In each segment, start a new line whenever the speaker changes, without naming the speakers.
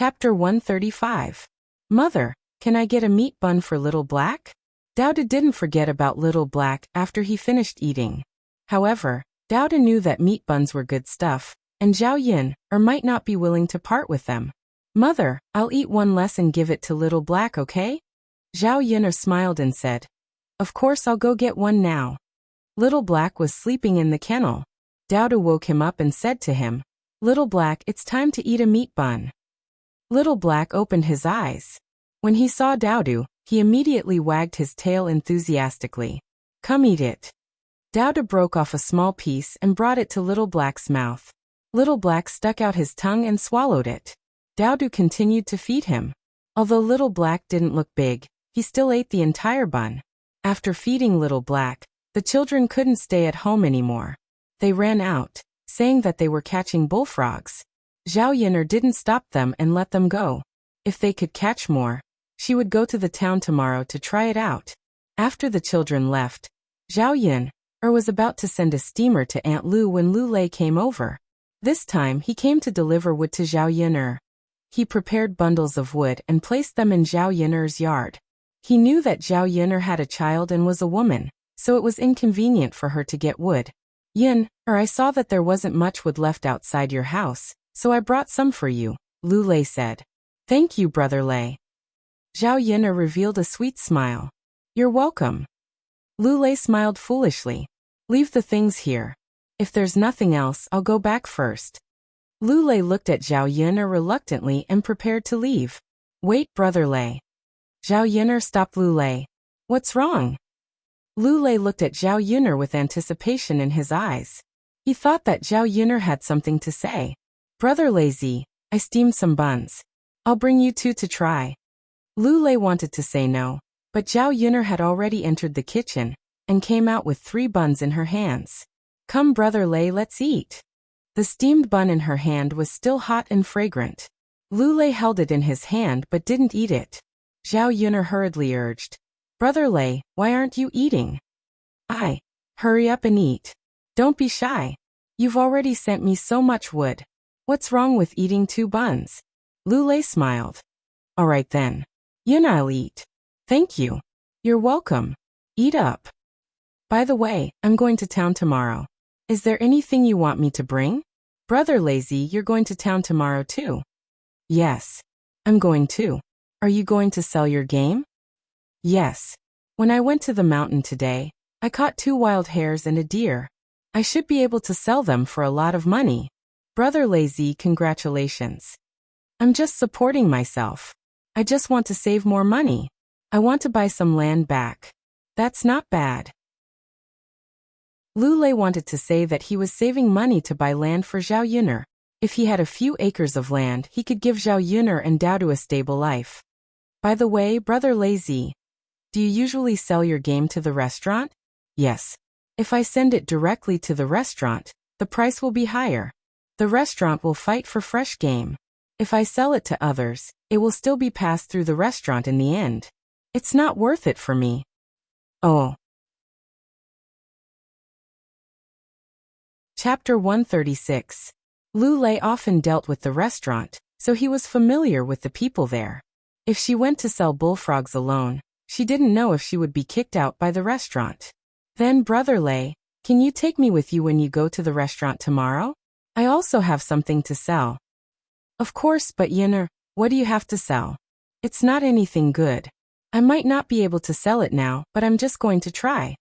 Chapter 135. Mother, can I get a meat bun for Little Black? Dowda didn't forget about Little Black after he finished eating. However, Dowda knew that meat buns were good stuff, and Zhao Yin might not be willing to part with them. Mother, I'll eat one less and give it to Little Black, okay? Zhao Yin smiled and said, Of course I'll go get one now. Little Black was sleeping in the kennel. Dowda woke him up and said to him, Little Black, it's time to eat a meat bun. Little Black opened his eyes. When he saw Dowda, he immediately wagged his tail enthusiastically. Come eat it. Dowda broke off a small piece and brought it to Little Black's mouth. Little Black stuck out his tongue and swallowed it. Dowda continued to feed him. Although Little Black didn't look big, he still ate the entire bun. After feeding Little Black, the children couldn't stay at home anymore. They ran out, saying that they were catching bullfrogs. Zhao Yin'er didn't stop them and let them go. If they could catch more, she would go to the town tomorrow to try it out. After the children left, Zhao Yin'er was about to send a steamer to Aunt Lu when Lu Lei came over. This time he came to deliver wood to Zhao Yin'er. He prepared bundles of wood and placed them in Zhao Yin'er's yard. He knew that Zhao Yin'er had a child and was a woman, so it was inconvenient for her to get wood. I saw that there wasn't much wood left outside your house, so I brought some for you, Lu Lei said. Thank you, Brother Lei. Zhao Yin'er revealed a sweet smile. You're welcome. Lu Lei smiled foolishly. Leave the things here. If there's nothing else, I'll go back first. Lu Lei looked at Zhao Yin'er reluctantly and prepared to leave. Wait, Brother Lei. Zhao Yin'er stopped Lu Lei. What's wrong? Lu Lei looked at Zhao Yin'er with anticipation in his eyes. He thought that Zhao Yin'er had something to say. Brother Lazy, I steamed some buns. I'll bring you two to try. Lu Lei wanted to say no, but Zhao Yin'er had already entered the kitchen and came out with 3 buns in her hands. Come, Brother Lei, let's eat. The steamed bun in her hand was still hot and fragrant. Lu Lei held it in his hand but didn't eat it. Zhao Yin'er hurriedly urged, Brother Lei, why aren't you eating? Hurry up and eat. Don't be shy. You've already sent me so much wood. What's wrong with eating 2 buns? Lu Lei smiled. All right then. I'll eat. Thank you. You're welcome. Eat up. By the way, I'm going to town tomorrow. Is there anything you want me to bring? Brother Lazy, you're going to town tomorrow too? Yes. I'm going too. Are you going to sell your game? Yes. When I went to the mountain today, I caught 2 wild hares and a deer. I should be able to sell them for a lot of money. Brother Lazy, congratulations. I'm just supporting myself. I just want to save more money. I want to buy some land back. That's not bad. Lu Lei wanted to say that he was saving money to buy land for Zhao Yin'er. If he had a few acres of land, he could give Zhao Yin'er and Dowda a stable life. By the way, Brother Lazy, do you usually sell your game to the restaurant? Yes. If I send it directly to the restaurant, the price will be higher. The restaurant will fight for fresh game. If I sell it to others, it will still be passed through the restaurant in the end. It's not worth it for me. Oh. Chapter 136. Lu Lei often dealt with the restaurant, so he was familiar with the people there. If she went to sell bullfrogs alone, she didn't know if she would be kicked out by the restaurant. Then, Brother Lei, can you take me with you when you go to the restaurant tomorrow? I also have something to sell. Of course, but Yin'er, what do you have to sell? It's not anything good. I might not be able to sell it now, but I'm just going to try.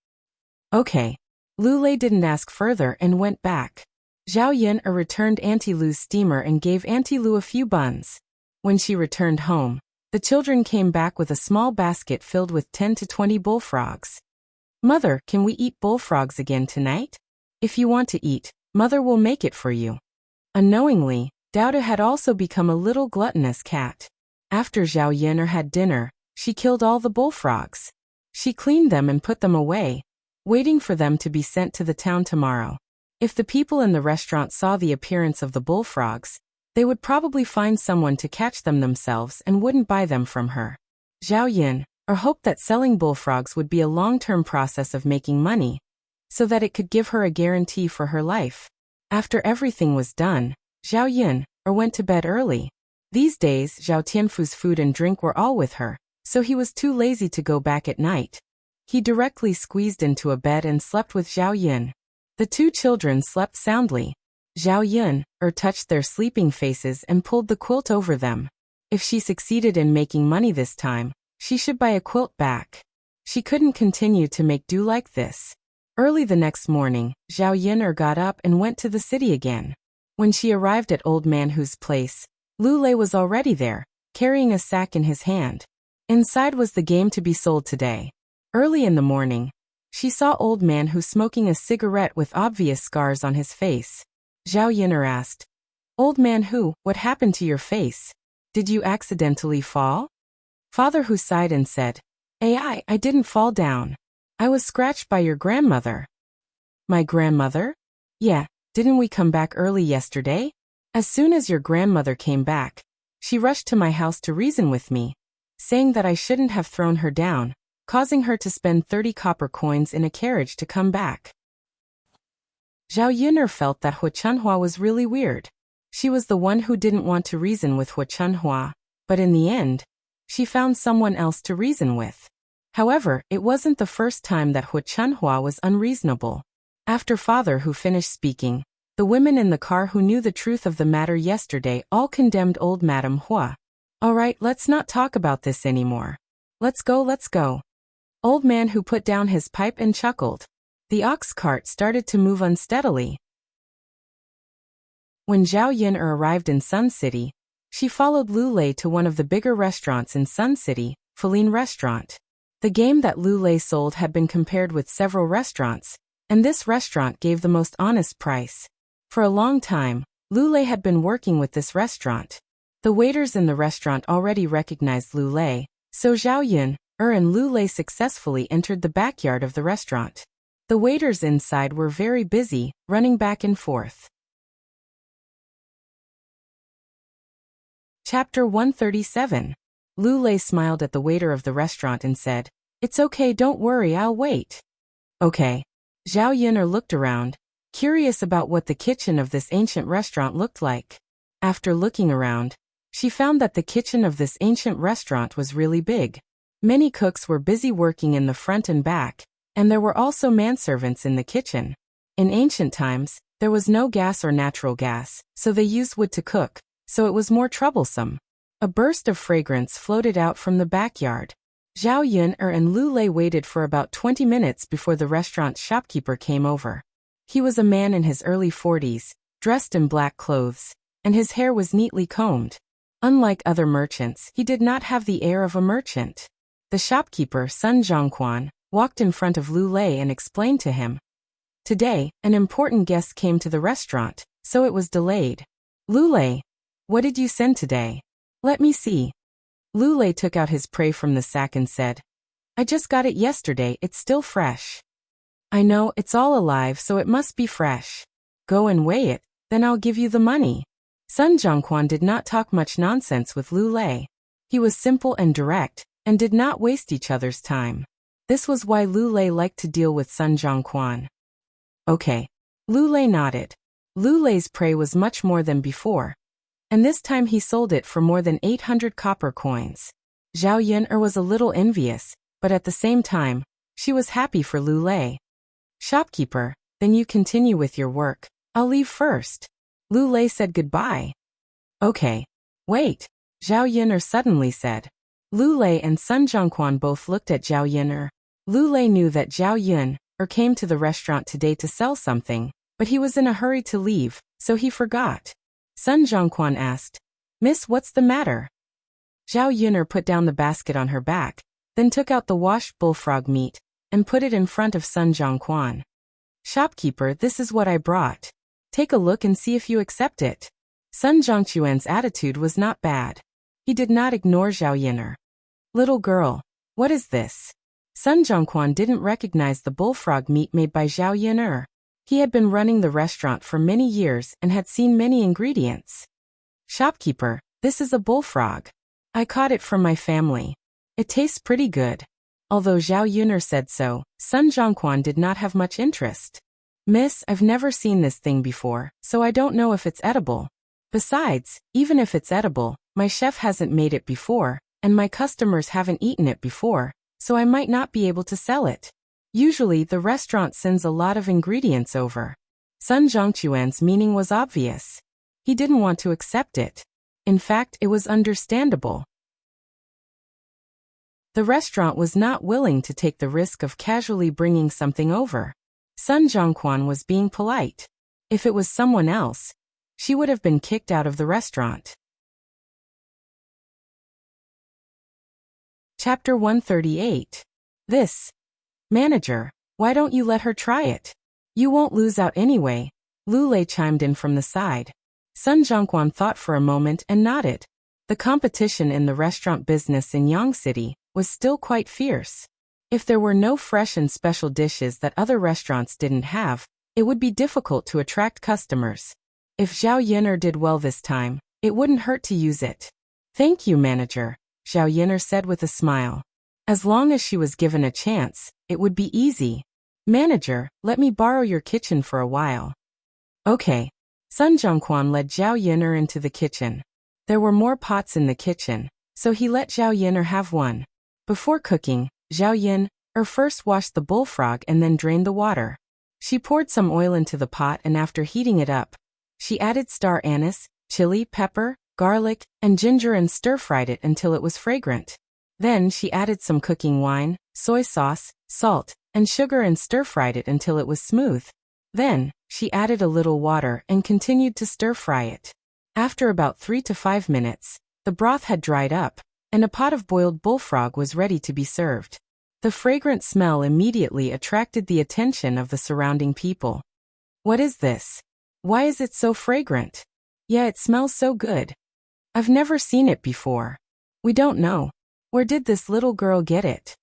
Okay. Lu Lei didn't ask further and went back. Zhao Yin'er returned Auntie Lu's steamer and gave Auntie Lu a few buns. When she returned home, the children came back with a small basket filled with 10 to 20 bullfrogs. Mother, can we eat bullfrogs again tonight? If you want to eat, Mother will make it for you. Unknowingly, Dowda had also become a little gluttonous cat. After Zhao Yin'er had dinner, she killed all the bullfrogs. She cleaned them and put them away, waiting for them to be sent to the town tomorrow. If the people in the restaurant saw the appearance of the bullfrogs, they would probably find someone to catch them themselves and wouldn't buy them from her. Zhao Yin'er hoped that selling bullfrogs would be a long-term process of making money, so that it could give her a guarantee for her life. After everything was done, Zhao Yin'er went to bed early. These days, Zhao Tianfu's food and drink were all with her, so he was too lazy to go back at night. He directly squeezed into a bed and slept with Zhao Yun. The two children slept soundly. Zhao Yun touched their sleeping faces and pulled the quilt over them. If she succeeded in making money this time, she should buy a quilt back. She couldn't continue to make do like this. Early the next morning, Zhao Yun got up and went to the city again. When she arrived at Old Man Hu's place, Lu Lei was already there, carrying a sack in his hand. Inside was the game to be sold today. Early in the morning, she saw Old Man Hu smoking a cigarette with obvious scars on his face. Zhao Yun asked, "Old Man Hu, what happened to your face? Did you accidentally fall?" Father Hu sighed and said, I didn't fall down. I was scratched by your grandmother." "My grandmother? Yeah, didn't we come back early yesterday? As soon as your grandmother came back, she rushed to my house to reason with me, saying that I shouldn't have thrown her down, causing her to spend 30 copper coins in a carriage to come back." Zhao Yun felt that Hu Chunhua was really weird. She was the one who didn't want to reason with Hu Chunhua, but in the end, she found someone else to reason with. However, it wasn't the first time that Hu Chunhua was unreasonable. After Father Hu finished speaking, the women in the car who knew the truth of the matter yesterday all condemned old Madame Hua. "Alright, let's not talk about this anymore. Let's go. Old Man Hu put down his pipe and chuckled. The ox cart started to move unsteadily. When Zhao Yun arrived in Sun City, she followed Lu Lei to one of the bigger restaurants in Sun City, Feline Restaurant. The game that Lu Lei sold had been compared with several restaurants, and this restaurant gave the most honest price. For a long time, Lu Lei had been working with this restaurant. The waiters in the restaurant already recognized Lu Lei, so Zhao Yun and Lu Lei successfully entered the backyard of the restaurant. The waiters inside were very busy, running back and forth. Chapter 137. Lu Lei smiled at the waiter of the restaurant and said, "It's okay, don't worry, I'll wait." Okay. Zhao Yun looked around, curious about what the kitchen of this ancient restaurant looked like. After looking around, she found that the kitchen of this ancient restaurant was really big. Many cooks were busy working in the front and back, and there were also manservants in the kitchen. In ancient times, there was no gas or natural gas, so they used wood to cook, so it was more troublesome. A burst of fragrance floated out from the backyard. Zhao Yun and Lu Lei waited for about 20 minutes before the restaurant's shopkeeper came over. He was a man in his early 40s, dressed in black clothes, and his hair was neatly combed. Unlike other merchants, he did not have the air of a merchant. The shopkeeper, Sun Zhongquan, walked in front of Lu Lei and explained to him. Today, an important guest came to the restaurant, so it was delayed. Lu Lei, what did you send today? Let me see. Lu Lei took out his prey from the sack and said, I just got it yesterday, it's still fresh. I know, it's all alive, so it must be fresh. Go and weigh it, then I'll give you the money. Sun Zhongquan did not talk much nonsense with Lu Lei. He was simple and direct, and did not waste each other's time. This was why Lu Lei liked to deal with Sun Zhongquan. Okay. Lu Lei nodded. Lu Lei's prey was much more than before, and this time he sold it for more than 800 copper coins. Zhao Yun was a little envious, but at the same time, she was happy for Lu Lei. Shopkeeper, then you continue with your work. I'll leave first. Lu Lei said goodbye. Okay. Wait. Zhao Yun suddenly said. Lu Lei and Sun Zhongquan both looked at Zhao Yun. Lu Lei knew that Zhao Yun came to the restaurant today to sell something, but he was in a hurry to leave, so he forgot. Sun Zhongquan asked, Miss, what's the matter? Zhao Yun put down the basket on her back, then took out the washed bullfrog meat, and put it in front of Sun Zhongquan. Shopkeeper, this is what I brought. Take a look and see if you accept it. Sun Zhongquan's attitude was not bad. He did not ignore Zhao Yun. Little girl, what is this? Sun Zhongquan didn't recognize the bullfrog meat made by Zhao Yun. He had been running the restaurant for many years and had seen many ingredients. Shopkeeper, this is a bullfrog. I caught it from my family. It tastes pretty good. Although Zhao Yun said so, Sun Zhongquan did not have much interest. Miss, I've never seen this thing before, so I don't know if it's edible. Besides, even if it's edible, My chef hasn't made it before, and my customers haven't eaten it before, so I might not be able to sell it. Usually the restaurant sends a lot of ingredients over. Sun Zhongquan's meaning was obvious. He didn't want to accept it. In fact, it was understandable. The restaurant was not willing to take the risk of casually bringing something over. Sun Zhongquan was being polite. If it was someone else, she would have been kicked out of the restaurant. Chapter 138. This. Manager, why don't you let her try it? You won't lose out anyway, Lu Lei chimed in from the side. Sun Zhongquan thought for a moment and nodded. The competition in the restaurant business in Yang City was still quite fierce. If there were no fresh and special dishes that other restaurants didn't have, it would be difficult to attract customers. If Zhao Yin'er did well this time, it wouldn't hurt to use it. Thank you, manager, Zhao Yin'er said with a smile. As long as she was given a chance, it would be easy. Manager, let me borrow your kitchen for a while. Okay. Sun Zhongquan led Zhao Yin'er into the kitchen. There were more pots in the kitchen, so he let Zhao Yin'er have one. Before cooking, Zhao Yin'er first washed the bullfrog and then drained the water. She poured some oil into the pot and after heating it up, she added star anise, chili, pepper, garlic, and ginger and stir-fried it until it was fragrant. Then she added some cooking wine, soy sauce, salt, and sugar and stir-fried it until it was smooth. Then, she added a little water and continued to stir-fry it. After about 3 to 5 minutes, the broth had dried up, and a pot of boiled bullfrog was ready to be served. The fragrant smell immediately attracted the attention of the surrounding people. What is this? Why is it so fragrant? Yeah, it smells so good. I've never seen it before. We don't know. Where did this little girl get it?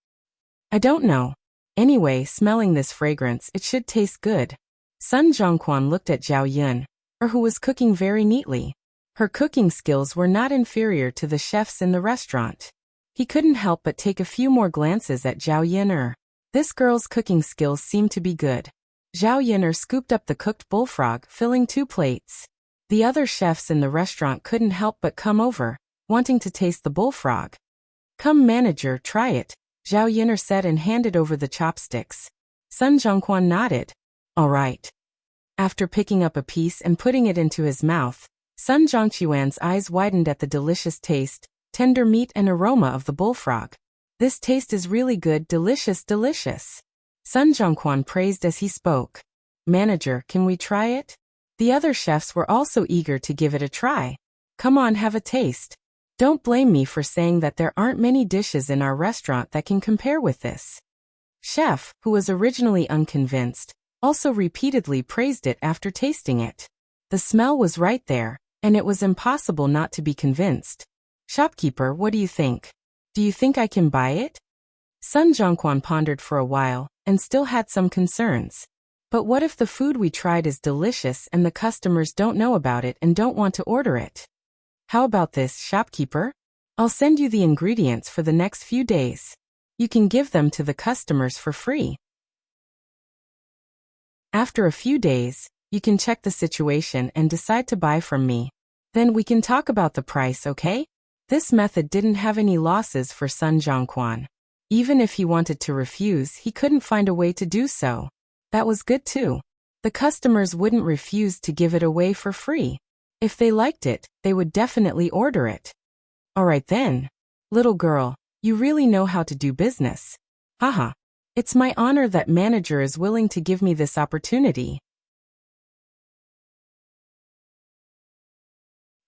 I don't know. Anyway, smelling this fragrance, it should taste good. Sun Zhongquan looked at Zhao Yin'er, who was cooking very neatly. Her cooking skills were not inferior to the chefs in the restaurant. He couldn't help but take a few more glances at Zhao Yin'er. This girl's cooking skills seemed to be good. Zhao Yin'er scooped up the cooked bullfrog, filling 2 plates. The other chefs in the restaurant couldn't help but come over, wanting to taste the bullfrog. Come manager, try it, Zhao Yin'er said and handed over the chopsticks. Sun Zhongquan nodded. All right. After picking up a piece and putting it into his mouth, Sun Zhongquan's eyes widened at the delicious taste, tender meat and aroma of the bullfrog. This taste is really good, delicious, delicious. Sun Zhongquan praised as he spoke. Manager, can we try it? The other chefs were also eager to give it a try. Come on, have a taste. Don't blame me for saying that there aren't many dishes in our restaurant that can compare with this. Chef, who was originally unconvinced, also repeatedly praised it after tasting it. The smell was right there, and it was impossible not to be convinced. Shopkeeper, what do you think? Do you think I can buy it? Sun Zhongquan pondered for a while, and still had some concerns. But what if the food we tried is delicious and the customers don't know about it and don't want to order it? How about this, shopkeeper? I'll send you the ingredients for the next few days. You can give them to the customers for free. After a few days, you can check the situation and decide to buy from me. Then we can talk about the price, okay? This method didn't have any losses for Sun Zhongquan. Even if he wanted to refuse, he couldn't find a way to do so. That was good too. The customers wouldn't refuse to give it away for free. If they liked it, they would definitely order it. Alright then. Little girl, you really know how to do business. Haha. It's my honor that manager is willing to give me this opportunity.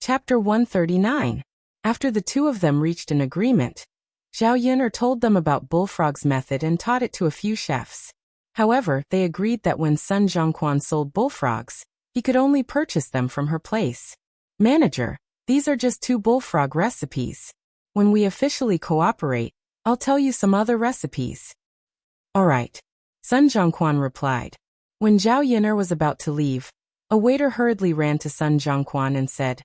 Chapter 139. After the two of them reached an agreement, Zhao Yin'er told them about Bullfrog's method and taught it to a few chefs. However, they agreed that when Sun Zhongquan sold bullfrogs, he could only purchase them from her place. Manager, these are just 2 bullfrog recipes. When we officially cooperate, I'll tell you some other recipes. Alright. Sun Zhongquan replied. When Zhao Yin'er was about to leave, a waiter hurriedly ran to Sun Zhongquan and said,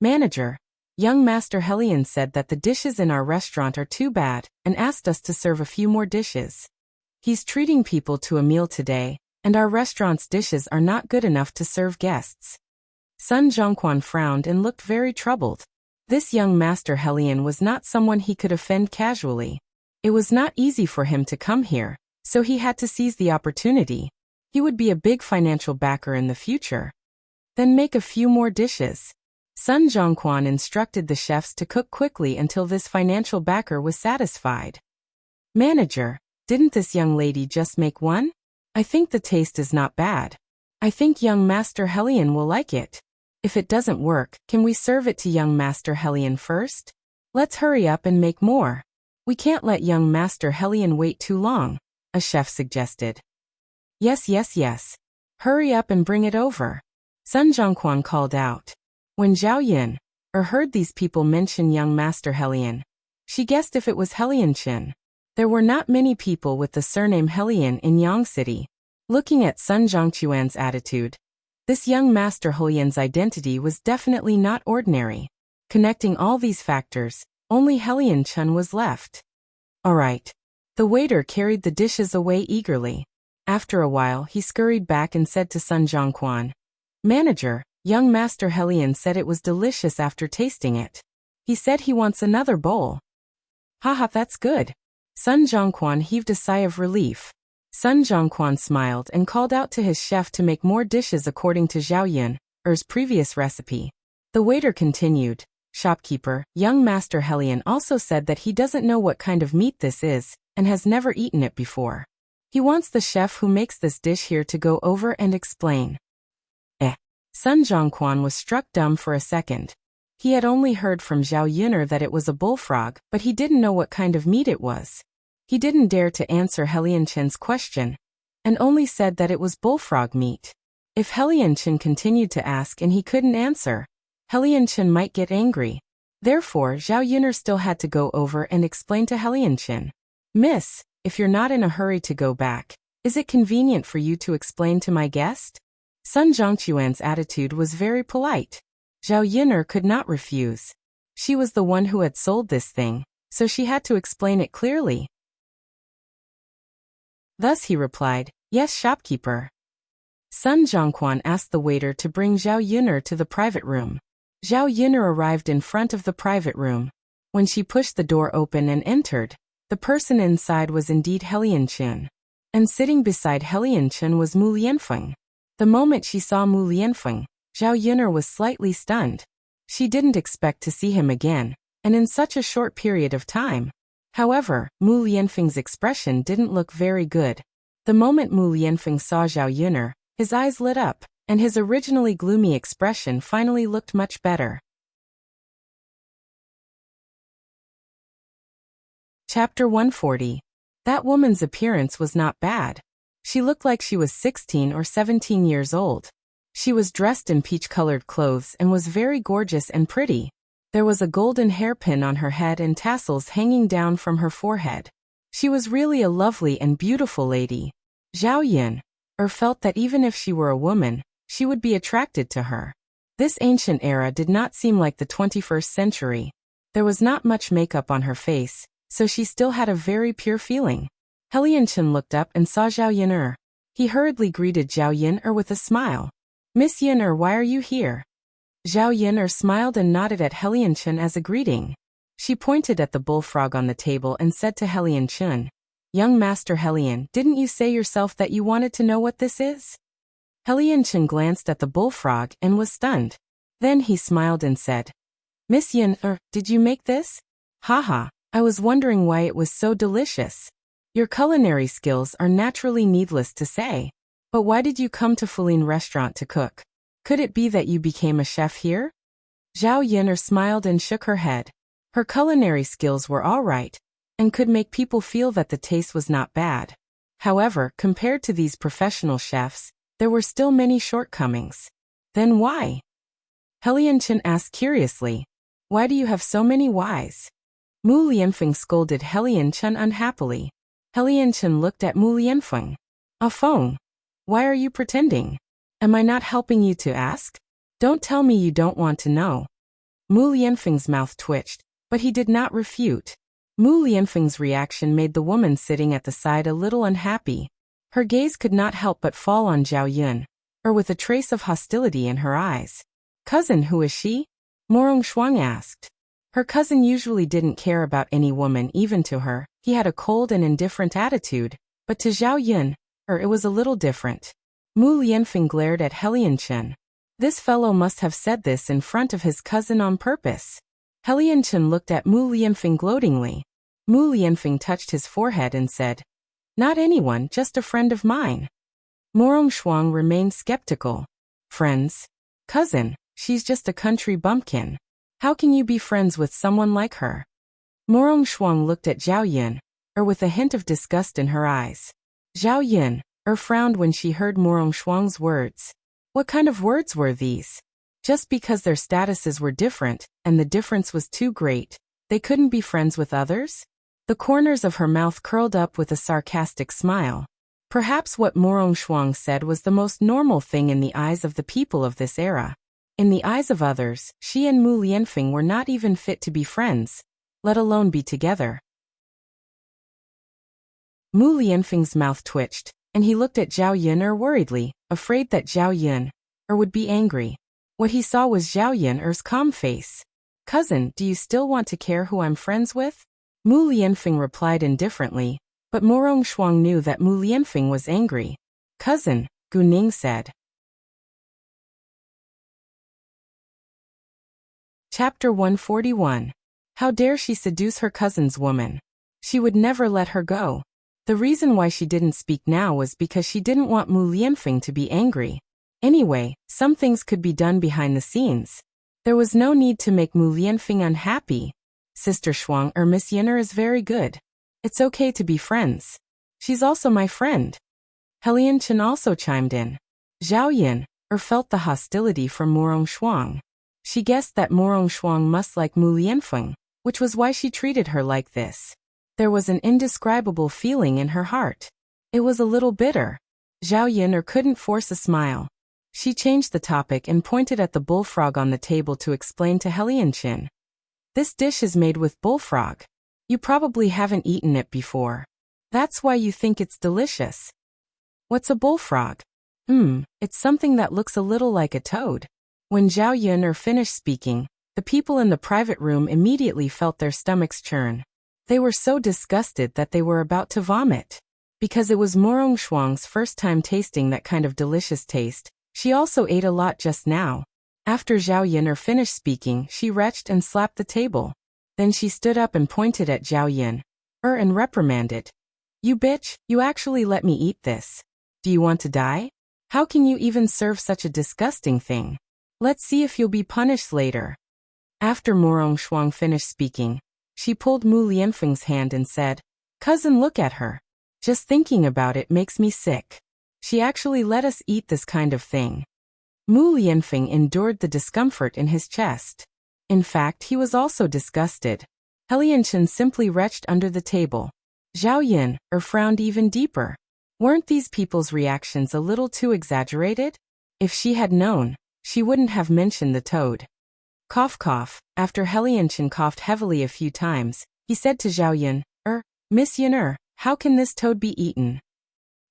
Manager, young Master Helion said that the dishes in our restaurant are too bad and asked us to serve a few more dishes. He's treating people to a meal today, and our restaurant's dishes are not good enough to serve guests. Sun Zhongquan frowned and looked very troubled. This young Master Helion was not someone he could offend casually. It was not easy for him to come here, so he had to seize the opportunity. He would be a big financial backer in the future. Then make a few more dishes. Sun Zhongquan instructed the chefs to cook quickly until this financial backer was satisfied. Manager, didn't this young lady just make one? I think the taste is not bad. I think young Master Helion will like it. If it doesn't work, can we serve it to young Master Helion first? Let's hurry up and make more. We can't let young Master Helion wait too long, a chef suggested. Yes. Hurry up and bring it over. Sun Zhongquan called out. When Zhao Yun heard these people mention young Master Helion, she guessed if it was Helion Chen. There were not many people with the surname Helion in Yang City. Looking at Sun Zhongquan's attitude, this young Master Helion's identity was definitely not ordinary. Connecting all these factors, only Helion Chen was left. All right. The waiter carried the dishes away eagerly. After a while, he scurried back and said to Sun Zhongquan, Manager, young Master Helion said it was delicious after tasting it. He said he wants another bowl. Haha, that's good. Sun Zhongquan heaved a sigh of relief. Sun Zhongquan smiled and called out to his chef to make more dishes according to Zhao Yun's previous recipe. The waiter continued, Shopkeeper, young Master Helion also said that he doesn't know what kind of meat this is, and has never eaten it before. He wants the chef who makes this dish here to go over and explain. Sun Zhongquan was struck dumb for a second. He had only heard from Zhao Yun'er that it was a bullfrog, but he didn't know what kind of meat it was. He didn't dare to answer Helion Chen's question, and only said that it was bullfrog meat. If Helion Chen continued to ask and he couldn't answer, Helion Chen might get angry. Therefore, Zhao Yun'er still had to go over and explain to Helion Chen. Miss, if you're not in a hurry to go back, is it convenient for you to explain to my guest? Sun Zhongquan's attitude was very polite. Zhao Yun'er could not refuse. She was the one who had sold this thing, so she had to explain it clearly. Thus he replied, Yes, shopkeeper. Sun Zhongquan asked the waiter to bring Zhao Yun'er to the private room. Zhao Yun'er arrived in front of the private room. When she pushed the door open and entered, the person inside was indeed Helion Chen. And sitting beside Helion Chen was Mu Lianfeng. The moment she saw Mu Lianfeng, Zhao Yun'er was slightly stunned. She didn't expect to see him again, and in such a short period of time. However, Mu Lianfeng's expression didn't look very good. The moment Mu Lianfeng saw Zhao Yun'er, his eyes lit up, and his originally gloomy expression finally looked much better. Chapter 140. That woman's appearance was not bad. She looked like she was 16 or 17 years old. She was dressed in peach-colored clothes and was very gorgeous and pretty. There was a golden hairpin on her head and tassels hanging down from her forehead. She was really a lovely and beautiful lady. Zhao Yun'er felt that even if she were a woman, she would be attracted to her. This ancient era did not seem like the 21st century. There was not much makeup on her face, so she still had a very pure feeling. Helion Chen looked up and saw Zhao Yun'er. He hurriedly greeted Zhao Yun'er with a smile. Miss Yun'er, why are you here? Zhao Yun'er smiled and nodded at Helion Chen as a greeting. She pointed at the bullfrog on the table and said to Helion Chen, Young Master Helion, didn't you say yourself that you wanted to know what this is? Helion Chen glanced at the bullfrog and was stunned. Then he smiled and said, Miss Yun'er, did you make this? Haha, I was wondering why it was so delicious. Your culinary skills are naturally needless to say. But why did you come to Fulin restaurant to cook? Could it be that you became a chef here? Zhao Yun'er smiled and shook her head. Her culinary skills were all right, and could make people feel that the taste was not bad. However, compared to these professional chefs, there were still many shortcomings. Then why? Helion Chen asked curiously. Why do you have so many whys? Mu Lianfeng scolded Helion Chen unhappily. Helion Chen looked at Mu Lianfeng. Feng, why are you pretending? Am I not helping you to ask? Don't tell me you don't want to know. Mu Lianfeng's mouth twitched, but he did not refute. Mu Lianfeng's reaction made the woman sitting at the side a little unhappy. Her gaze could not help but fall on Zhao Yun'er with a trace of hostility in her eyes. Cousin, who is she? Morong Shuang asked. Her cousin usually didn't care about any woman, even to her. He had a cold and indifferent attitude, but to Zhao Yun, it was a little different. Mu Lianfeng glared at He Lianchen. This fellow must have said this in front of his cousin on purpose. He Lianchen looked at Mu Lianfeng gloatingly. Mu Lianfeng touched his forehead and said, "Not anyone, just a friend of mine." Morong Shuang remained skeptical. "Friends? Cousin, she's just a country bumpkin. How can you be friends with someone like her?" Morong Shuang looked at Zhao Yun, with a hint of disgust in her eyes. Zhao Yun, frowned when she heard Morong Shuang's words. What kind of words were these? Just because their statuses were different, and the difference was too great, they couldn't be friends with others? The corners of her mouth curled up with a sarcastic smile. Perhaps what Morong Shuang said was the most normal thing in the eyes of the people of this era. In the eyes of others, she and Mu Lianfeng were not even fit to be friends, let alone be together. Mu Lianfeng's mouth twitched, and he looked at Zhao Yun worriedly, afraid that Zhao Yun would be angry. What he saw was Zhao Yun's calm face. "Cousin, do you still want to care who I'm friends with?" Mu Lianfeng replied indifferently, but Morong Shuang knew that Mu Lianfeng was angry. "Cousin," Gu Ning said. Chapter 141. How dare she seduce her cousin's woman? She would never let her go. The reason why she didn't speak now was because she didn't want Mu Lianfeng to be angry. Anyway, some things could be done behind the scenes. There was no need to make Mu Lianfeng unhappy. "Sister Shuang Miss Yin'er is very good. It's okay to be friends. She's also my friend." He Lianchen also chimed in. Zhao Yun felt the hostility from Morong Shuang. She guessed that Morong Shuang must like Mu Lianfeng, which was why she treated her like this. There was an indescribable feeling in her heart. It was a little bitter. Zhao Yun couldn't force a smile. She changed the topic and pointed at the bullfrog on the table to explain to He Lianchen. "This dish is made with bullfrog. You probably haven't eaten it before. That's why you think it's delicious." "What's a bullfrog?" It's something that looks a little like a toad." When Zhao Yun finished speaking, the people in the private room immediately felt their stomachs churn. They were so disgusted that they were about to vomit. Because it was Morong Shuang's first time tasting that kind of delicious taste, she also ate a lot just now. After Zhao Yun finished speaking, she retched and slapped the table. Then she stood up and pointed at Zhao Yun and reprimanded. "You bitch, you actually let me eat this. Do you want to die? How can you even serve such a disgusting thing? Let's see if you'll be punished later." After Morong Shuang finished speaking, she pulled Mu Lianfeng's hand and said, "Cousin, look at her. Just thinking about it makes me sick. She actually let us eat this kind of thing." Mu Lianfeng endured the discomfort in his chest. In fact, he was also disgusted. He Lianchen simply retched under the table. Zhao Yun frowned even deeper. Weren't these people's reactions a little too exaggerated? If she had known, she wouldn't have mentioned the toad. Cough cough. After He Lianchen coughed heavily a few times, he said to Zhao Yun, Miss Yin'er, how can this toad be eaten?"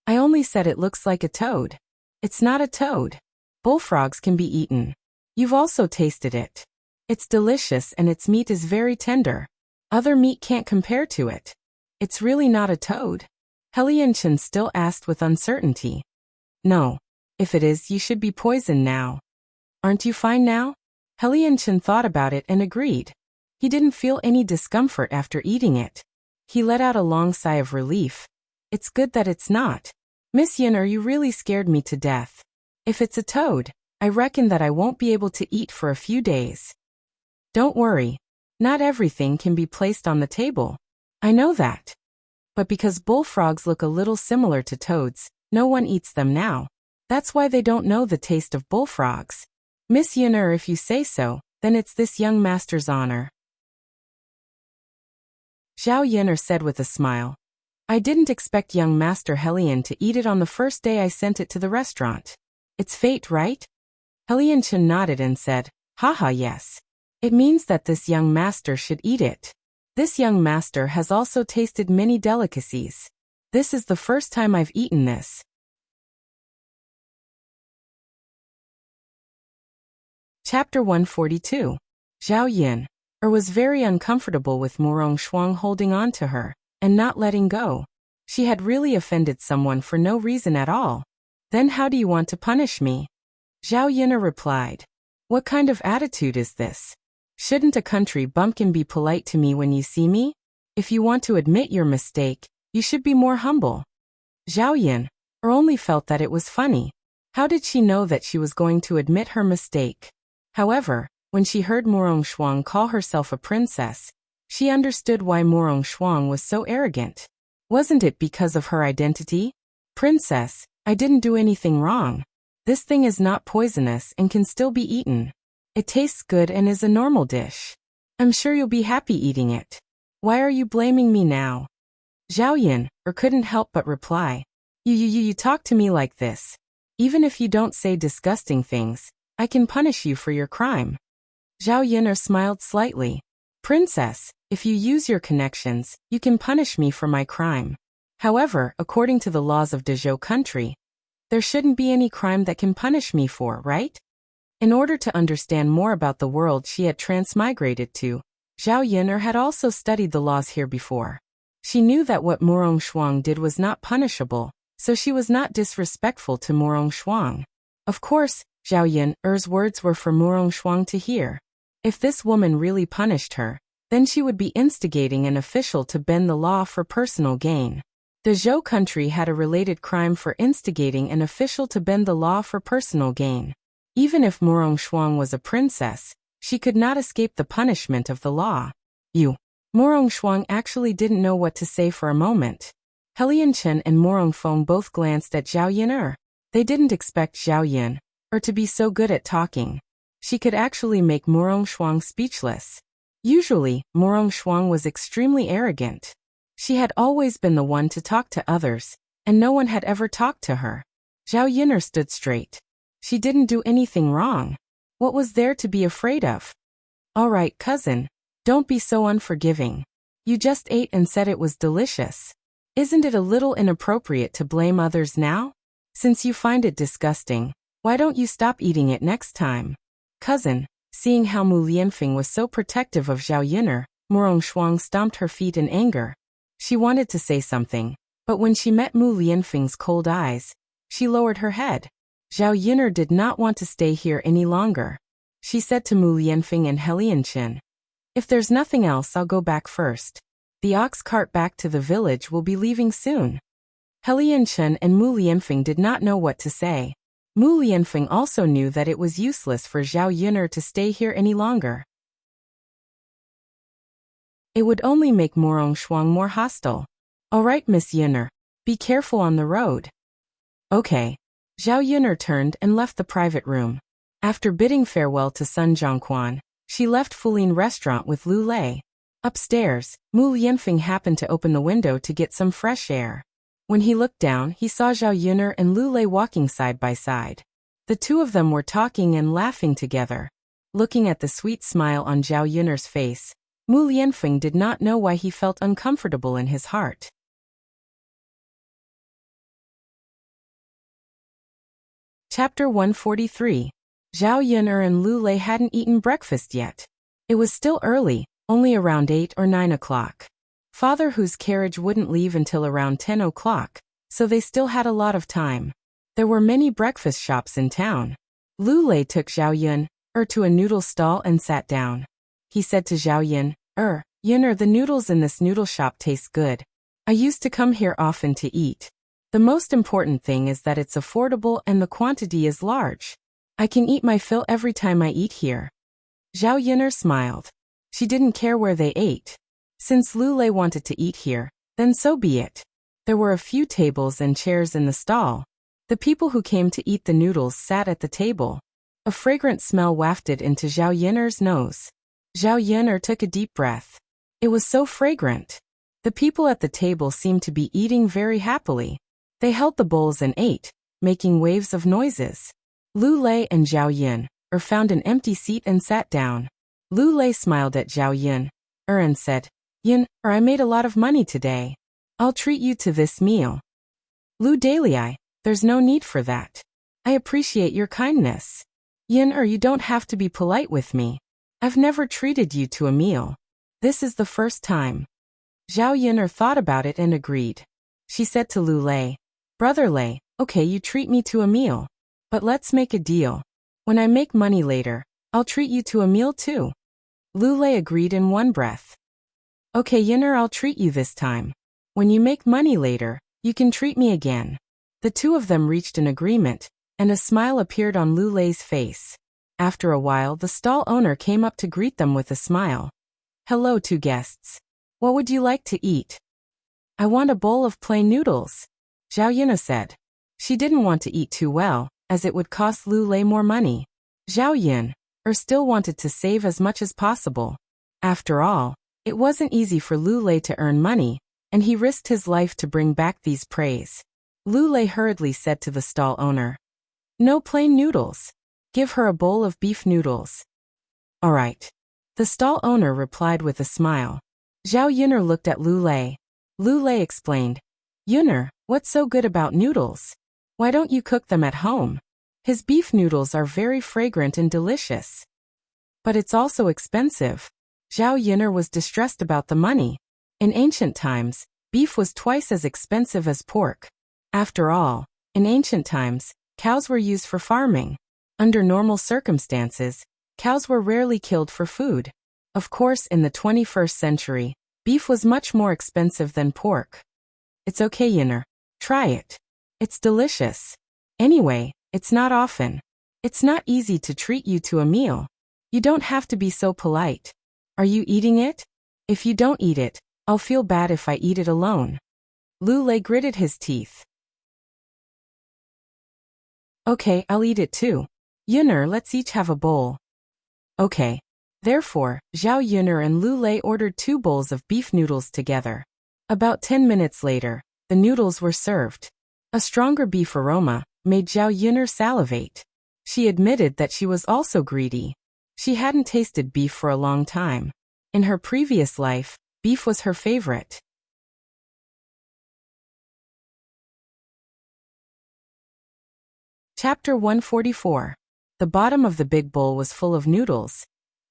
"I only said it looks like a toad. It's not a toad. Bullfrogs can be eaten. You've also tasted it. It's delicious and its meat is very tender. Other meat can't compare to it. It's really not a toad." He Lianchen still asked with uncertainty. "No. If it is, you should be poisoned now. Aren't you fine now?" He Lianchen thought about it and agreed. He didn't feel any discomfort after eating it. He let out a long sigh of relief. "It's good that it's not. Miss Yin'er, you really scared me to death. If it's a toad, I reckon that I won't be able to eat for a few days." "Don't worry. Not everything can be placed on the table. I know that. But because bullfrogs look a little similar to toads, no one eats them now. That's why they don't know the taste of bullfrogs. Miss Yin'er, if you say so, then it's this young master's honor." Zhao Yin'er said with a smile. "I didn't expect young Master He Lian to eat it on the first day I sent it to the restaurant. It's fate, right?" He Lianchen nodded and said, "Haha, yes. It means that this young master should eat it. This young master has also tasted many delicacies. This is the first time I've eaten this." Chapter 142. Zhao Yun. was very uncomfortable with Morong Shuang holding on to her and not letting go. She had really offended someone for no reason at all. Then how do you want to punish me? Zhao Yin'er replied. What kind of attitude is this? Shouldn't a country bumpkin be polite to me when you see me? If you want to admit your mistake, you should be more humble. Zhao Yin'er only felt that it was funny. How did she know that she was going to admit her mistake? However, when she heard Morong Shuang call herself a princess, she understood why Morong Shuang was so arrogant. Wasn't it because of her identity? Princess, I didn't do anything wrong. This thing is not poisonous and can still be eaten. It tastes good and is a normal dish. I'm sure you'll be happy eating it. Why are you blaming me now? Zhao Yin'er couldn't help but reply. You talk to me like this. Even if you don't say disgusting things, I can punish you for your crime. Zhao Yin'er smiled slightly. Princess, if you use your connections, you can punish me for my crime. However, according to the laws of Dezhou country, there shouldn't be any crime that can punish me for, right? In order to understand more about the world she had transmigrated to, Zhao Yin'er had also studied the laws here before. She knew that what Morong Shuang did was not punishable, so she was not disrespectful to Morong Shuang. Of course, Zhao Yin'er's words were for Morong Shuang to hear. If this woman really punished her, then she would be instigating an official to bend the law for personal gain. The Zhou country had a related crime for instigating an official to bend the law for personal gain. Even if Morong Shuang was a princess, she could not escape the punishment of the law. Morong Shuang actually didn't know what to say for a moment. Helian Chen and Morong Feng both glanced at Zhao Yin'er. They didn't expect Zhao Yin'er to be so good at talking. She could actually make Morong Shuang speechless. Usually, Morong Shuang was extremely arrogant. She had always been the one to talk to others, and no one had ever talked to her. Zhao Yin'er stood straight. She didn't do anything wrong. What was there to be afraid of? All right, cousin. Don't be so unforgiving. You just ate and said it was delicious. Isn't it a little inappropriate to blame others now? Since you find it disgusting, why don't you stop eating it next time? Cousin, seeing how Mu Lianfeng was so protective of Zhao Yin'er, Morong Shuang stomped her feet in anger. She wanted to say something, but when she met Mu Lianfeng's cold eyes, she lowered her head. Zhao Yin'er did not want to stay here any longer. She said to Mu Lianfeng and Helian Chen, if there's nothing else, I'll go back first. The ox cart back to the village will be leaving soon. Helian Chen and Mu Lianfeng did not know what to say. Mu Lianfeng also knew that it was useless for Zhao Yin'er to stay here any longer. It would only make Morong Shuang more hostile. All right, Miss Yin'er, be careful on the road. Okay. Zhao Yin'er turned and left the private room. After bidding farewell to Sun Zhongquan, she left Fulin restaurant with Lu Lei. Upstairs, Mu Lianfeng happened to open the window to get some fresh air. When he looked down, he saw Zhao Yin'er and Lu Lei walking side by side. The two of them were talking and laughing together. Looking at the sweet smile on Zhao Yin'er's face, Mu Lianfeng did not know why he felt uncomfortable in his heart. Chapter 143. Zhao Yin'er and Lu Lei hadn't eaten breakfast yet. It was still early, only around 8 or 9 o'clock. Father Hu's carriage wouldn't leave until around 10 o'clock, so they still had a lot of time. There were many breakfast shops in town. Lu Lei took Zhao Yin'er to a noodle stall and sat down. He said to Zhao Yin'er, the noodles in this noodle shop taste good. I used to come here often to eat. The most important thing is that it's affordable and the quantity is large. I can eat my fill every time I eat here. Zhao Yin'er smiled. She didn't care where they ate. Since Lu Lei wanted to eat here, then so be it. There were a few tables and chairs in the stall. The people who came to eat the noodles sat at the table. A fragrant smell wafted into Zhao Yin'er's nose. Zhao Yin'er took a deep breath. It was so fragrant. The people at the table seemed to be eating very happily. They held the bowls and ate, making waves of noises. Lu Lei and Zhao Yin'er found an empty seat and sat down. Lu Lei smiled at Zhao Yin'er and said, Yin'er, I made a lot of money today. I'll treat you to this meal. Lu Dalai, there's no need for that. I appreciate your kindness. Yin'er, you don't have to be polite with me. I've never treated you to a meal. This is the first time. Zhao Yun'er thought about it and agreed. She said to Lu Lei, Brother Lei, okay, you treat me to a meal. But let's make a deal. When I make money later, I'll treat you to a meal too. Lu Lei agreed in one breath. Okay, Yun'er, I'll treat you this time. When you make money later, you can treat me again. The two of them reached an agreement, and a smile appeared on Lu Lei's face. After a while, the stall owner came up to greet them with a smile. Hello, two guests. What would you like to eat? I want a bowl of plain noodles, Zhao Yun'er said. She didn't want to eat too well, as it would cost Lu Lei more money. Zhao Yun'er still wanted to save as much as possible. After all, it wasn't easy for Lu Lei to earn money, and he risked his life to bring back these praise. Lu Lei hurriedly said to the stall owner, No plain noodles. Give her a bowl of beef noodles. All right. The stall owner replied with a smile. Zhao Yun'er looked at Lu Lei. Lu Lei explained, Yun'er, what's so good about noodles? Why don't you cook them at home? His beef noodles are very fragrant and delicious. But it's also expensive. Zhao Yun'er was distressed about the money. In ancient times, beef was twice as expensive as pork. After all, in ancient times, cows were used for farming. Under normal circumstances, cows were rarely killed for food. Of course, in the 21st century, beef was much more expensive than pork. It's okay, Yun'er. Try it. It's delicious. Anyway, it's not often. It's not easy to treat you to a meal. You don't have to be so polite. Are you eating it? If you don't eat it, I'll feel bad if I eat it alone. Lu Lei gritted his teeth. Okay, I'll eat it too. Yun'er, let's each have a bowl. Okay. Therefore, Zhao Yun'er and Lu Lei ordered 2 bowls of beef noodles together. About 10 minutes later, the noodles were served. A stronger beef aroma made Zhao Yun'er salivate. She admitted that she was also greedy. She hadn't tasted beef for a long time. In her previous life, beef was her favorite. Chapter 144. The bottom of the big bowl was full of noodles,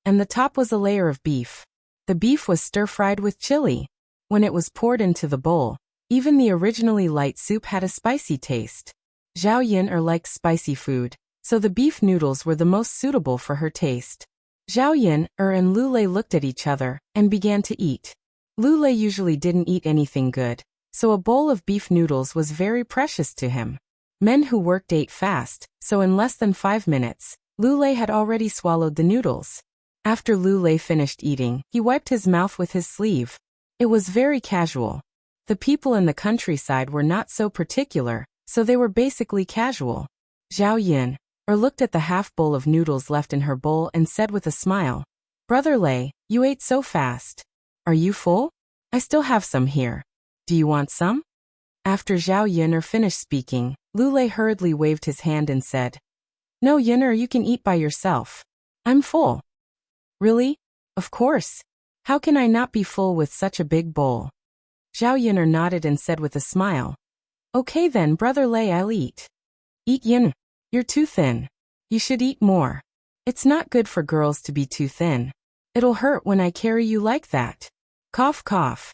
and the top was a layer of beef. The beef was stir-fried with chili. When it was poured into the bowl, even the originally light soup had a spicy taste. Zhao Yun'er liked spicy food, so the beef noodles were the most suitable for her taste. Zhao Yun'er and Lu Lei looked at each other and began to eat. Lu Lei usually didn't eat anything good, so a bowl of beef noodles was very precious to him. Men who worked ate fast, so in less than 5 minutes, Lu Lei had already swallowed the noodles. After Lu Lei finished eating, he wiped his mouth with his sleeve. It was very casual. The people in the countryside were not so particular, so they were basically casual. Zhao Yun'er looked at the half bowl of noodles left in her bowl and said with a smile, Brother Lei, you ate so fast. Are you full? I still have some here. Do you want some? After Zhao Yun'er finished speaking, Lu Lei hurriedly waved his hand and said, No, Yun'er, you can eat by yourself. I'm full. Really? Of course. How can I not be full with such a big bowl? Zhao Yun'er nodded and said with a smile, Okay then, Brother Lei, I'll eat. Eat, Yun'er. You're too thin. You should eat more. It's not good for girls to be too thin. It'll hurt when I carry you like that. Cough, cough.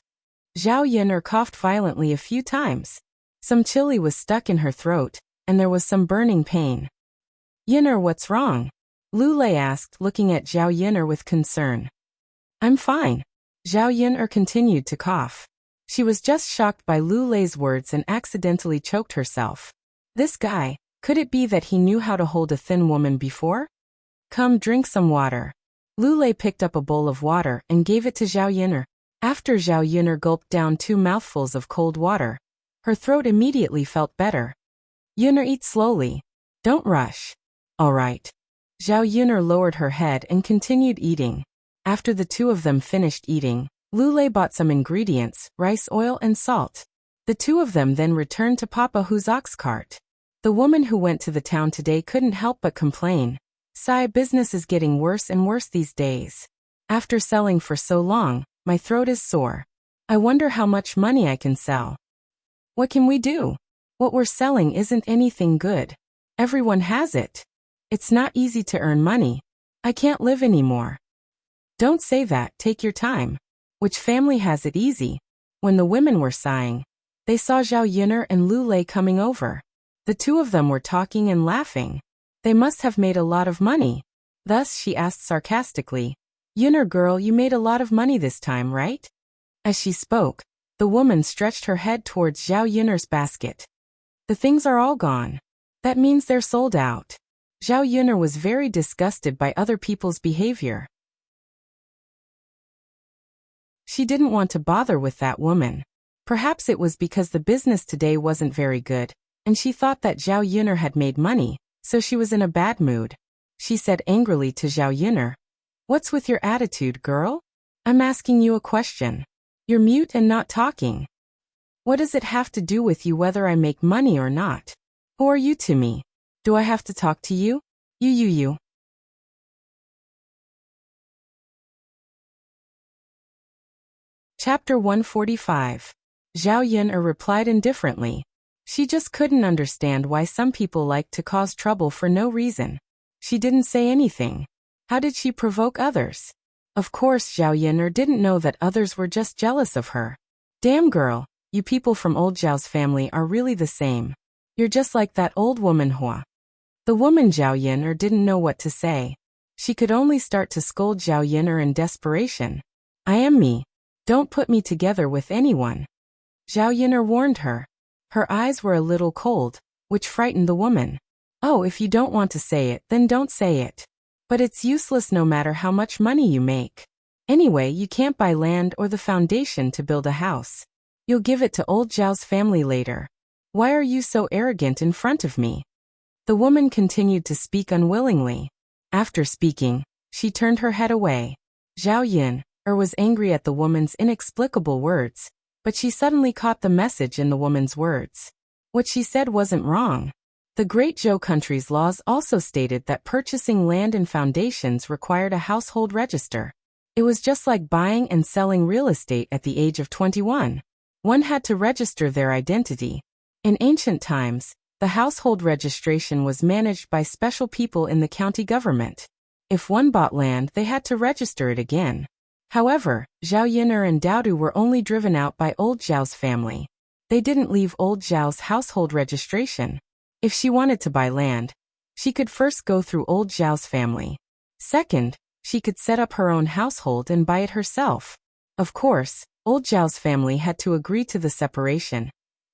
Zhao Yun'er coughed violently a few times. Some chili was stuck in her throat, and there was some burning pain. Yun'er, what's wrong? Lu Lei asked, looking at Zhao Yun'er with concern. I'm fine. Zhao Yun'er continued to cough. She was just shocked by Lu Lei's words and accidentally choked herself. This guy, could it be that he knew how to hold a thin woman before? Come, drink some water. Lu Lei picked up a bowl of water and gave it to Zhao Yun'er. After Zhao Yun'er gulped down 2 mouthfuls of cold water, her throat immediately felt better. Yun'er, eat slowly. Don't rush. All right. Zhao Yun'er lowered her head and continued eating. After the two of them finished eating, Lu Lei bought some ingredients, rice oil and salt. The two of them then returned to Papa Hu's ox cart. The woman who went to the town today couldn't help but complain. Sigh, business is getting worse and worse these days. After selling for so long, my throat is sore. I wonder how much money I can sell. What can we do? What we're selling isn't anything good. Everyone has it. It's not easy to earn money. I can't live anymore. Don't say that, take your time. Which family has it easy? When the women were sighing, they saw Zhao Yun'er and Lu Lei coming over. The two of them were talking and laughing. They must have made a lot of money. Thus she asked sarcastically, Yun'er girl, you made a lot of money this time, right? As she spoke, the woman stretched her head towards Zhao Yun'er's basket. The things are all gone. That means they're sold out. Zhao Yun'er was very disgusted by other people's behavior. She didn't want to bother with that woman. Perhaps it was because the business today wasn't very good, and she thought that Zhao Yun'er had made money, so she was in a bad mood. She said angrily to Zhao Yun'er, What's with your attitude, girl? I'm asking you a question. You're mute and not talking. What does it have to do with you whether I make money or not? Who are you to me? Do I have to talk to you? You. Chapter 145. Zhao Yun'er replied indifferently. She just couldn't understand why some people like to cause trouble for no reason. She didn't say anything. How did she provoke others? Of course Zhao Yun'er didn't know that others were just jealous of her. Damn girl, you people from old Zhao's family are really the same. You're just like that old woman Hua. The woman Zhao Yun'er didn't know what to say. She could only start to scold Zhao Yun'er in desperation. I am me. Don't put me together with anyone. Zhao Yun'er warned her. Her eyes were a little cold, which frightened the woman. Oh, if you don't want to say it, then don't say it. But it's useless no matter how much money you make. Anyway, you can't buy land or the foundation to build a house. You'll give it to old Zhao's family later. Why are you so arrogant in front of me? The woman continued to speak unwillingly. After speaking, she turned her head away. Zhao Yun'er was angry at the woman's inexplicable words, but she suddenly caught the message in the woman's words. What she said wasn't wrong. The Great Zhou country's laws also stated that purchasing land and foundations required a household register. It was just like buying and selling real estate at the age of 21. One had to register their identity. In ancient times, the household registration was managed by special people in the county government. If one bought land, they had to register it again. However, Zhao Yun'er and Daodu were only driven out by old Zhao's family. They didn't leave old Zhao's household registration. If she wanted to buy land, she could first go through old Zhao's family. Second, she could set up her own household and buy it herself. Of course, old Zhao's family had to agree to the separation,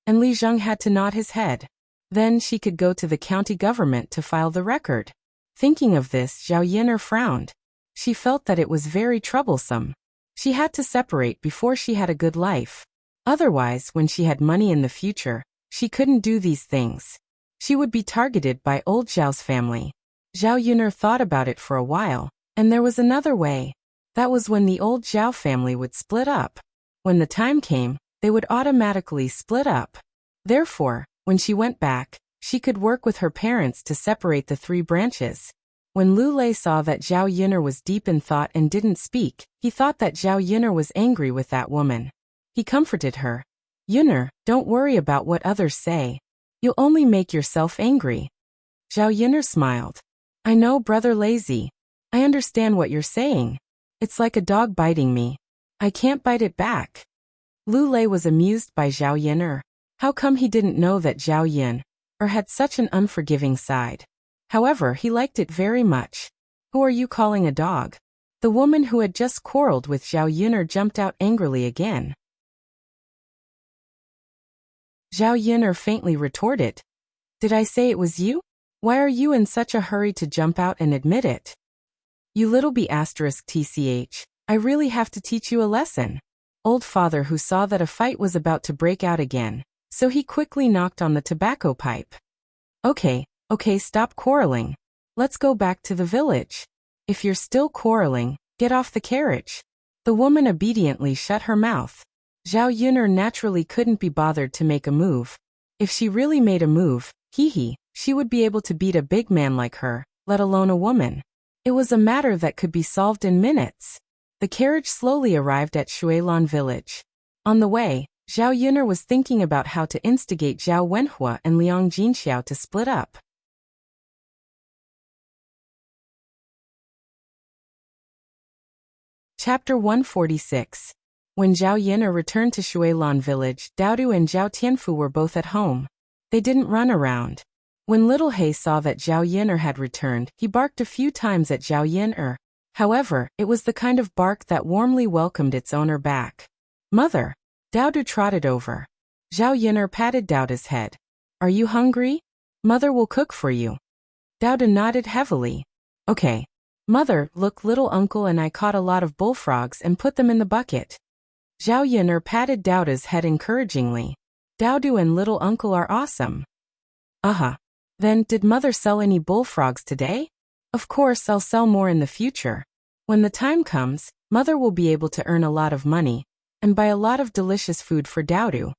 and Li Zheng had to nod his head. Then she could go to the county government to file the record. Thinking of this, Zhao Yun'er frowned. She felt that it was very troublesome. She had to separate before she had a good life. Otherwise, when she had money in the future, she couldn't do these things. She would be targeted by old Zhao's family. Zhao Yun'er thought about it for a while, and there was another way. That was when the old Zhao family would split up. When the time came, they would automatically split up. Therefore, when she went back, she could work with her parents to separate the three branches. When Lu Lei saw that Zhao Yun'er was deep in thought and didn't speak, he thought that Zhao Yun'er was angry with that woman. He comforted her. Yun'er, don't worry about what others say. You'll only make yourself angry. Zhao Yun'er smiled. I know, brother lazy. I understand what you're saying. It's like a dog biting me. I can't bite it back. Lu Lei was amused by Zhao Yun'er. How come he didn't know that Zhao Yun'er had such an unforgiving side? However, he liked it very much. Who are you calling a dog? The woman who had just quarreled with Zhao Yun'er jumped out angrily again. Zhao Yun'er faintly retorted. Did I say it was you? Why are you in such a hurry to jump out and admit it? You little b*tch, I really have to teach you a lesson. Old father who saw that a fight was about to break out again, so he quickly knocked on the tobacco pipe. Okay, stop quarreling. Let's go back to the village. If you're still quarreling, get off the carriage. The woman obediently shut her mouth. Zhao Yun'er naturally couldn't be bothered to make a move. If she really made a move, she would be able to beat a big man like her, let alone a woman. It was a matter that could be solved in minutes. The carriage slowly arrived at Shuilan village. On the way, Zhao Yun'er was thinking about how to instigate Zhao Wenhua and Liang Jinxiao to split up. Chapter 146. When Zhao Yin'er returned to Shuilan village, Daodu and Zhao Tianfu were both at home. They didn't run around. When little He saw that Zhao Yin'er had returned, he barked a few times at Zhao Yin'er. However, it was the kind of bark that warmly welcomed its owner back. Mother. Daodu trotted over. Zhao Yin'er patted Daodu's head. Are you hungry? Mother will cook for you. Daodu nodded heavily. Okay. Mother, look, little uncle and I caught a lot of bullfrogs and put them in the bucket. Zhao Yin'er patted Daodu's head encouragingly. Daodu and little uncle are awesome. Then, did mother sell any bullfrogs today? Of course, I'll sell more in the future. When the time comes, mother will be able to earn a lot of money and buy a lot of delicious food for Daodu.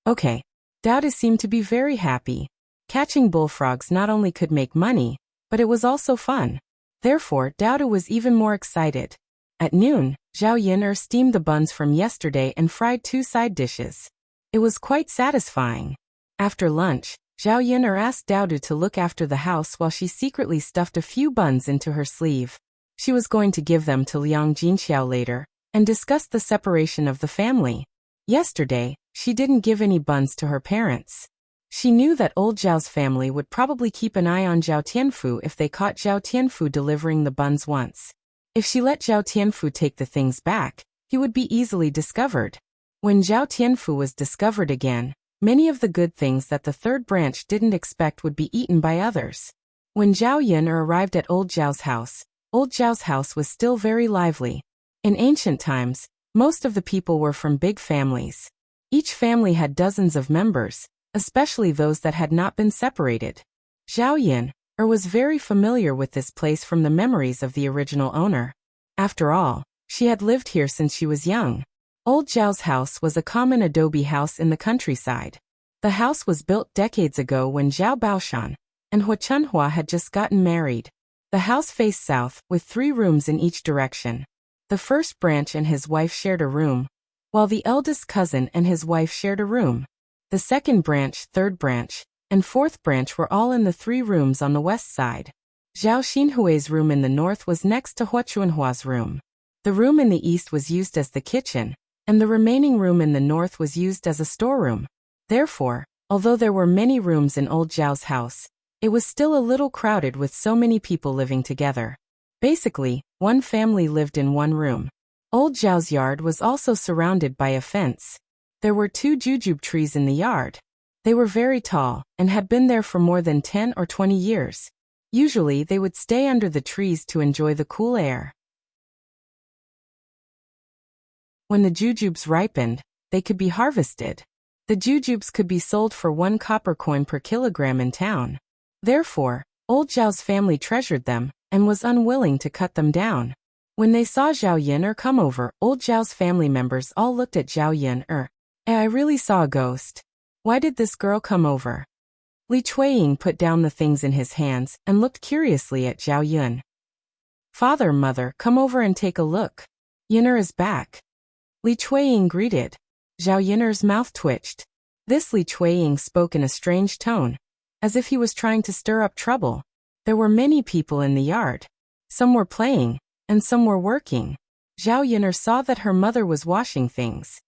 Okay. Daodu seemed to be very happy. Catching bullfrogs not only could make money, but it was also fun. Therefore, Daodu was even more excited. At noon, Zhao Yin'er steamed the buns from yesterday and fried 2 side dishes. It was quite satisfying. After lunch, Zhao Yin'er asked Daodu to look after the house while she secretly stuffed a few buns into her sleeve. She was going to give them to Liang Jinxiao later and discuss the separation of the family. Yesterday, she didn't give any buns to her parents. She knew that old Zhao's family would probably keep an eye on Zhao Tianfu if they caught Zhao Tianfu delivering the buns once. If she let Zhao Tianfu take the things back, he would be easily discovered. When Zhao Tianfu was discovered again, many of the good things that the third branch didn't expect would be eaten by others. When Zhao Yin'er arrived at old Zhao's house was still very lively. In ancient times, most of the people were from big families. Each family had dozens of members, especially those that had not been separated. Zhao Yin'er was very familiar with this place from the memories of the original owner. After all, she had lived here since she was young. Old Zhao's house was a common adobe house in the countryside. The house was built decades ago when Zhao Baoshan and Hua Chunhua had just gotten married. The house faced south, with 3 rooms in each direction. The first branch and his wife shared a room, while the eldest cousin and his wife shared a room. The second branch, third branch, and fourth branch were all in the 3 rooms on the west side. Zhao Xinhui's room in the north was next to Hua Chunhua's room. The room in the east was used as the kitchen, and the remaining room in the north was used as a storeroom. Therefore, although there were many rooms in old Zhao's house, it was still a little crowded with so many people living together. Basically, one family lived in one room. Old Zhao's yard was also surrounded by a fence. There were 2 jujube trees in the yard. They were very tall and had been there for more than 10 or 20 years. Usually they would stay under the trees to enjoy the cool air. When the jujubes ripened, they could be harvested. The jujubes could be sold for 1 copper coin per kilogram in town. Therefore, old Zhao's family treasured them and was unwilling to cut them down. When they saw Zhao Yin'er come over, old Zhao's family members all looked at Zhao Yin'er. I really saw a ghost. Why did this girl come over? Li Chuiying put down the things in his hands and looked curiously at Zhao Yun. Father, mother, come over and take a look. Yin'er is back. Li Chuiying greeted. Zhao Yin'er's mouth twitched. This Li Chuiying spoke in a strange tone, as if he was trying to stir up trouble. There were many people in the yard. Some were playing, and some were working. Zhao Yin'er saw that her mother was washing things.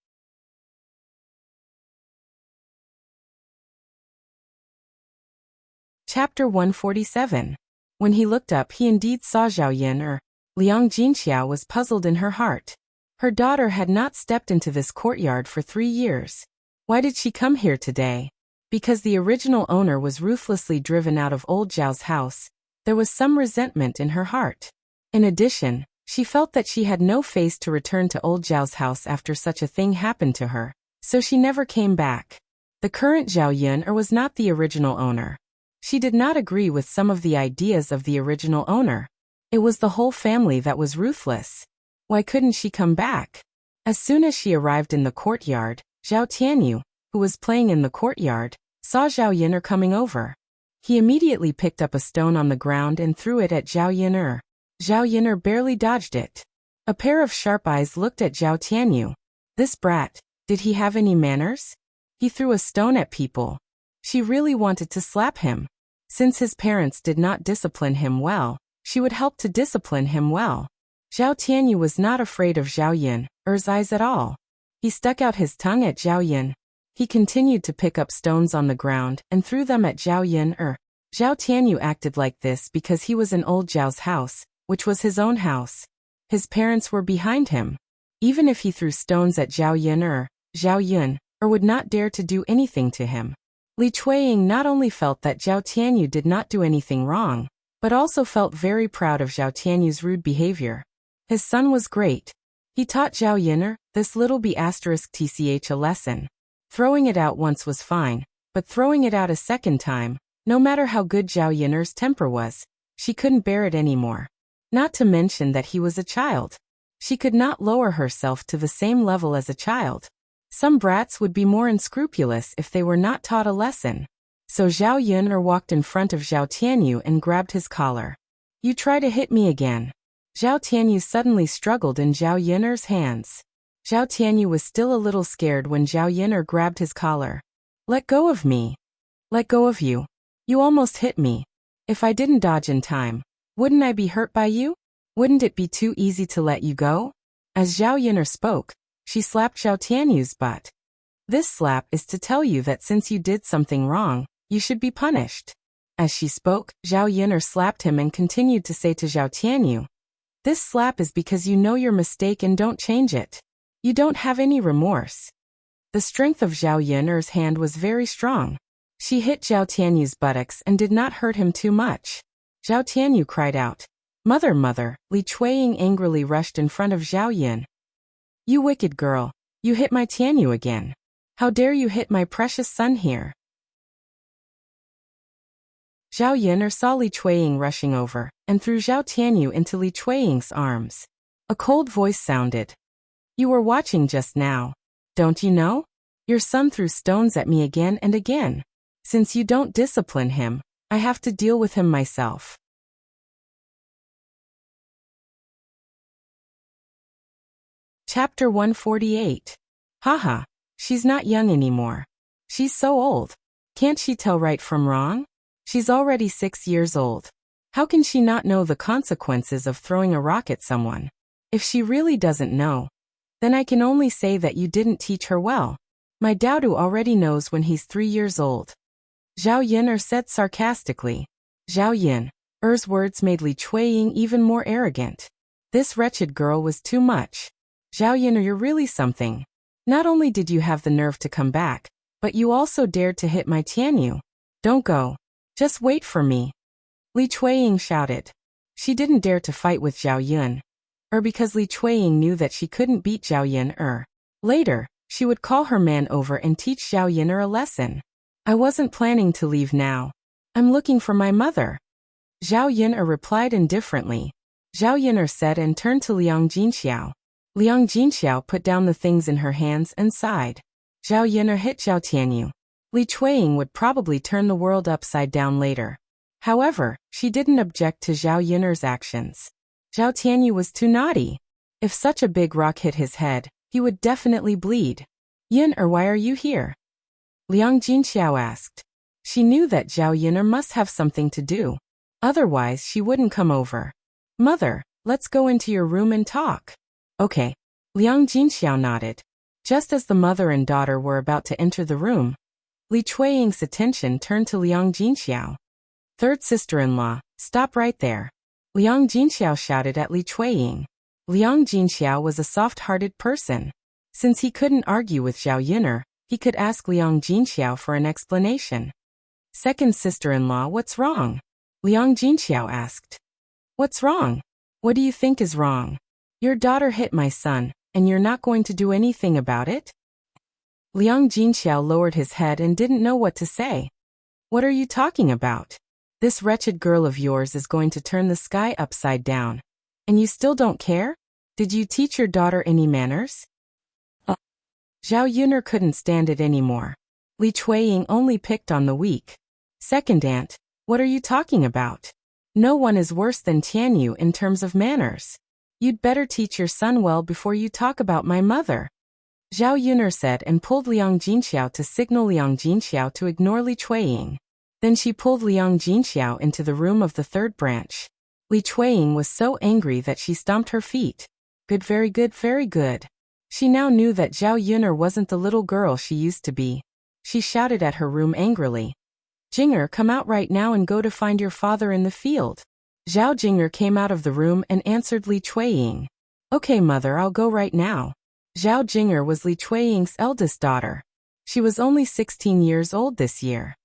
Chapter 147. When he looked up, he indeed saw Zhao Yin'er. Liang Jinxiao was puzzled in her heart. Her daughter had not stepped into this courtyard for 3 years. Why did she come here today? Because the original owner was ruthlessly driven out of old Zhao's house, there was some resentment in her heart. In addition, she felt that she had no face to return to old Zhao's house after such a thing happened to her, so she never came back. The current Zhao Yin'er was not the original owner. She did not agree with some of the ideas of the original owner. It was the whole family that was ruthless. Why couldn't she come back? As soon as she arrived in the courtyard, Zhao Tianyu, who was playing in the courtyard, saw Zhao Yin'er coming over. He immediately picked up a stone on the ground and threw it at Zhao Yin'er. Zhao Yin'er barely dodged it. A pair of sharp eyes looked at Zhao Tianyu. This brat, did he have any manners? He threw a stone at people. She really wanted to slap him. Since his parents did not discipline him well, she would help to discipline him well. Zhao Tianyu was not afraid of Zhao Yun's eyes at all. He stuck out his tongue at Zhao Yun. He continued to pick up stones on the ground and threw them at Zhao Yun. Zhao Tianyu acted like this because he was in old Zhao's house, which was his own house. His parents were behind him. Even if he threw stones at Zhao Yun would not dare to do anything to him. Li Chuiying not only felt that Zhao Tianyu did not do anything wrong, but also felt very proud of Zhao Tianyu's rude behavior. His son was great. He taught Zhao Yun this little b*tch a lesson. Throwing it out once was fine, but throwing it out a second time, no matter how good Zhao Yun's temper was, she couldn't bear it anymore. Not to mention that he was a child. She could not lower herself to the same level as a child. Some brats would be more unscrupulous if they were not taught a lesson. So Zhao Yun walked in front of Zhao Tianyu and grabbed his collar. "You try to hit me again." Zhao Tianyu suddenly struggled in Zhao Yun's hands. Zhao Tianyu was still a little scared when Zhao Yun grabbed his collar. "Let go of me." "Let go of you. You almost hit me. If I didn't dodge in time, wouldn't I be hurt by you? Wouldn't it be too easy to let you go?" As Zhao Yun spoke, she slapped Zhao Tianyu's butt. This slap is to tell you that since you did something wrong, you should be punished. As she spoke, Zhao Yun slapped him and continued to say to Zhao Tianyu, "This slap is because you know your mistake and don't change it. You don't have any remorse." The strength of Zhao Yun's hand was very strong. She hit Zhao Tianyu's buttocks and did not hurt him too much. Zhao Tianyu cried out, "Mother, mother!" Li Chuiying angrily rushed in front of Zhao Yun. "You wicked girl! You hit my Tianyu again! How dare you hit my precious son here!" Zhao Yun saw Li Chuiying rushing over, and threw Zhao Tianyu into Li Chuiying's arms. A cold voice sounded. "You were watching just now. Don't you know? Your son threw stones at me again and again. Since you don't discipline him, I have to deal with him myself." Chapter 148. Haha, she's not young anymore. She's so old. Can't she tell right from wrong? She's already 6 years old. How can she not know the consequences of throwing a rock at someone? If she really doesn't know, then I can only say that you didn't teach her well. My Daodu already knows when he's 3 years old. Zhao Yun said sarcastically. Zhao Yun's words made Li Chuiying even more arrogant. This wretched girl was too much. Zhao Yun, you're really something. Not only did you have the nerve to come back, but you also dared to hit my Tianyu. Don't go. Just wait for me. Li Chuiying shouted. She didn't dare to fight with Zhao Yun. Because Li Chuiying knew that she couldn't beat Zhao Yun. Later, she would call her man over and teach Zhao Yun a lesson. "I wasn't planning to leave now. I'm looking for my mother." Zhao Yun replied indifferently. Zhao Yun said and turned to Liang Jinxiao. Liang Jinxiao put down the things in her hands and sighed. Zhao Yun hit Zhao Tianyu. Li Chuiying would probably turn the world upside down later. However, she didn't object to Zhao Yun's actions. Zhao Tianyu was too naughty. If such a big rock hit his head, he would definitely bleed. "Yun, why are you here?" Liang Jinxiao asked. She knew that Zhao Yun must have something to do. Otherwise, she wouldn't come over. "Mother, let's go into your room and talk." "Okay." Liang Jinxiao nodded. Just as the mother and daughter were about to enter the room, Li Chuiying's attention turned to Liang Jinxiao. "Third sister-in-law, stop right there." Liang Jinxiao shouted at Li Chuiying. Liang Jinxiao was a soft-hearted person. Since he couldn't argue with Zhao Yun, he could ask Liang Jinxiao for an explanation. "Second sister-in-law, what's wrong?" Liang Jinxiao asked. "What's wrong? What do you think is wrong? Your daughter hit my son, and you're not going to do anything about it?" Liang Jinxiao lowered his head and didn't know what to say. "What are you talking about? This wretched girl of yours is going to turn the sky upside down. And you still don't care? Did you teach your daughter any manners?" Zhao Yun couldn't stand it anymore. Li Chuiying only picked on the weak. "Second aunt, what are you talking about? No one is worse than Tianyu in terms of manners. You'd better teach your son well before you talk about my mother." Zhao Yun said and pulled Liang Jinxiao to signal Liang Jinxiao to ignore Li Chuiying. Then she pulled Liang Jinxiao into the room of the third branch. Li Chuiying was so angry that she stomped her feet. Good, very good, very good. She now knew that Zhao Yun'er wasn't the little girl she used to be. She shouted at her room angrily. Jing'er, come out right now and go to find your father in the field. Zhao Jing'er came out of the room and answered Li Chuiying. Okay, mother, I'll go right now. Zhao Jing'er was Li Chuiying's eldest daughter. She was only 16 years old this year.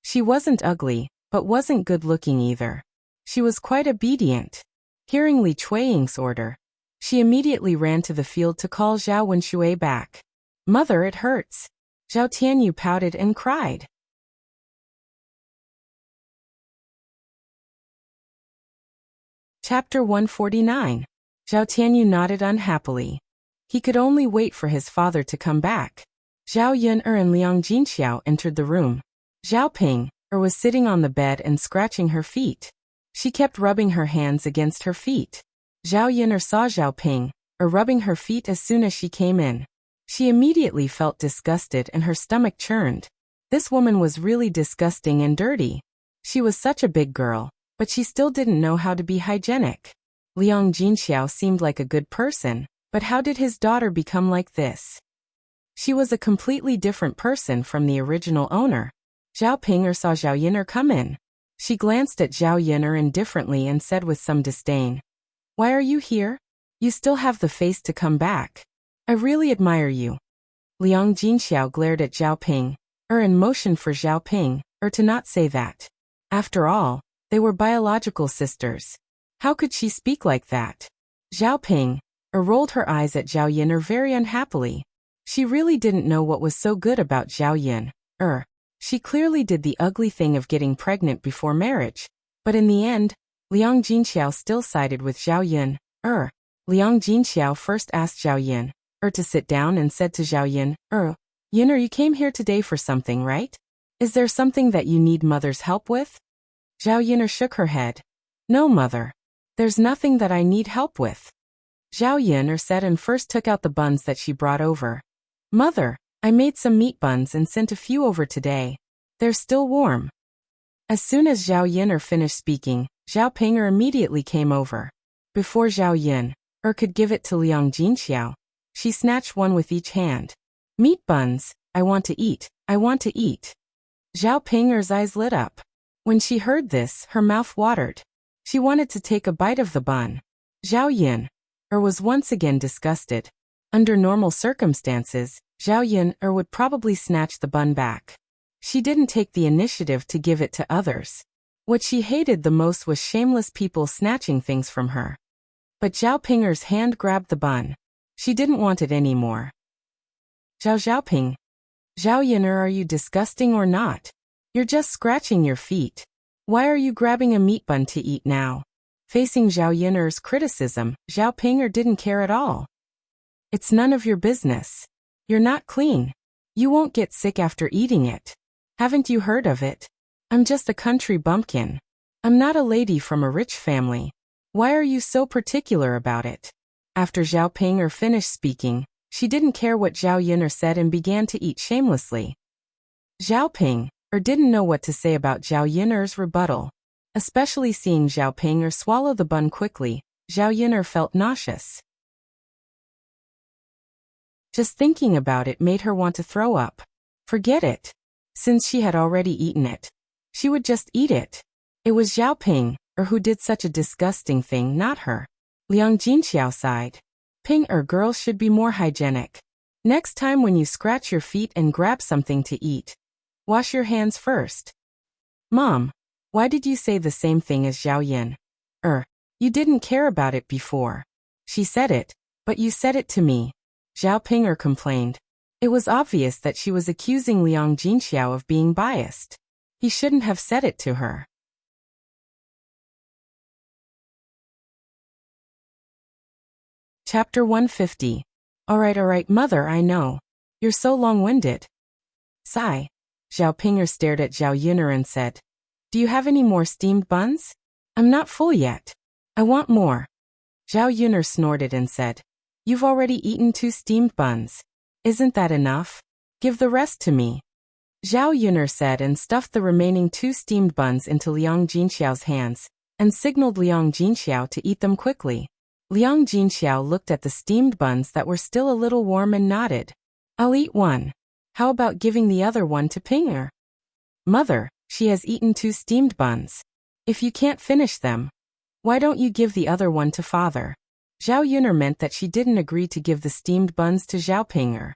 She wasn't ugly, but wasn't good-looking either. She was quite obedient. Hearing Li Chuiying's order, she immediately ran to the field to call Zhao Wenshui back. Mother, it hurts. Zhao Tianyu pouted and cried. Chapter 149. Zhao Tianyu nodded unhappily. He could only wait for his father to come back. Zhao Yun'er and Liang Jinxiao entered the room. Zhao Ping was sitting on the bed and scratching her feet. She kept rubbing her hands against her feet. Zhao Yun'er saw Zhao Ping rubbing her feet as soon as she came in. She immediately felt disgusted and her stomach churned. This woman was really disgusting and dirty. She was such a big girl, but she still didn't know how to be hygienic. Liang Jinxiao seemed like a good person, but how did his daughter become like this? She was a completely different person from the original owner. Zhao Ping saw Zhao Yun'er come in. She glanced at Zhao Yun'er indifferently and said with some disdain, "Why are you here? You still have the face to come back. I really admire you." Liang Jinxiao glared at Zhao Ping and motioned for Zhao Ping to not say that. After all, they were biological sisters. How could she speak like that? Zhao Ping rolled her eyes at Zhao Yun'er very unhappily. She really didn't know what was so good about Zhao Yun'er. She clearly did the ugly thing of getting pregnant before marriage. But in the end, Liang Jinxiao still sided with Zhao Yun'er. Liang Jinxiao first asked Zhao Yun'er to sit down and said to Zhao Yun'er, "Yun'er, you came here today for something, right? Is there something that you need mother's help with?" Zhao Yun'er shook her head. "No, mother. There's nothing that I need help with." Zhao Yun'er said and first took out the buns that she brought over. "Mother, I made some meat buns and sent a few over today. They're still warm." As soon as Zhao Yun'er finished speaking, Zhao Ping immediately came over. Before Zhao Yun'er could give it to Liang Jinxiao, she snatched one with each hand. "Meat buns, I want to eat, I want to eat." Zhao Ping's eyes lit up. When she heard this, her mouth watered. She wanted to take a bite of the bun. Zhao Yun'er was once again disgusted. Under normal circumstances, Zhao Yun'er would probably snatch the bun back. She didn't take the initiative to give it to others. What she hated the most was shameless people snatching things from her. But Zhao Ping's hand grabbed the bun. She didn't want it anymore. Zhao Ping. Zhao Yun'er, are you disgusting or not? You're just scratching your feet. Why are you grabbing a meat bun to eat now? Facing Zhao Yun'er's criticism, Zhao Ping didn't care at all. It's none of your business. You're not clean. You won't get sick after eating it. Haven't you heard of it? I'm just a country bumpkin. I'm not a lady from a rich family. Why are you so particular about it? After Zhao Ping finished speaking, she didn't care what Zhao Yun'er said and began to eat shamelessly. Zhao Ping didn't know what to say about Zhao Yun'er's rebuttal. Especially seeing Zhao Ping swallow the bun quickly, Zhao Yun'er felt nauseous. Just thinking about it made her want to throw up. Forget it. Since she had already eaten it, she would just eat it. It was Zhao Ping who did such a disgusting thing, not her. Liang Jinxiao sighed. Ping girls should be more hygienic. Next time when you scratch your feet and grab something to eat, wash your hands first. Mom, why did you say the same thing as Zhao Yun'er? You didn't care about it before. She said it, but you said it to me. Zhao Ping complained. It was obvious that she was accusing Liang Jinxiao of being biased. He shouldn't have said it to her. Chapter 150. Alright, mother, I know. You're so long-winded. Sigh. Zhao Ping stared at Zhao Yun'er and said, "Do you have any more steamed buns? I'm not full yet. I want more." Zhao Yun'er snorted and said, "You've already eaten 2 steamed buns. Isn't that enough? Give the rest to me." Zhao Yun'er said and stuffed the remaining 2 steamed buns into Liang Jinxiao's hands, and signaled Liang Jinxiao to eat them quickly. Liang Jinxiao looked at the steamed buns that were still a little warm and nodded. I'll eat one. How about giving the other one to Ping'er? Mother, she has eaten 2 steamed buns. If you can't finish them, why don't you give the other one to father? Zhao Yun'er meant that she didn't agree to give the steamed buns to Zhao Ping'er.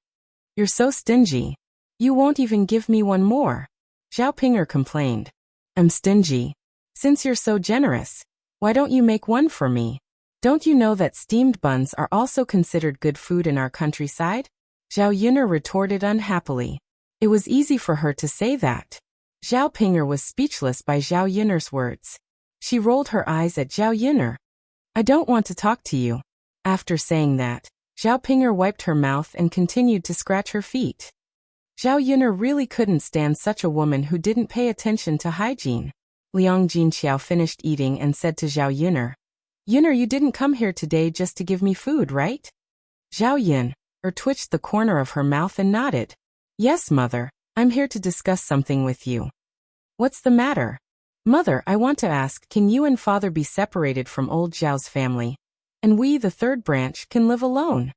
You're so stingy. You won't even give me one more. Zhao Ping'er complained. I'm stingy. Since you're so generous, why don't you make one for me? Don't you know that steamed buns are also considered good food in our countryside? Zhao Yun'er retorted unhappily. It was easy for her to say that. Zhao Ping'er was speechless by Zhao Yun'er's words. She rolled her eyes at Zhao Yun'er. I don't want to talk to you. After saying that, Zhao Ping'er wiped her mouth and continued to scratch her feet. Zhao Yun'er really couldn't stand such a woman who didn't pay attention to hygiene. Liang Jinxiao finished eating and said to Zhao Yun'er, Yun'er, you didn't come here today just to give me food, right? Zhao Yun'er twitched the corner of her mouth and nodded. Yes, mother, I'm here to discuss something with you. What's the matter? Mother, I want to ask, can you and father be separated from old Zhao's family? And we, the 3rd branch, can live alone?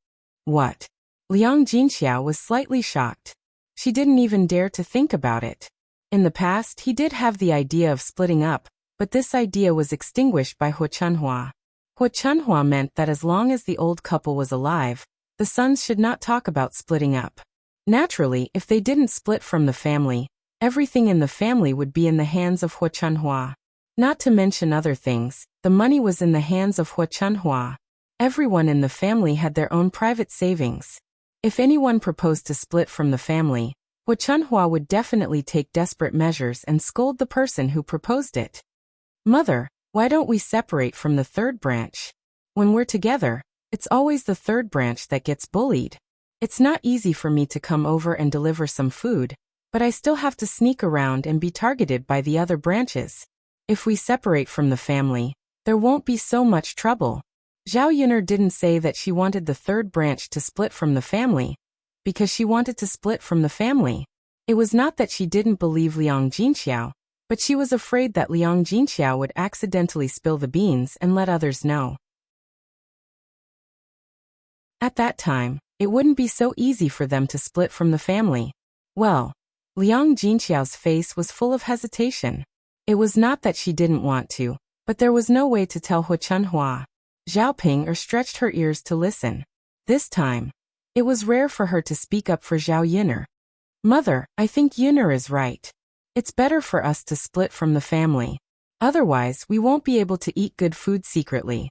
What? Liang Jinxiao was slightly shocked. She didn't even dare to think about it. In the past, he did have the idea of splitting up, but this idea was extinguished by Hu Chunhua. Hu Chunhua meant that as long as the old couple was alive, the sons should not talk about splitting up. Naturally, if they didn't split from the family, everything in the family would be in the hands of Hu Chunhua. Not to mention other things, the money was in the hands of Hu Chunhua. Everyone in the family had their own private savings. If anyone proposed to split from the family, Hu Chunhua would definitely take desperate measures and scold the person who proposed it. Mother, why don't we separate from the 3rd branch? When we're together, it's always the 3rd branch that gets bullied. It's not easy for me to come over and deliver some food, but I still have to sneak around and be targeted by the other branches. If we separate from the family, there won't be so much trouble. Zhao Yun'er didn't say that she wanted the 3rd branch to split from the family, because she wanted to split from the family. It was not that she didn't believe Liang Jinxiao, but she was afraid that Liang Jinxiao would accidentally spill the beans and let others know. At that time, it wouldn't be so easy for them to split from the family. Well, Liang Jinxiao's face was full of hesitation. It was not that she didn't want to, but there was no way to tell Hu Chunhua. Zhao Ping'er stretched her ears to listen. This time, it was rare for her to speak up for Zhao Yun'er. Mother, I think Yun'er is right. It's better for us to split from the family. Otherwise, we won't be able to eat good food secretly.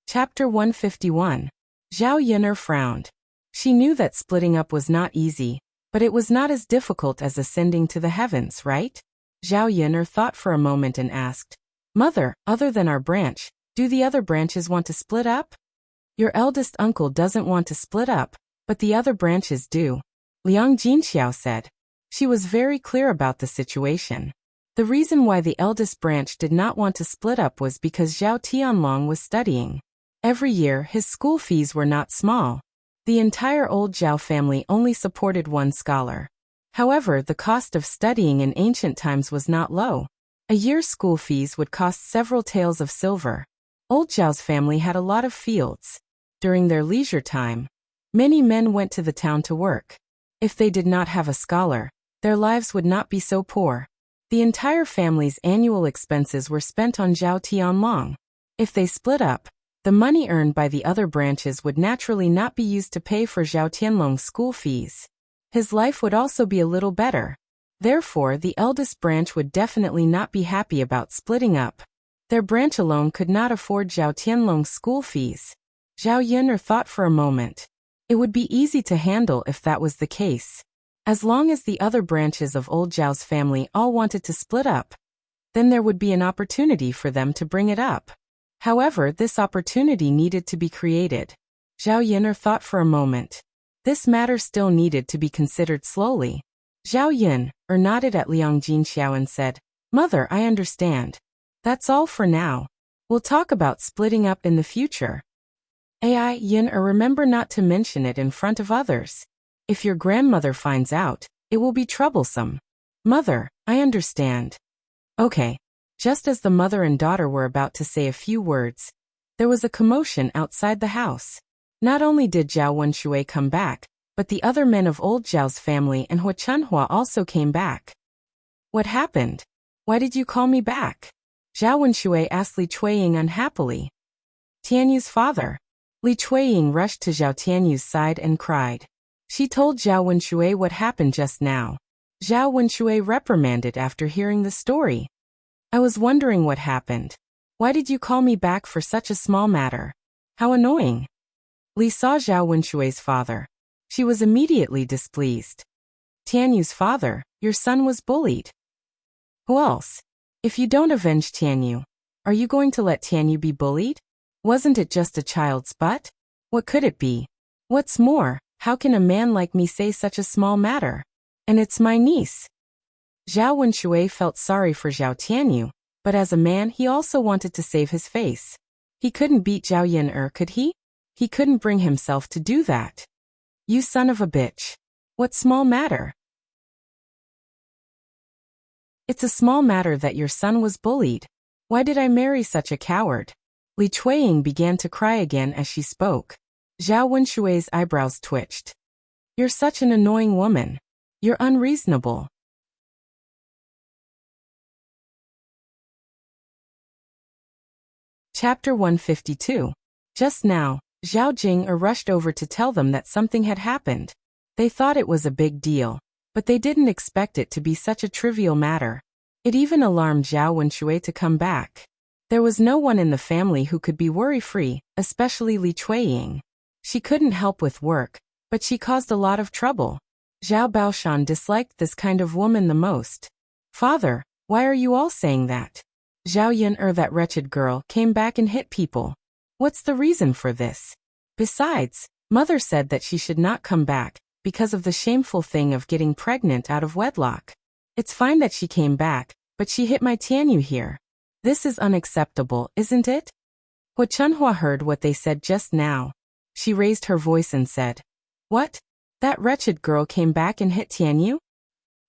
Chapter 151. Zhao Yun'er frowned. She knew that splitting up was not easy, but it was not as difficult as ascending to the heavens, right? Zhao Yun'er thought for a moment and asked, Mother, other than our branch, do the other branches want to split up? Your eldest uncle doesn't want to split up, but the other branches do. Liang Jinxiao said. She was very clear about the situation. The reason why the eldest branch did not want to split up was because Zhao Tianlong was studying. Every year, his school fees were not small. The entire old Zhao family only supported one scholar. However, the cost of studying in ancient times was not low. A year's school fees would cost several taels of silver. Old Zhao's family had a lot of fields. During their leisure time, many men went to the town to work. If they did not have a scholar, their lives would not be so poor. The entire family's annual expenses were spent on Zhao Tianlong. If they split up, the money earned by the other branches would naturally not be used to pay for Zhao Tianlong's school fees. His life would also be a little better. Therefore, the eldest branch would definitely not be happy about splitting up. Their branch alone could not afford Zhao Tianlong's school fees. Zhao Yun'er thought for a moment. It would be easy to handle if that was the case. As long as the other branches of old Zhao's family all wanted to split up, then there would be an opportunity for them to bring it up. However, this opportunity needed to be created. Zhao Yun'er thought for a moment. This matter still needed to be considered slowly. Zhao Yun'er nodded at Liang Jinxiao and said, Mother, I understand. That's all for now. We'll talk about splitting up in the future. Ai yin or remember not to mention it in front of others. If your grandmother finds out, it will be troublesome. Mother, I understand. Okay. Just as the mother and daughter were about to say a few words, there was a commotion outside the house. Not only did Zhao Wenshui come back, but the other men of old Zhao's family and Hua Chunhua also came back. What happened? Why did you call me back? Zhao Wenshui asked Li Chuiying unhappily. Tianyu's father. Li Chuiying rushed to Zhao Tianyu's side and cried. She told Zhao Wenshui what happened just now. Zhao Wenshui reprimanded after hearing the story. I was wondering what happened. Why did you call me back for such a small matter? How annoying. Li saw Zhao Wenshui's father. She was immediately displeased. Tianyu's father, your son was bullied. Who else? If you don't avenge Tianyu, are you going to let Tianyu be bullied? Wasn't it just a child's butt? What could it be? What's more, how can a man like me say such a small matter? And it's my niece. Zhao Wenshui felt sorry for Zhao Tianyu, but as a man he also wanted to save his face. He couldn't beat Zhao Yin could he? He couldn't bring himself to do that. You son of a bitch. What small matter? It's a small matter that your son was bullied. Why did I marry such a coward? Li Chuiying began to cry again as she spoke. Zhao Wenshui's eyebrows twitched. You're such an annoying woman. You're unreasonable. Chapter 152. Just now, Zhao Jing rushed over to tell them that something had happened. They thought it was a big deal, but they didn't expect it to be such a trivial matter. It even alarmed Zhao Wenshui to come back. There was no one in the family who could be worry-free, especially Li Chuiying. She couldn't help with work, but she caused a lot of trouble. Zhao Baoshan disliked this kind of woman the most. Father, why are you all saying that? Zhao Yin that wretched girl, came back and hit people. What's the reason for this? Besides, mother said that she should not come back, because of the shameful thing of getting pregnant out of wedlock. It's fine that she came back, but she hit my Tianyu here. This is unacceptable, isn't it? Hua Chunhua heard what they said just now. She raised her voice and said, What? That wretched girl came back and hit Tianyu?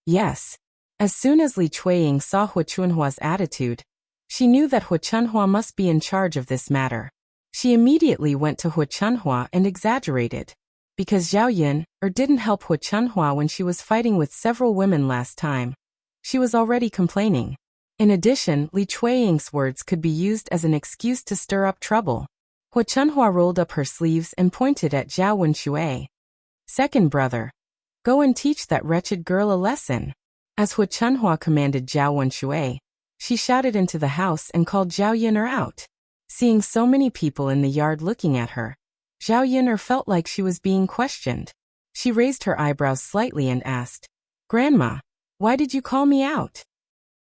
Yes. As soon as Li Chuiying saw Hua Chunhua's attitude, she knew that Hua Chunhua must be in charge of this matter. She immediately went to Hua Chunhua and exaggerated. Because Zhao Yin didn't help Hua Chunhua when she was fighting with several women last time. She was already complaining. In addition, Li Chuiying's words could be used as an excuse to stir up trouble. Hua Chunhua rolled up her sleeves and pointed at Zhao Wenshui. Second brother, go and teach that wretched girl a lesson. As Hua Chunhua commanded Zhao Wenshui, she shouted into the house and called Zhao Yin'er out. Seeing so many people in the yard looking at her, Zhao Yin'er felt like she was being questioned. She raised her eyebrows slightly and asked, Grandma, why did you call me out?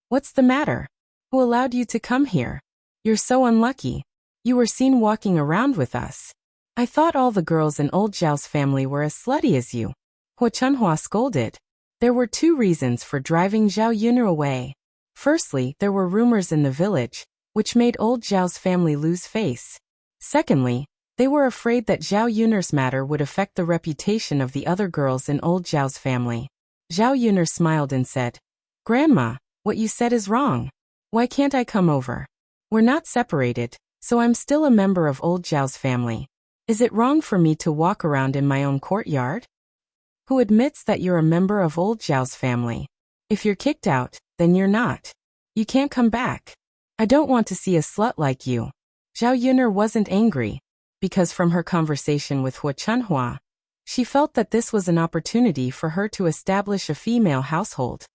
What's the matter? Who allowed you to come here? You're so unlucky. You were seen walking around with us. I thought all the girls in old Zhao's family were as slutty as you. Hua Chunhua scolded. There were two reasons for driving Zhao Yin'er away. Firstly, there were rumors in the village, which made old Zhao's family lose face. Secondly, they were afraid that Zhao Yun'er's matter would affect the reputation of the other girls in old Zhao's family. Zhao Yun'er smiled and said, Grandma, what you said is wrong. Why can't I come over? We're not separated, so I'm still a member of old Zhao's family. Is it wrong for me to walk around in my own courtyard? Who admits that you're a member of old Zhao's family? If you're kicked out, then you're not. You can't come back. I don't want to see a slut like you. Zhao Yun'er wasn't angry, because from her conversation with Hua Chunhua, she felt that this was an opportunity for her to establish a female household.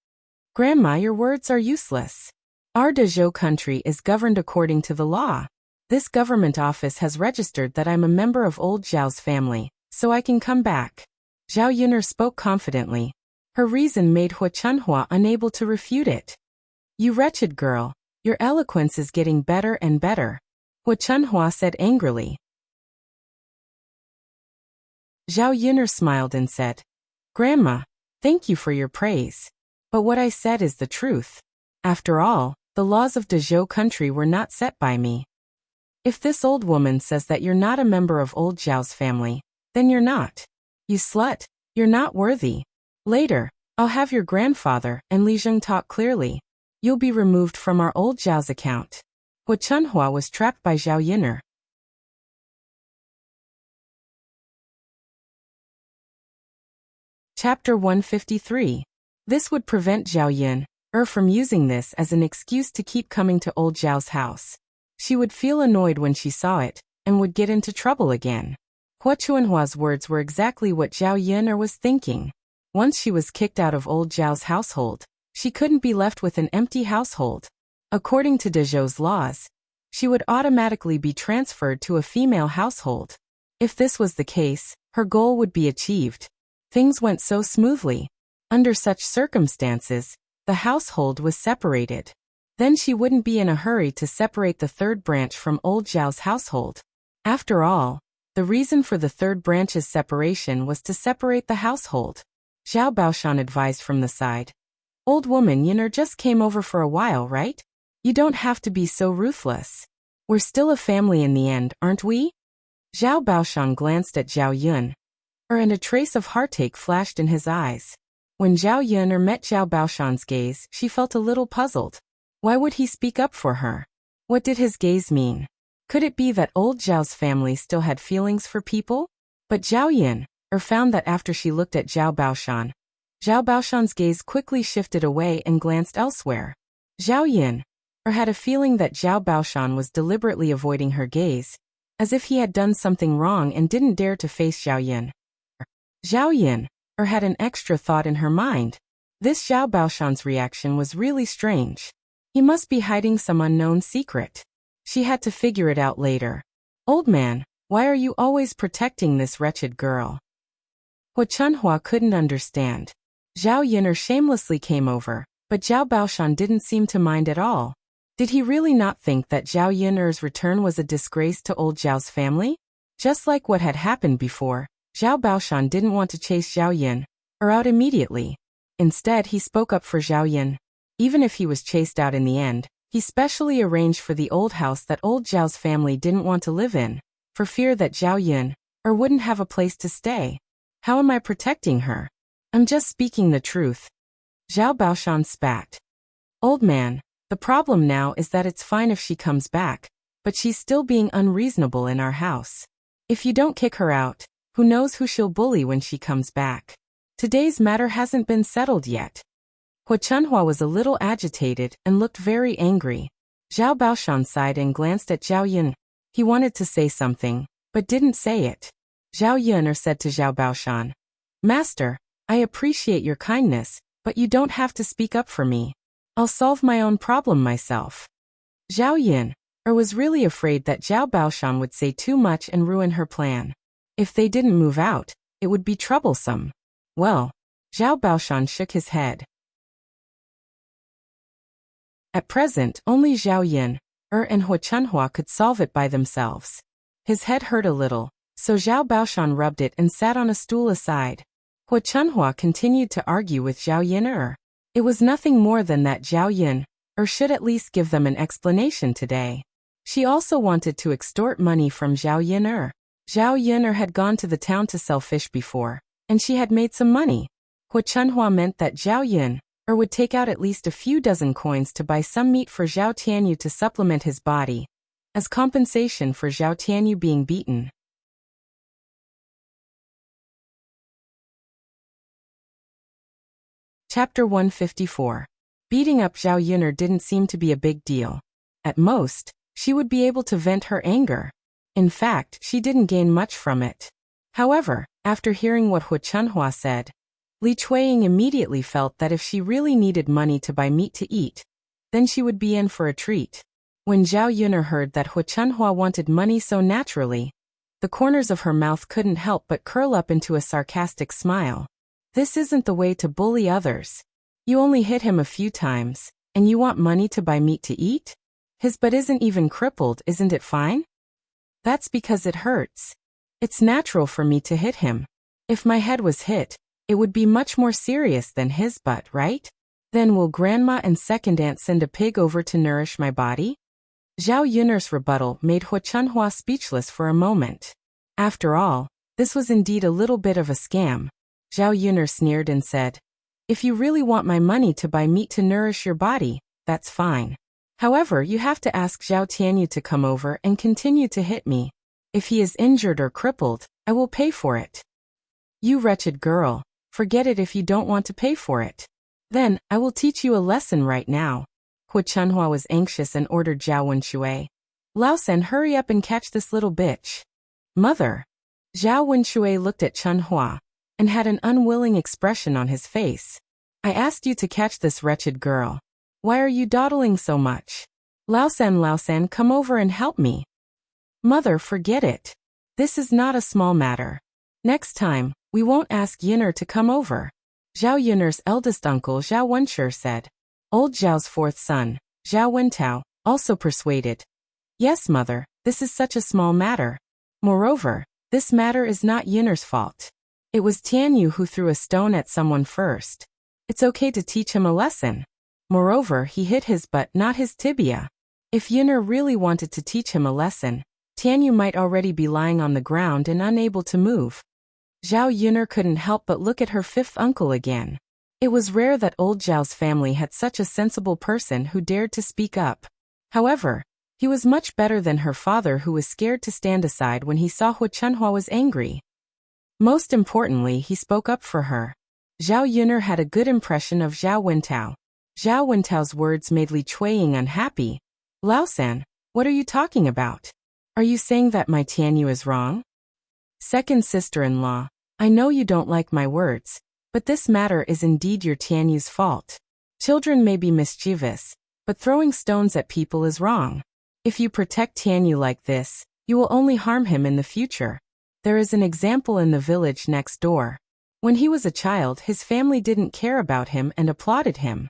Grandma, your words are useless. Our Dezhou country is governed according to the law. This government office has registered that I'm a member of old Zhao's family, so I can come back. Zhao Yun'er spoke confidently. Her reason made Hua Chunhua unable to refute it. You wretched girl, your eloquence is getting better and better, Hua Chunhua said angrily. Zhao Yun'er smiled and said, Grandma, thank you for your praise. But what I said is the truth. After all, the laws of Dezhou country were not set by me. If this old woman says that you're not a member of old Zhao's family, then you're not. You slut, you're not worthy. Later, I'll have your grandfather and Li Zheng talk clearly. You'll be removed from our old Zhao's account. Hu Chunhua was trapped by Zhao Yin'er. Chapter 153. This would prevent Zhao Yin'er from using this as an excuse to keep coming to old Zhao's house. She would feel annoyed when she saw it, and would get into trouble again. Hu Chunhua's words were exactly what Zhao Yin'er was thinking. Once she was kicked out of old Zhao's household, she couldn't be left with an empty household. According to Dezhou's laws, she would automatically be transferred to a female household. If this was the case, her goal would be achieved. Things went so smoothly. Under such circumstances, the household was separated. Then she wouldn't be in a hurry to separate the third branch from old Zhao's household. After all, the reason for the third branch's separation was to separate the household. Zhao Baoshan advised from the side. Old woman, Yin'er just came over for a while, right? You don't have to be so ruthless. We're still a family in the end, aren't we? Zhao Baoshan glanced at Zhao Yin'er, and a trace of heartache flashed in his eyes. When Zhao Yin'er met Zhao Baoshan's gaze, she felt a little puzzled. Why would he speak up for her? What did his gaze mean? Could it be that old Zhao's family still had feelings for people? But Zhao Yin'er found that after she looked at Zhao Baoshan's gaze quickly shifted away and glanced elsewhere. Zhao Yin'er had a feeling that Zhao Baoshan was deliberately avoiding her gaze, as if he had done something wrong and didn't dare to face Zhao Yin'er. Zhao Yin'er had an extra thought in her mind. This Zhao Baoshan's reaction was really strange. He must be hiding some unknown secret. She had to figure it out later. Old man, why are you always protecting this wretched girl? Hu Chunhua couldn't understand. Zhao Yin'er shamelessly came over, but Zhao Baoshan didn't seem to mind at all. Did he really not think that Zhao Yin'er's return was a disgrace to old Zhao's family? Just like what had happened before, Zhao Baoshan didn't want to chase Zhao Yin'er out immediately. Instead, he spoke up for Zhao Yin'er. Even if he was chased out in the end, he specially arranged for the old house that old Zhao's family didn't want to live in, for fear that Zhao Yin'er wouldn't have a place to stay. How am I protecting her? I'm just speaking the truth. Zhao Baoshan spat. Old man, the problem now is that it's fine if she comes back, but she's still being unreasonable in our house. If you don't kick her out, who knows who she'll bully when she comes back? Today's matter hasn't been settled yet. Hu Chunhua was a little agitated and looked very angry. Zhao Baoshan sighed and glanced at Zhao Yin'er. He wanted to say something, but didn't say it. Zhao Yin'er said to Zhao Baoshan, Master, I appreciate your kindness, but you don't have to speak up for me. I'll solve my own problem myself. Zhao Yin'er was really afraid that Zhao Baoshan would say too much and ruin her plan. If they didn't move out, it would be troublesome. Well, Zhao Baoshan shook his head. At present, only Zhao Yin'er and Hu Chunhua could solve it by themselves. His head hurt a little, so Zhao Baoshan rubbed it and sat on a stool aside. Hu Chunhua continued to argue with Zhao Yin'er. It was nothing more than that Zhao Yin'er should at least give them an explanation today. She also wanted to extort money from Zhao Yin'er. Zhao Yin'er had gone to the town to sell fish before, and she had made some money. Hu Chunhua meant that Zhao Yin'er would take out at least a few dozen coins to buy some meat for Zhao Tianyu to supplement his body, as compensation for Zhao Tianyu being beaten. Chapter 154. Beating up Zhao Yin'er didn't seem to be a big deal. At most, she would be able to vent her anger. In fact, she didn't gain much from it. However, after hearing what Hu Chunhua said, Li Chuiying immediately felt that if she really needed money to buy meat to eat, then she would be in for a treat. When Zhao Yin'er heard that Hu Chunhua wanted money so naturally, the corners of her mouth couldn't help but curl up into a sarcastic smile. This isn't the way to bully others. You only hit him a few times, and you want money to buy meat to eat? His butt isn't even crippled, isn't it fine? That's because it hurts. It's natural for me to hit him. If my head was hit, it would be much more serious than his butt, right? Then will grandma and second aunt send a pig over to nourish my body? Zhao Yun'er's rebuttal made Hu Chunhua speechless for a moment. After all, this was indeed a little bit of a scam. Zhao Yun'er sneered and said, "If you really want my money to buy meat to nourish your body, that's fine. However, you have to ask Zhao Tianyu to come over and continue to hit me. If he is injured or crippled, I will pay for it." "You wretched girl, forget it if you don't want to pay for it. Then, I will teach you a lesson right now." Hu Chunhua was anxious and ordered Zhao Wenshui, "Lao Sen, hurry up and catch this little bitch." "Mother." Zhao Wenshui looked at Chunhua and had an unwilling expression on his face. "I asked you to catch this wretched girl. Why are you dawdling so much? Lao Sen, come over and help me." "Mother, forget it. This is not a small matter. Next time, we won't ask Yun'er to come over." Zhao Yun'er's eldest uncle Zhao Wenshi said. Old Zhao's fourth son, Zhao Wentao, also persuaded. "Yes, mother, this is such a small matter. Moreover, this matter is not Yun'er's fault. It was Tianyu who threw a stone at someone first. It's okay to teach him a lesson. Moreover, he hit his butt, not his tibia. If Yun'er really wanted to teach him a lesson, Tianyu might already be lying on the ground and unable to move." Zhao Yun'er couldn't help but look at her fifth uncle again. It was rare that old Zhao's family had such a sensible person who dared to speak up. However, he was much better than her father, who was scared to stand aside when he saw Hu Chunhua was angry. Most importantly, he spoke up for her. Zhao Yun'er had a good impression of Zhao Wentao. Zhao Wentao's words made Li Chuiying unhappy. "Lao San, what are you talking about? Are you saying that my Tianyu is wrong?" "Second sister-in-law, I know you don't like my words, but this matter is indeed your Tianyu's fault. Children may be mischievous, but throwing stones at people is wrong. If you protect Tianyu like this, you will only harm him in the future. There is an example in the village next door. When he was a child, his family didn't care about him and applauded him.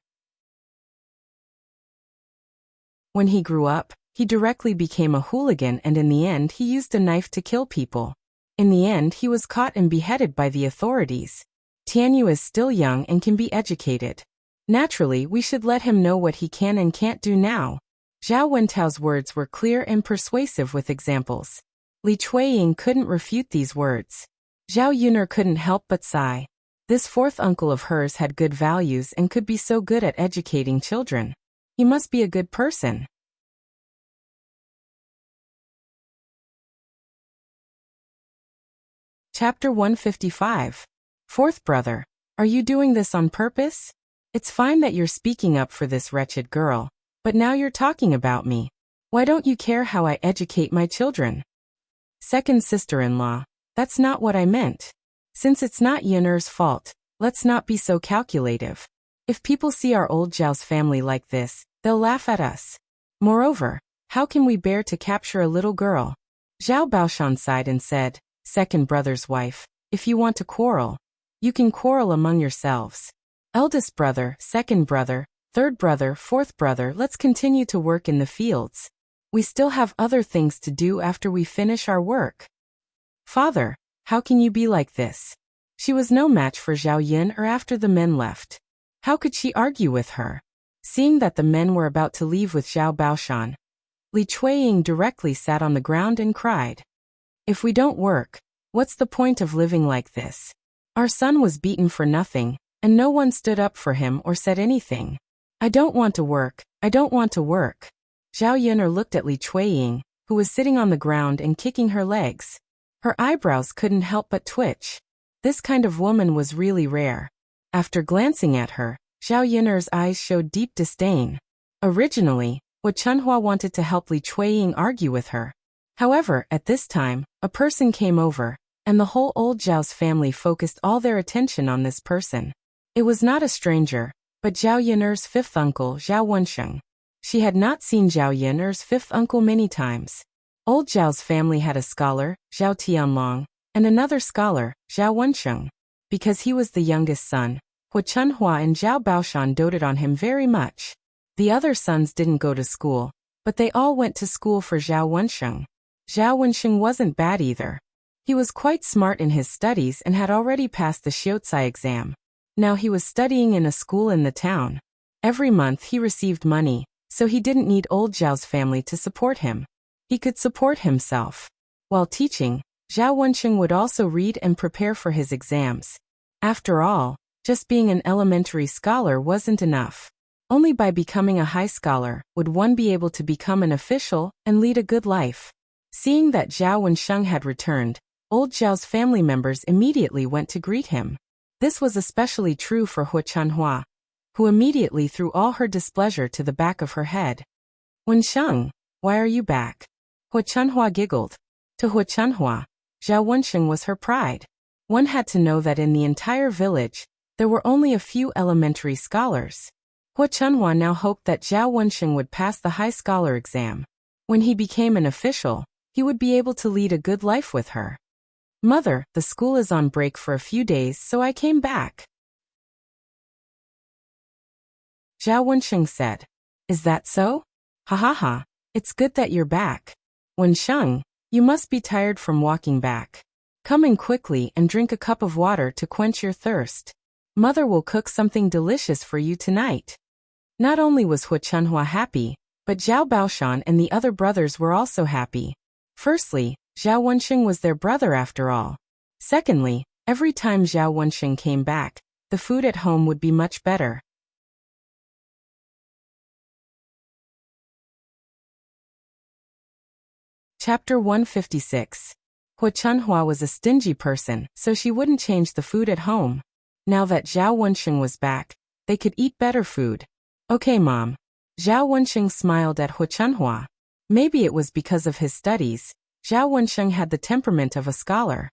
When he grew up, he directly became a hooligan, and in the end he used a knife to kill people. In the end, he was caught and beheaded by the authorities. Tianyu is still young and can be educated. Naturally, we should let him know what he can and can't do now." Zhao Wentao's words were clear and persuasive with examples. Li Chuiying couldn't refute these words. Zhao Yun'er couldn't help but sigh. This fourth uncle of hers had good values and could be so good at educating children. He must be a good person. Chapter 155. Fourth brother, are you doing this on purpose? It's fine that you're speaking up for this wretched girl, but now you're talking about me. Why don't you care how I educate my children? Second sister-in-law, that's not what I meant. Since it's not Yun'er's fault, let's not be so calculative. If people see our old Zhao's family like this, they'll laugh at us. Moreover, how can we bear to capture a little girl? Zhao Baoshan sighed and said, "Second brother's wife, if you want to quarrel, you can quarrel among yourselves. Eldest brother, second brother, third brother, fourth brother, let's continue to work in the fields. We still have other things to do after we finish our work." "Father, how can you be like this?" She was no match for Zhao Yun, or after the men left. How could she argue with her? Seeing that the men were about to leave with Zhao Baoshan, Li Chuiying directly sat on the ground and cried. "If we don't work, what's the point of living like this? Our son was beaten for nothing, and no one stood up for him or said anything. I don't want to work, I don't want to work." Zhao Yun'er looked at Li Chuiying, who was sitting on the ground and kicking her legs. Her eyebrows couldn't help but twitch. This kind of woman was really rare. After glancing at her, Zhao Yun'er's eyes showed deep disdain. Originally, Hu Chunhua wanted to help Li Chuiying argue with her. However, at this time, a person came over, and the whole old Zhao's family focused all their attention on this person. It was not a stranger, but Zhao Yun'er's fifth uncle, Zhao Wensheng. She had not seen Zhao Yun'er's fifth uncle many times. Old Zhao's family had a scholar, Zhao Tianlong, and another scholar, Zhao Wensheng. Because he was the youngest son, Hu Chunhua and Zhao Baoshan doted on him very much. The other sons didn't go to school, but they all went to school for Zhao Wensheng. Zhao Wensheng wasn't bad either. He was quite smart in his studies and had already passed the Xiuzai exam. Now he was studying in a school in the town. Every month he received money, so he didn't need old Zhao's family to support him. He could support himself. While teaching, Zhao Wensheng would also read and prepare for his exams. After all, just being an elementary scholar wasn't enough. Only by becoming a high scholar would one be able to become an official and lead a good life. Seeing that Zhao Wensheng had returned, old Zhao's family members immediately went to greet him. This was especially true for Hu Chanhua, who immediately threw all her displeasure to the back of her head. "Wensheng, why are you back?" Hu Chanhua giggled. To Hu Chanhua, Zhao Wensheng was her pride. One had to know that in the entire village, there were only a few elementary scholars. Hu Chanhua now hoped that Zhao Wensheng would pass the high scholar exam. When he became an official, he would be able to lead a good life with her. "Mother, the school is on break for a few days, so I came back," Zhao Wensheng said. "Is that so? Ha ha ha, it's good that you're back. Wensheng, you must be tired from walking back. Come in quickly and drink a cup of water to quench your thirst. Mother will cook something delicious for you tonight." Not only was Hu Chanhua happy, but Zhao Baoshan and the other brothers were also happy. Firstly, Zhao Wensheng was their brother after all. Secondly, every time Zhao Wensheng came back, the food at home would be much better. Chapter 156. Hu Chanhua was a stingy person, so she wouldn't change the food at home. Now that Zhao Wensheng was back, they could eat better food. "Okay, Mom." Zhao Wensheng smiled at Hu Chanhua. Maybe it was because of his studies. Zhao Wensheng had the temperament of a scholar.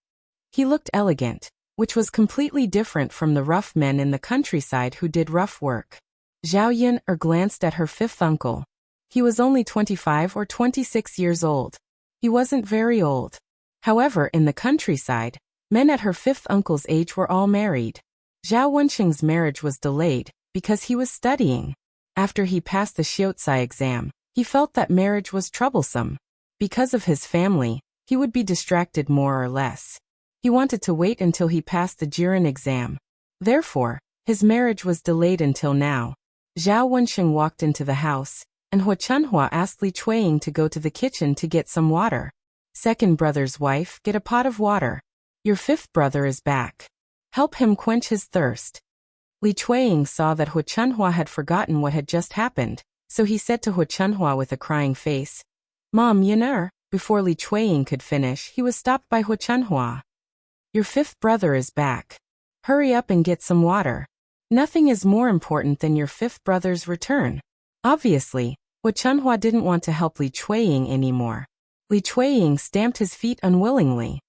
He looked elegant, which was completely different from the rough men in the countryside who did rough work. Zhao Yin glanced at her fifth uncle. He was only 25 or 26 years old. He wasn't very old. However, in the countryside, men at her fifth uncle's age were all married. Zhao Wensheng's marriage was delayed because he was studying. After he passed the Xiaocai exam, he felt that marriage was troublesome. Because of his family, he would be distracted more or less. He wanted to wait until he passed the Jiren exam. Therefore, his marriage was delayed until now. Zhao Wensheng walked into the house, and Hu Chanhua asked Li Chueying to go to the kitchen to get some water. "Second brother's wife, get a pot of water. Your fifth brother is back. Help him quench his thirst." Li Chueying saw that Hu Chanhua had forgotten what had just happened, so he said to Hu Chanhua with a crying face, "Mom, Yaner." Before Li Chueying could finish, he was stopped by Hu Chanhua. "Your fifth brother is back. Hurry up and get some water. Nothing is more important than your fifth brother's return." Obviously, Hu Chanhua didn't want to help Li Chueying anymore. Li Chueying stamped his feet unwillingly.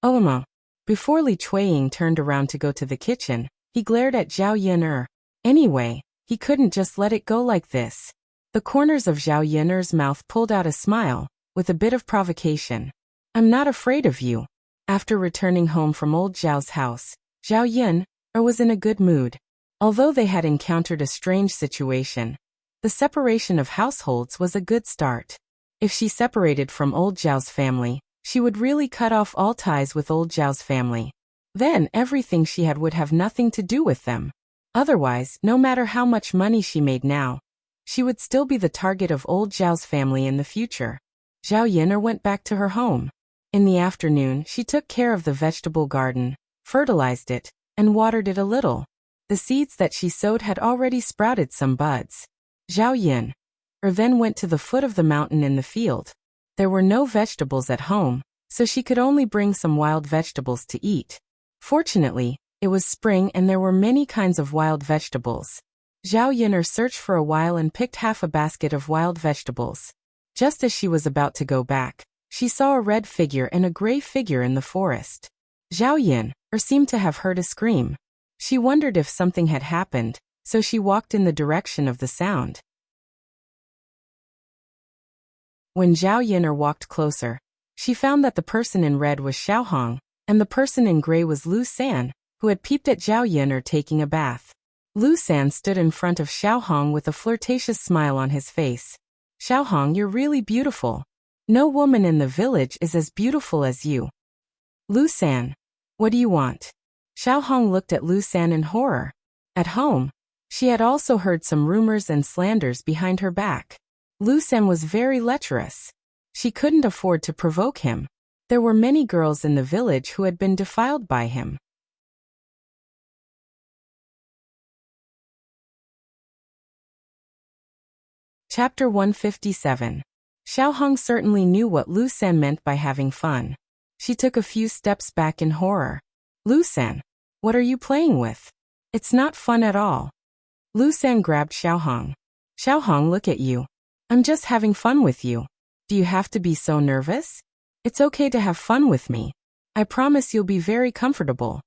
"Oh, Before Li Chueying turned around to go to the kitchen, he glared at Zhao Yaner. Anyway, he couldn't just let it go like this. The corners of Zhao Yaner's mouth pulled out a smile, with a bit of provocation. "I'm not afraid of you." After returning home from old Zhao's house, Zhao Yaner was in a good mood. Although they had encountered a strange situation, the separation of households was a good start. If she separated from old Zhao's family, she would really cut off all ties with old Zhao's family. Then everything she had would have nothing to do with them. Otherwise, no matter how much money she made now, she would still be the target of old Zhao's family in the future. Zhao Yaner went back to her home. In the afternoon, she took care of the vegetable garden, fertilized it, and watered it a little. The seeds that she sowed had already sprouted some buds. Zhao Yaner then went to the foot of the mountain in the field. There were no vegetables at home, so she could only bring some wild vegetables to eat. Fortunately, it was spring and there were many kinds of wild vegetables. Zhao Yaner searched for a while and picked half a basket of wild vegetables. Just as she was about to go back, she saw a red figure and a gray figure in the forest. Zhao Yaner seemed to have heard a scream. She wondered if something had happened, so she walked in the direction of the sound. When Zhao Yaner walked closer, she found that the person in red was Xiao Hong, and the person in gray was Lu San, who had peeped at Zhao Yaner taking a bath. Lu San stood in front of Xiao Hong with a flirtatious smile on his face. "Xiao Hong, you're really beautiful. No woman in the village is as beautiful as you." "Lu San, what do you want?" Xiao Hong looked at Lu San in horror. At home, She had also heard some rumors and slanders behind her back. Lu San was very lecherous. She couldn't afford to provoke him. There were many girls in the village who had been defiled by him. Chapter 157. Xiaohong certainly knew what Lu San meant by having fun. She took a few steps back in horror. Lu San, what are you playing with? It's not fun at all. Lu San grabbed Xiaohong. Xiaohong, look at you. I'm just having fun with you. Do you have to be so nervous? It's okay to have fun with me. I promise you'll be very comfortable.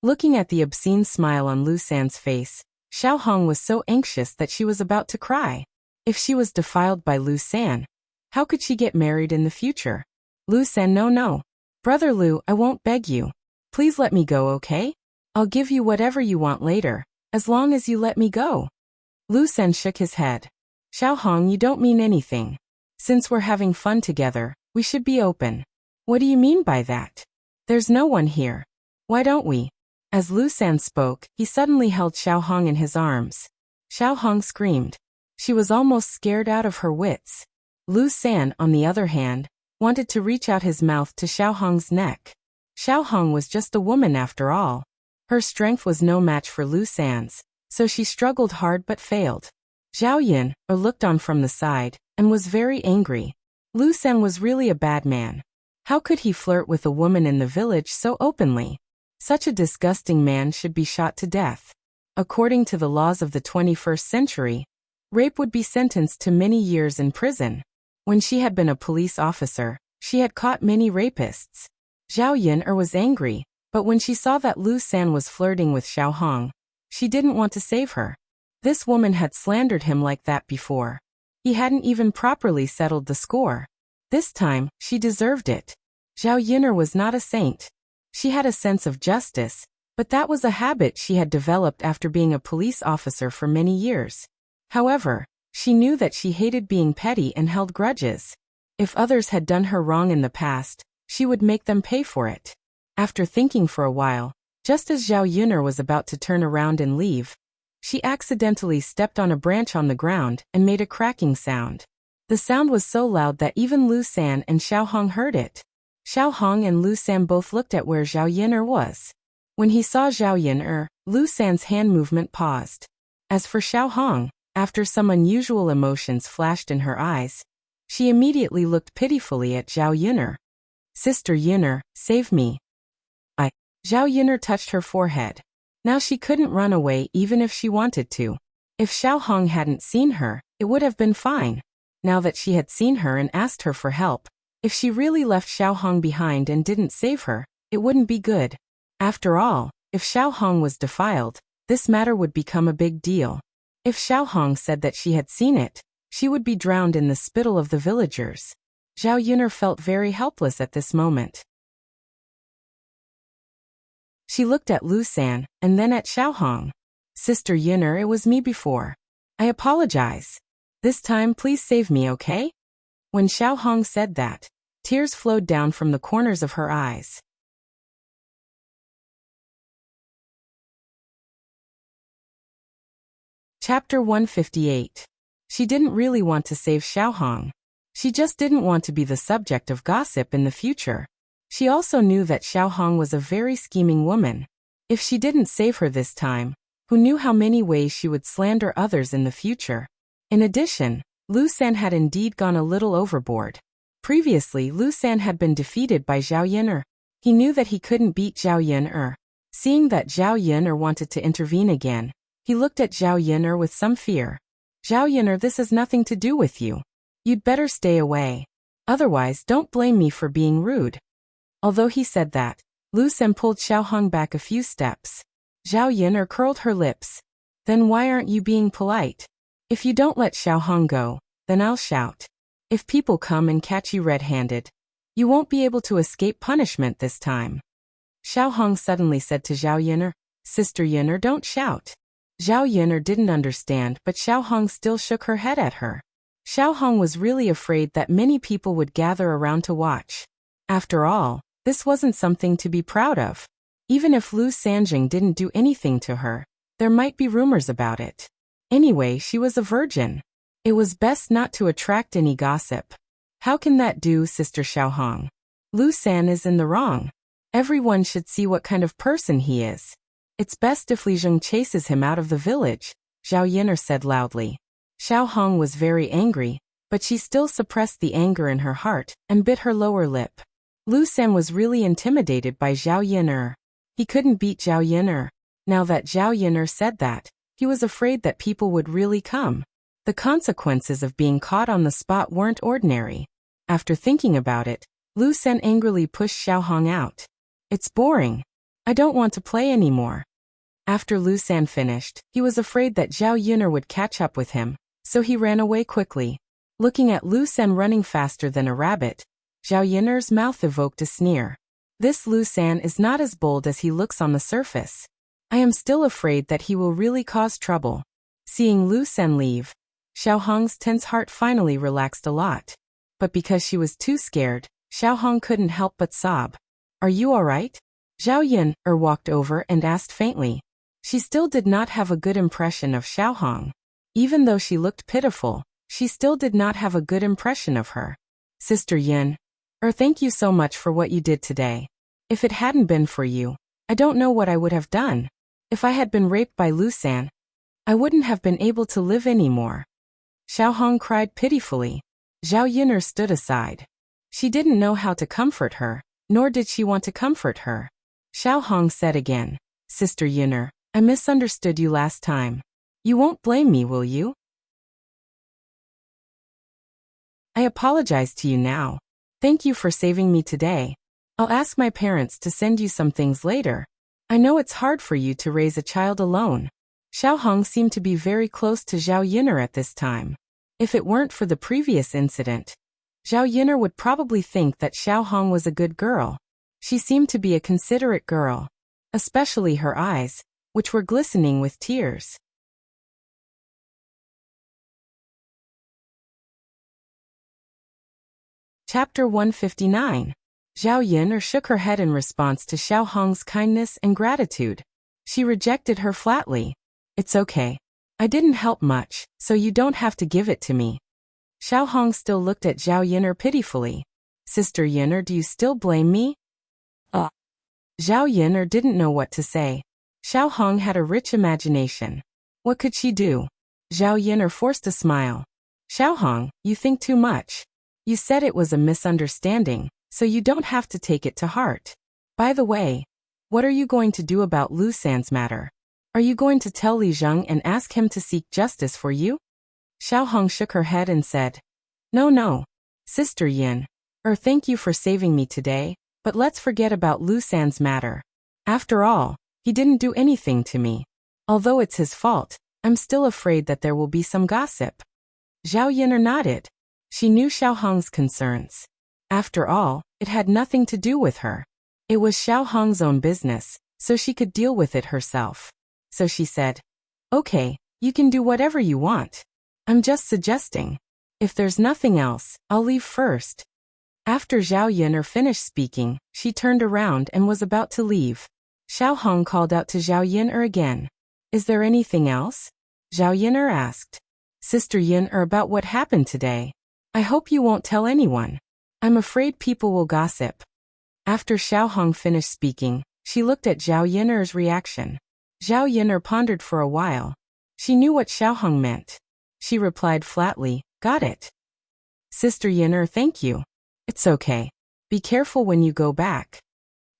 Looking at the obscene smile on Lu San's face, Xiaohong was so anxious that she was about to cry. If she was defiled by Lu San, how could she get married in the future? Lu San, no. Brother Lu, I won't beg you. Please let me go, okay? I'll give you whatever you want later, as long as you let me go. Lu San shook his head. Xiaohong, you don't mean anything. Since we're having fun together, we should be open. What do you mean by that? There's no one here. Why don't we? As Lu San spoke, he suddenly held Xiaohong in his arms. Xiaohong screamed. She was almost scared out of her wits. Lu San, on the other hand, wanted to reach out his mouth to Xiaohong's neck. Xiaohong was just a woman after all. Her strength was no match for Lu San's, so she struggled hard but failed. Zhao Yin looked on from the side, and was very angry. Lu San was really a bad man. How could he flirt with a woman in the village so openly? Such a disgusting man should be shot to death. According to the laws of the 21st century, rape would be sentenced to many years in prison. When she had been a police officer, she had caught many rapists. Zhao Yin was angry, but when she saw that Lu San was flirting with Xiaohong, she didn't want to save her. This woman had slandered him like that before. He hadn't even properly settled the score. This time, she deserved it. Zhao Yin was not a saint. She had a sense of justice, but that was a habit she had developed after being a police officer for many years. However, she knew that she hated being petty and held grudges. If others had done her wrong in the past, she would make them pay for it. After thinking for a while, just as Zhao Yin was about to turn around and leave, she accidentally stepped on a branch on the ground and made a cracking sound. The sound was so loud that even Lu San and Xiaohong heard it. Xiaohong and Lu San both looked at where Zhao Yin was. When he saw Zhao Yin, Lu San's hand movement paused. As for Xiaohong, after some unusual emotions flashed in her eyes, she immediately looked pitifully at Zhao Yin. Sister Yin, save me. Zhao Yin touched her forehead. Now she couldn't run away even if she wanted to. If Xiaohong hadn't seen her, it would have been fine. Now that she had seen her and asked her for help, if she really left Xiaohong behind and didn't save her, it wouldn't be good. After all, if Xiaohong was defiled, this matter would become a big deal. If Xiaohong said that she had seen it, she would be drowned in the spittle of the villagers. Zhao Yin felt very helpless at this moment. She looked at Lu San, and then at Xiaohong. Sister Yin, it was me before. I apologize. This time please save me, okay? When Xiaohong said that, tears flowed down from the corners of her eyes. Chapter 158. She didn't really want to save Xiaohong. She just didn't want to be the subject of gossip in the future. She also knew that Xiaohong was a very scheming woman. If she didn't save her this time, who knew how many ways she would slander others in the future? In addition, Lu San had indeed gone a little overboard. Previously, Lu San had been defeated by Zhao Yin. He knew that he couldn't beat Zhao Yin. Seeing that Zhao Yin wanted to intervene again, he looked at Zhao Yin with some fear. Zhao Yin, this has nothing to do with you. You'd better stay away. Otherwise, don't blame me for being rude. Although he said that, Lu San pulled Xiaohong back a few steps. Zhao Yin curled her lips. Then why aren't you being polite? If you don't let Xiaohong go, then I'll shout. If people come and catch you red-handed, you won't be able to escape punishment this time. Xiaohong suddenly said to Zhao Yin, Sister Yin, don't shout. Zhao Yin didn't understand, but Xiaohong still shook her head at her. Xiaohong was really afraid that many people would gather around to watch. After all, this wasn't something to be proud of. Even if Lu Sanjing didn't do anything to her, There might be rumors about it. Anyway, she was a virgin. It was best not to attract any gossip. How can that do, Sister Xiaohong? Lu San is in the wrong. Everyone should see what kind of person he is. It's best if Li Zheng chases him out of the village, Zhao Yin'er said loudly. Xiaohong was very angry, but she still suppressed the anger in her heart and bit her lower lip. Lu San was really intimidated by Zhao Yin'er. He couldn't beat Zhao Yin'er. Now that Zhao Yin'er said that, he was afraid that people would really come. The consequences of being caught on the spot weren't ordinary. After thinking about it, Lu San angrily pushed Xiaohong out. It's boring. I don't want to play anymore. After Lu San finished, he was afraid that Zhao Yin'er would catch up with him, so he ran away quickly. Looking at Lu San running faster than a rabbit, Zhao Yin'er's mouth evoked a sneer. This Lu San is not as bold as he looks on the surface. I am still afraid that he will really cause trouble. Seeing Lu San leave, Xiaohong's tense heart finally relaxed a lot. But because she was too scared, Xiaohong couldn't help but sob. Are you alright? Zhao Yin'er walked over and asked faintly. She still did not have a good impression of Xiaohong. Even though she looked pitiful, she still did not have a good impression of her. Sister Yin'er, thank you so much for what you did today. If it hadn't been for you, I don't know what I would have done. If I had been raped by Lu San, I wouldn't have been able to live anymore. Xiaohong cried pitifully. Zhao Yin'er stood aside. She didn't know how to comfort her, nor did she want to comfort her. Xiaohong said again, Sister Yin'er, I misunderstood you last time. You won't blame me, will you? I apologize to you now. Thank you for saving me today. I'll ask my parents to send you some things later. I know it's hard for you to raise a child alone. Xiaohong seemed to be very close to Zhao Yin'er at this time. If it weren't for the previous incident, Zhao Yin'er would probably think that Xiaohong was a good girl. She seemed to be a considerate girl, especially her eyes, which were glistening with tears. Chapter 159. Zhao Yin'er shook her head in response to Xiaohong's kindness and gratitude. She rejected her flatly. It's okay. I didn't help much, so you don't have to give it to me. Xiaohong still looked at Zhao Yin'er pitifully. Sister Yin'er, do you still blame me? Zhao Yin'er didn't know what to say. Xiaohong had a rich imagination. What could she do? Zhao Yin'er forced a smile. Xiaohong, you think too much. You said it was a misunderstanding, so you don't have to take it to heart. By the way, what are you going to do about Lu San's matter? Are you going to tell Li Zheng and ask him to seek justice for you? Xiaohong shook her head and said, No. Sister Yin'er, thank you for saving me today, but let's forget about Lu San's matter. After all, he didn't do anything to me. Although it's his fault, I'm still afraid that there will be some gossip. Zhao Yin'er nodded. She knew Xiaohong's concerns. After all, it had nothing to do with her. It was Xiaohong's own business, so she could deal with it herself. So she said, Okay, you can do whatever you want. I'm just suggesting. If there's nothing else, I'll leave first. After Zhao Yin'er finished speaking, she turned around and was about to leave. Xiaohong called out to Zhao Yin'er again. Is there anything else? Zhao Yin'er asked. Sister Yin'er, about what happened today. I hope you won't tell anyone. I'm afraid people will gossip. After Xiaohong finished speaking, she looked at Zhao Yin'er's reaction. Zhao Yin'er pondered for a while. She knew what Xiaohong meant. She replied flatly, Got it. Sister Yin'er, thank you. It's okay. Be careful when you go back.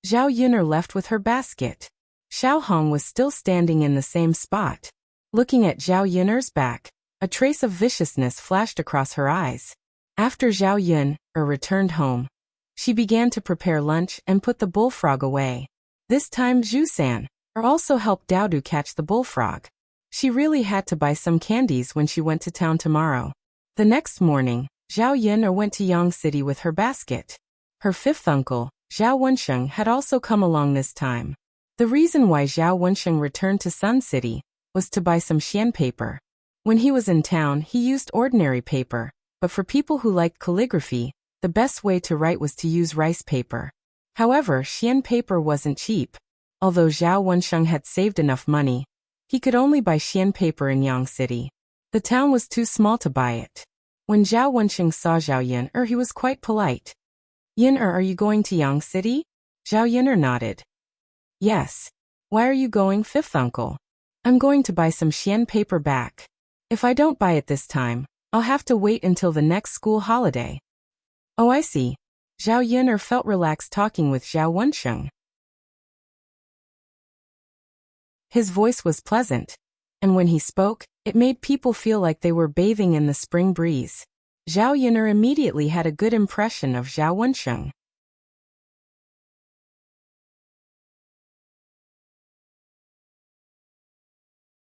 Zhao Yin'er left with her basket. Xiaohong was still standing in the same spot. Looking at Zhao Yin'er's back, a trace of viciousness flashed across her eyes. After Zhao Yin'er returned home, she began to prepare lunch and put the bullfrog away. This time Zhu San also helped Daodu catch the bullfrog. She really had to buy some candies when she went to town tomorrow. The next morning, Zhao Yin'er went to Yang City with her basket. Her fifth uncle, Zhao Wensheng, had also come along this time. The reason why Zhao Wensheng returned to Sun City was to buy some xian paper. When he was in town, he used ordinary paper, but for people who liked calligraphy, the best way to write was to use rice paper. However, xian paper wasn't cheap. Although Zhao Wensheng had saved enough money, He could only buy Xian paper in Yang City. The town was too small to buy it. When Zhao Wensheng saw Zhao Yin'er, he was quite polite. Yin'er, are you going to Yang City? Zhao Yin'er nodded. Yes. Why are you going, fifth uncle? I'm going to buy some Xian paper back. If I don't buy it this time, I'll have to wait until the next school holiday. Oh, I see. Zhao Yin'er felt relaxed talking with Zhao Wensheng. His voice was pleasant, and when he spoke, it made people feel like they were bathing in the spring breeze. Zhao Yin'er immediately had a good impression of Zhao Wensheng.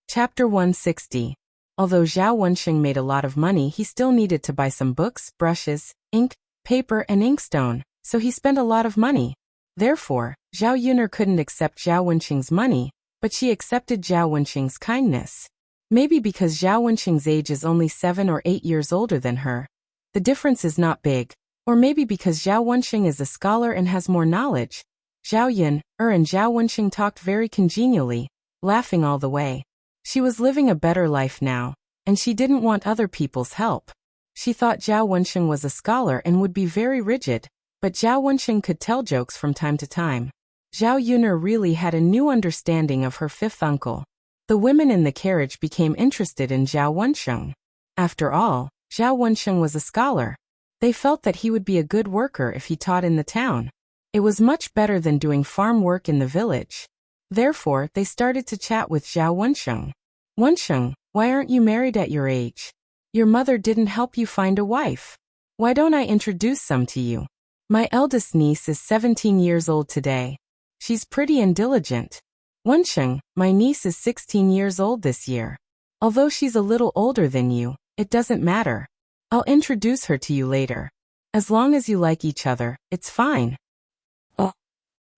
Chapter 160. Although Zhao Wensheng made a lot of money, he still needed to buy some books, brushes, ink, paper, and inkstone, so he spent a lot of money. Therefore, Zhao Yin'er couldn't accept Zhao Wensheng's money, but she accepted Zhao Wensheng's kindness. Maybe because Zhao Wensheng's age is only 7 or 8 years older than her. The difference is not big. Or maybe because Zhao Wensheng is a scholar and has more knowledge. Zhao Yin'er and Zhao Wensheng talked very congenially, laughing all the way. She was living a better life now, and she didn't want other people's help. She thought Zhao Wensheng was a scholar and would be very rigid, but Zhao Wensheng could tell jokes from time to time. Zhao Yin'er really had a new understanding of her fifth uncle. The women in the carriage became interested in Zhao Wensheng. After all, Zhao Wensheng was a scholar. They felt that he would be a good worker if he taught in the town. It was much better than doing farm work in the village. Therefore, they started to chat with Zhao Wensheng. Wensheng, why aren't you married at your age? Your mother didn't help you find a wife. Why don't I introduce some to you? My eldest niece is 17 years old today. She's pretty and diligent. Wensheng, my niece is 16 years old this year. Although she's a little older than you, it doesn't matter. I'll introduce her to you later. As long as you like each other, it's fine.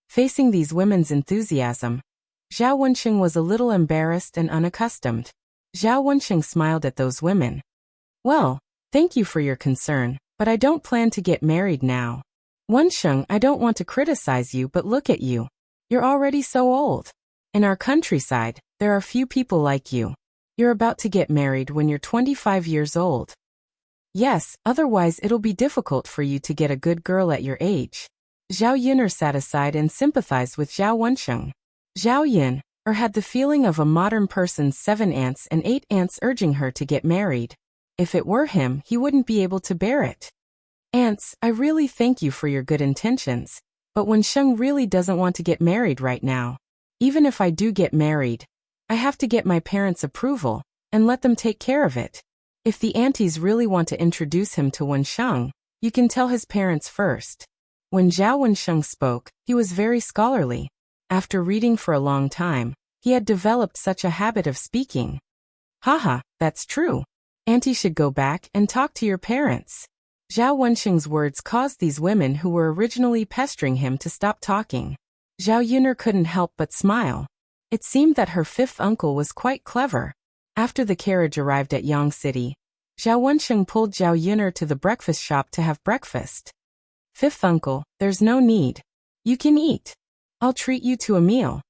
Facing these women's enthusiasm, Zhao Wensheng was a little embarrassed and unaccustomed. Zhao Wensheng smiled at those women. Well, thank you for your concern, but I don't plan to get married now. Wensheng, I don't want to criticize you, but look at you. You're already so old. In our countryside, there are few people like you. You're about to get married when you're 25 years old. Yes, otherwise it'll be difficult for you to get a good girl at your age. Zhao Yin'er sat aside and sympathized with Zhao Wensheng. Zhao Yin'er had the feeling of a modern person's 7 aunts and 8 aunts urging her to get married. If it were him, he wouldn't be able to bear it. Aunts, I really thank you for your good intentions, but Wensheng really doesn't want to get married right now. Even if I do get married, I have to get my parents' approval and let them take care of it. If the aunties really want to introduce him to Wensheng, you can tell his parents first. When Zhao Wensheng spoke, he was very scholarly. After reading for a long time, he had developed such a habit of speaking. Haha, that's true. Auntie should go back and talk to your parents. Zhao Wensheng's words caused these women who were originally pestering him to stop talking. Zhao Yin'er couldn't help but smile. It seemed that her fifth uncle was quite clever. After the carriage arrived at Yang City, Zhao Wensheng pulled Zhao Yin'er to the breakfast shop to have breakfast. Fifth uncle, there's no need. You can eat. I'll treat you to a meal.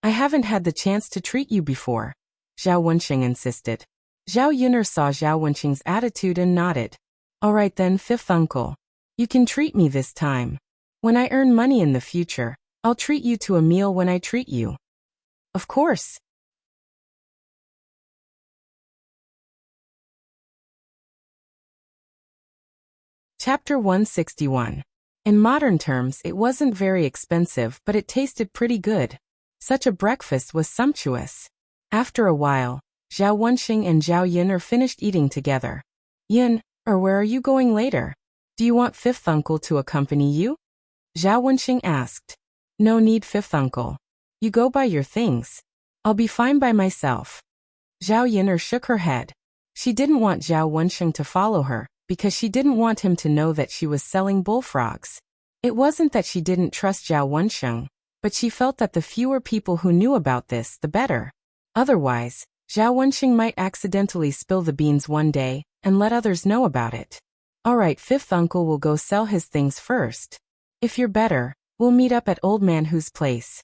I haven't had the chance to treat you before, Zhao Wensheng insisted. Zhao Yin'er saw Zhao Wensheng's attitude and nodded. All right then, fifth uncle. You can treat me this time. When I earn money in the future, I'll treat you to a meal when I treat you. Of course. Chapter 161. In modern terms, it wasn't very expensive, but it tasted pretty good. Such a breakfast was sumptuous. After a while, Zhao Wensheng and Zhao Yin'er finished eating together. Yin, where are you going later? Do you want fifth uncle to accompany you? Zhao Wensheng asked. No need, fifth uncle. You go buy your things. I'll be fine by myself. Zhao Yin'er shook her head. She didn't want Zhao Wensheng to follow her, because she didn't want him to know that she was selling bullfrogs. It wasn't that she didn't trust Zhao Wensheng, but she felt that the fewer people who knew about this, the better. Otherwise, Zhao Wensheng might accidentally spill the beans one day and let others know about it. All right, fifth uncle will go sell his things first. If you're better, we'll meet up at old man Hu's place.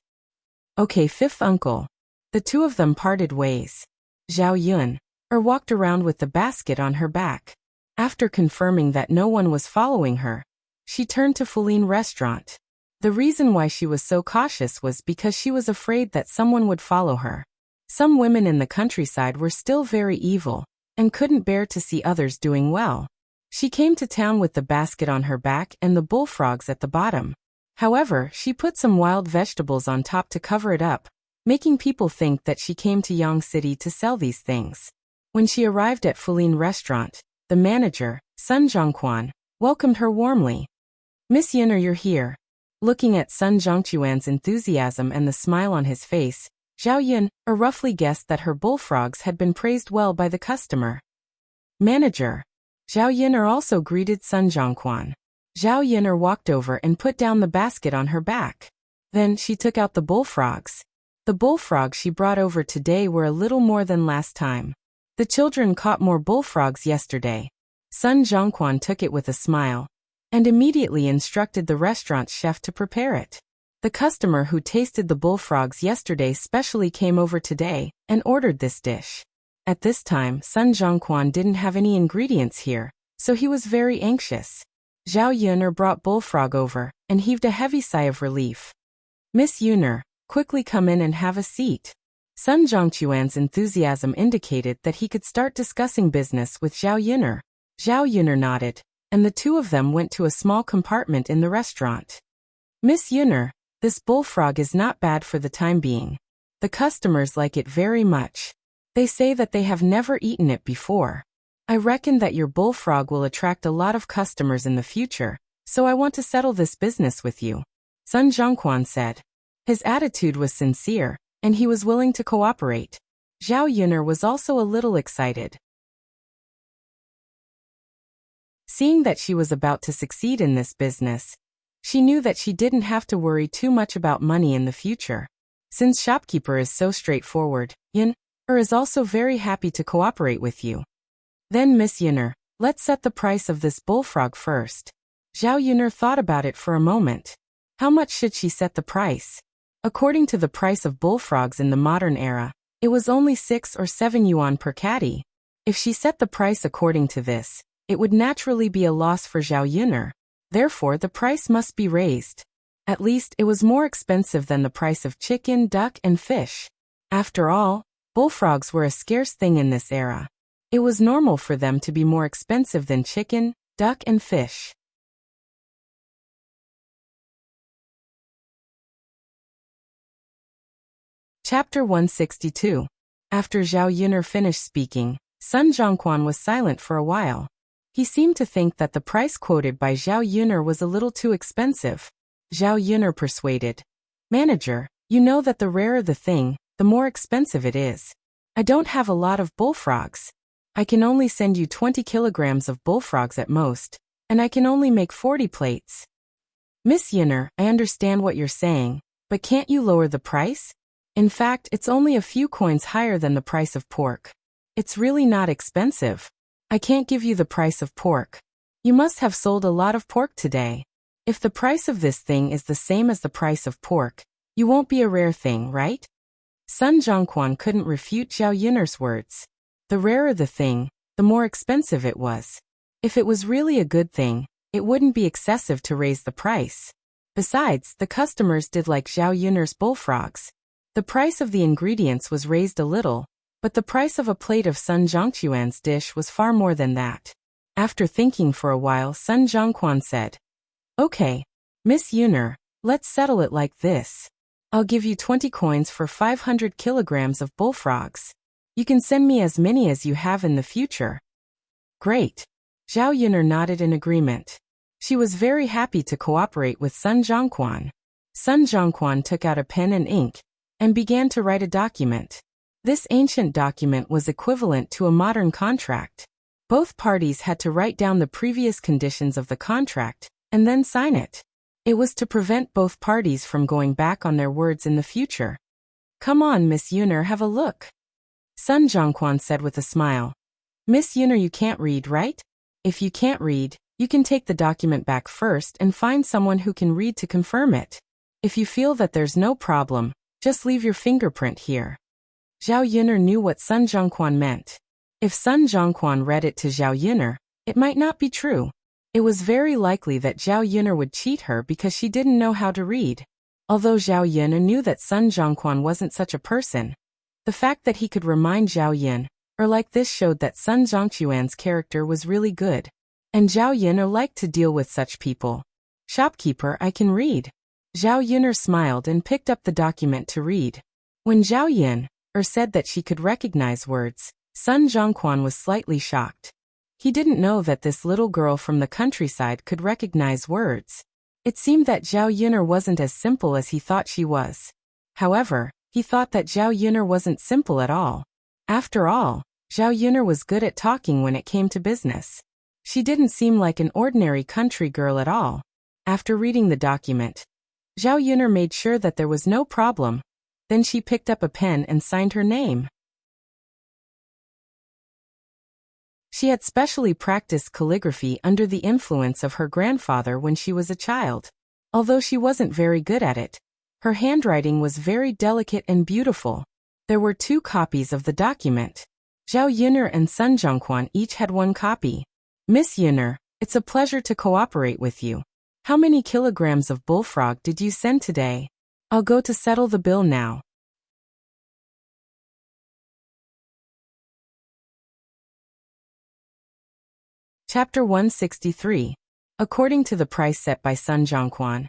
Okay, fifth uncle. The two of them parted ways. Zhao Yun walked around with the basket on her back. After confirming that no one was following her, she turned to Fulian restaurant. The reason why she was so cautious was because she was afraid that someone would follow her. Some women in the countryside were still very evil and couldn't bear to see others doing well. She came to town with the basket on her back and the bullfrogs at the bottom. However, she put some wild vegetables on top to cover it up, making people think that she came to Yang City to sell these things. When she arrived at Fulian restaurant, the manager, Sun Zhongquan, welcomed her warmly. Miss Yun, you're here. Looking at Sun Zhongquan's enthusiasm and the smile on his face, Zhao Yun roughly guessed that her bullfrogs had been praised well by the customer. Manager. Zhao Yun also greeted Sun Zhongquan. Zhao Yun walked over and put down the basket on her back. Then she took out the bullfrogs. The bullfrogs she brought over today were a little more than last time. The children caught more bullfrogs yesterday. Sun Zhongquan took it with a smile and immediately instructed the restaurant chef to prepare it. The customer who tasted the bullfrogs yesterday specially came over today and ordered this dish. At this time, Sun Zhongquan didn't have any ingredients here, so he was very anxious. Zhao Yun brought bullfrog over and heaved a heavy sigh of relief. Miss Yun, quickly come in and have a seat. Sun Zhongquan's enthusiasm indicated that he could start discussing business with Zhao Yun. Zhao Yun nodded, and the two of them went to a small compartment in the restaurant. Miss Yun, this bullfrog is not bad for the time being. The customers like it very much. They say that they have never eaten it before. I reckon that your bullfrog will attract a lot of customers in the future, so I want to settle this business with you, Sun Zhongquan said. His attitude was sincere, and he was willing to cooperate. Zhao Yun was also a little excited. Seeing that she was about to succeed in this business, she knew that she didn't have to worry too much about money in the future. Since shopkeeper is so straightforward, Yun is also very happy to cooperate with you. Then Miss Yun, let's set the price of this bullfrog first. Zhao Yun thought about it for a moment. How much should she set the price? According to the price of bullfrogs in the modern era, it was only 6 or 7 yuan per catty. If she set the price according to this, it would naturally be a loss for Zhao Yun. Therefore, the price must be raised. At least, it was more expensive than the price of chicken, duck, and fish. After all, bullfrogs were a scarce thing in this era. It was normal for them to be more expensive than chicken, duck, and fish. Chapter 162. After Zhao Yun finished speaking, Sun Zhongquan was silent for a while. He seemed to think that the price quoted by Zhao Yun was a little too expensive. Zhao Yun persuaded. Manager, you know that the rarer the thing, the more expensive it is. I don't have a lot of bullfrogs. I can only send you 20 kilograms of bullfrogs at most, and I can only make 40 plates. Miss Yun, I understand what you're saying, but can't you lower the price? In fact, it's only a few coins higher than the price of pork. It's really not expensive. I can't give you the price of pork. You must have sold a lot of pork today. If the price of this thing is the same as the price of pork, you won't be a rare thing, right? Sun Zhongquan couldn't refute Zhao Yun's words. The rarer the thing, the more expensive it was. If it was really a good thing, it wouldn't be excessive to raise the price. Besides, the customers did like Zhao Yun's bullfrogs. The price of the ingredients was raised a little, but the price of a plate of Sun Zhongquan's dish was far more than that. After thinking for a while, Sun Zhongquan said, Okay, Miss Yun, let's settle it like this. I'll give you 20 coins for 500 kilograms of bullfrogs. You can send me as many as you have in the future. Great. Zhao Yun nodded in agreement. She was very happy to cooperate with Sun Zhongquan. Sun Zhongquan took out a pen and ink and began to write a document. This ancient document was equivalent to a modern contract. Both parties had to write down the previous conditions of the contract and then sign it. It was to prevent both parties from going back on their words in the future. Come on, Miss Yun, have a look. Sun Zhongquan said with a smile. Miss Yun, you can't read, right? If you can't read, you can take the document back first and find someone who can read to confirm it. If you feel that there's no problem, Just leave your fingerprint here. Zhao Yun'er knew what Sun Zhongquan meant. If Sun Zhongquan read it to Zhao Yun'er, it might not be true. It was very likely that Zhao Yun'er would cheat her because she didn't know how to read. Although Zhao Yun'er knew that Sun Zhongquan wasn't such a person, the fact that he could remind Zhao Yun'er like this showed that Sun Zhongquan's character was really good. And Zhao Yun'er liked to deal with such people. Shopkeeper, I can read. Zhao Yun'er smiled and picked up the document to read. When Zhao Yun'er said that she could recognize words, Sun Zhongquan was slightly shocked. He didn't know that this little girl from the countryside could recognize words. It seemed that Zhao Yun'er wasn't as simple as he thought she was. However, he thought that Zhao Yun'er wasn't simple at all. After all, Zhao Yun'er was good at talking when it came to business. She didn't seem like an ordinary country girl at all. After reading the document, Zhao Yun'er made sure that there was no problem. Then she picked up a pen and signed her name. She had specially practiced calligraphy under the influence of her grandfather when she was a child. Although she wasn't very good at it, her handwriting was very delicate and beautiful. There were 2 copies of the document. Zhao Yun'er and Sun Zhongquan each had 1 copy. Miss Yun'er, it's a pleasure to cooperate with you. How many kilograms of bullfrog did you send today? I'll go to settle the bill now. Chapter 163. According to the price set by Sun Zhongquan,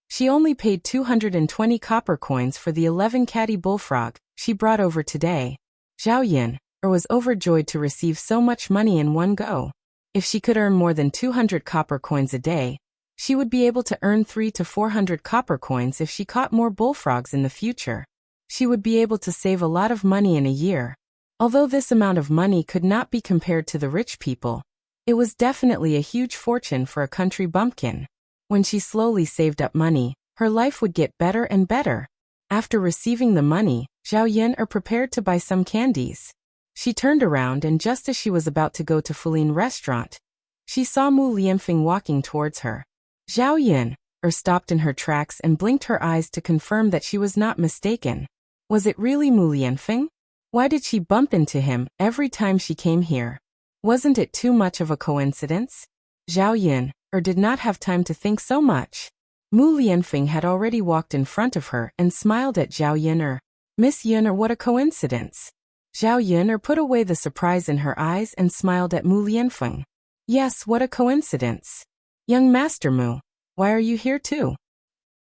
she only paid 220 copper coins for the 11 catty bullfrog she brought over today. Zhao Yun'er was overjoyed to receive so much money in one go. If she could earn more than 200 copper coins a day, she would be able to earn 300 to 400 copper coins if she caught more bullfrogs in the future. She would be able to save a lot of money in a year. Although this amount of money could not be compared to the rich people, it was definitely a huge fortune for a country bumpkin. When she slowly saved up money, her life would get better and better. After receiving the money, Zhao Yun'er prepared to buy some candies. She turned around and just as she was about to go to Fulian restaurant, she saw Mu Lianfeng walking towards her. Zhao Yun'er stopped in her tracks and blinked her eyes to confirm that she was not mistaken. Was it really Mu Lianfeng? Why did she bump into him every time she came here? Wasn't it too much of a coincidence? Zhao Yun'er did not have time to think so much. Mu Lianfeng had already walked in front of her and smiled at Zhao Yun'er. Miss Yun'er, what a coincidence. Zhao Yun'er put away the surprise in her eyes and smiled at Mu Lianfeng. Yes, what a coincidence. Young Master Mu, why are you here too?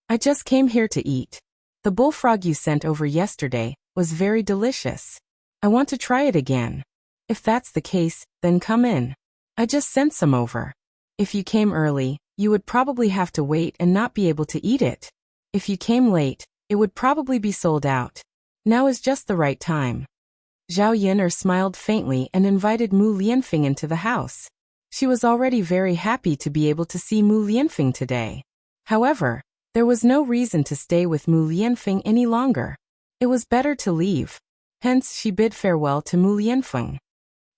I just came here to eat. The bullfrog you sent over yesterday was very delicious. I want to try it again. If that's the case, then come in. I just sent some over. If you came early, you would probably have to wait and not be able to eat it. If you came late, it would probably be sold out. Now is just the right time. Zhao Yun'er smiled faintly and invited Mu Lianfeng into the house. She was already very happy to be able to see Mu Lianfeng today. However, there was no reason to stay with Mu Lianfeng any longer. It was better to leave. Hence she bid farewell to Mu Lianfeng.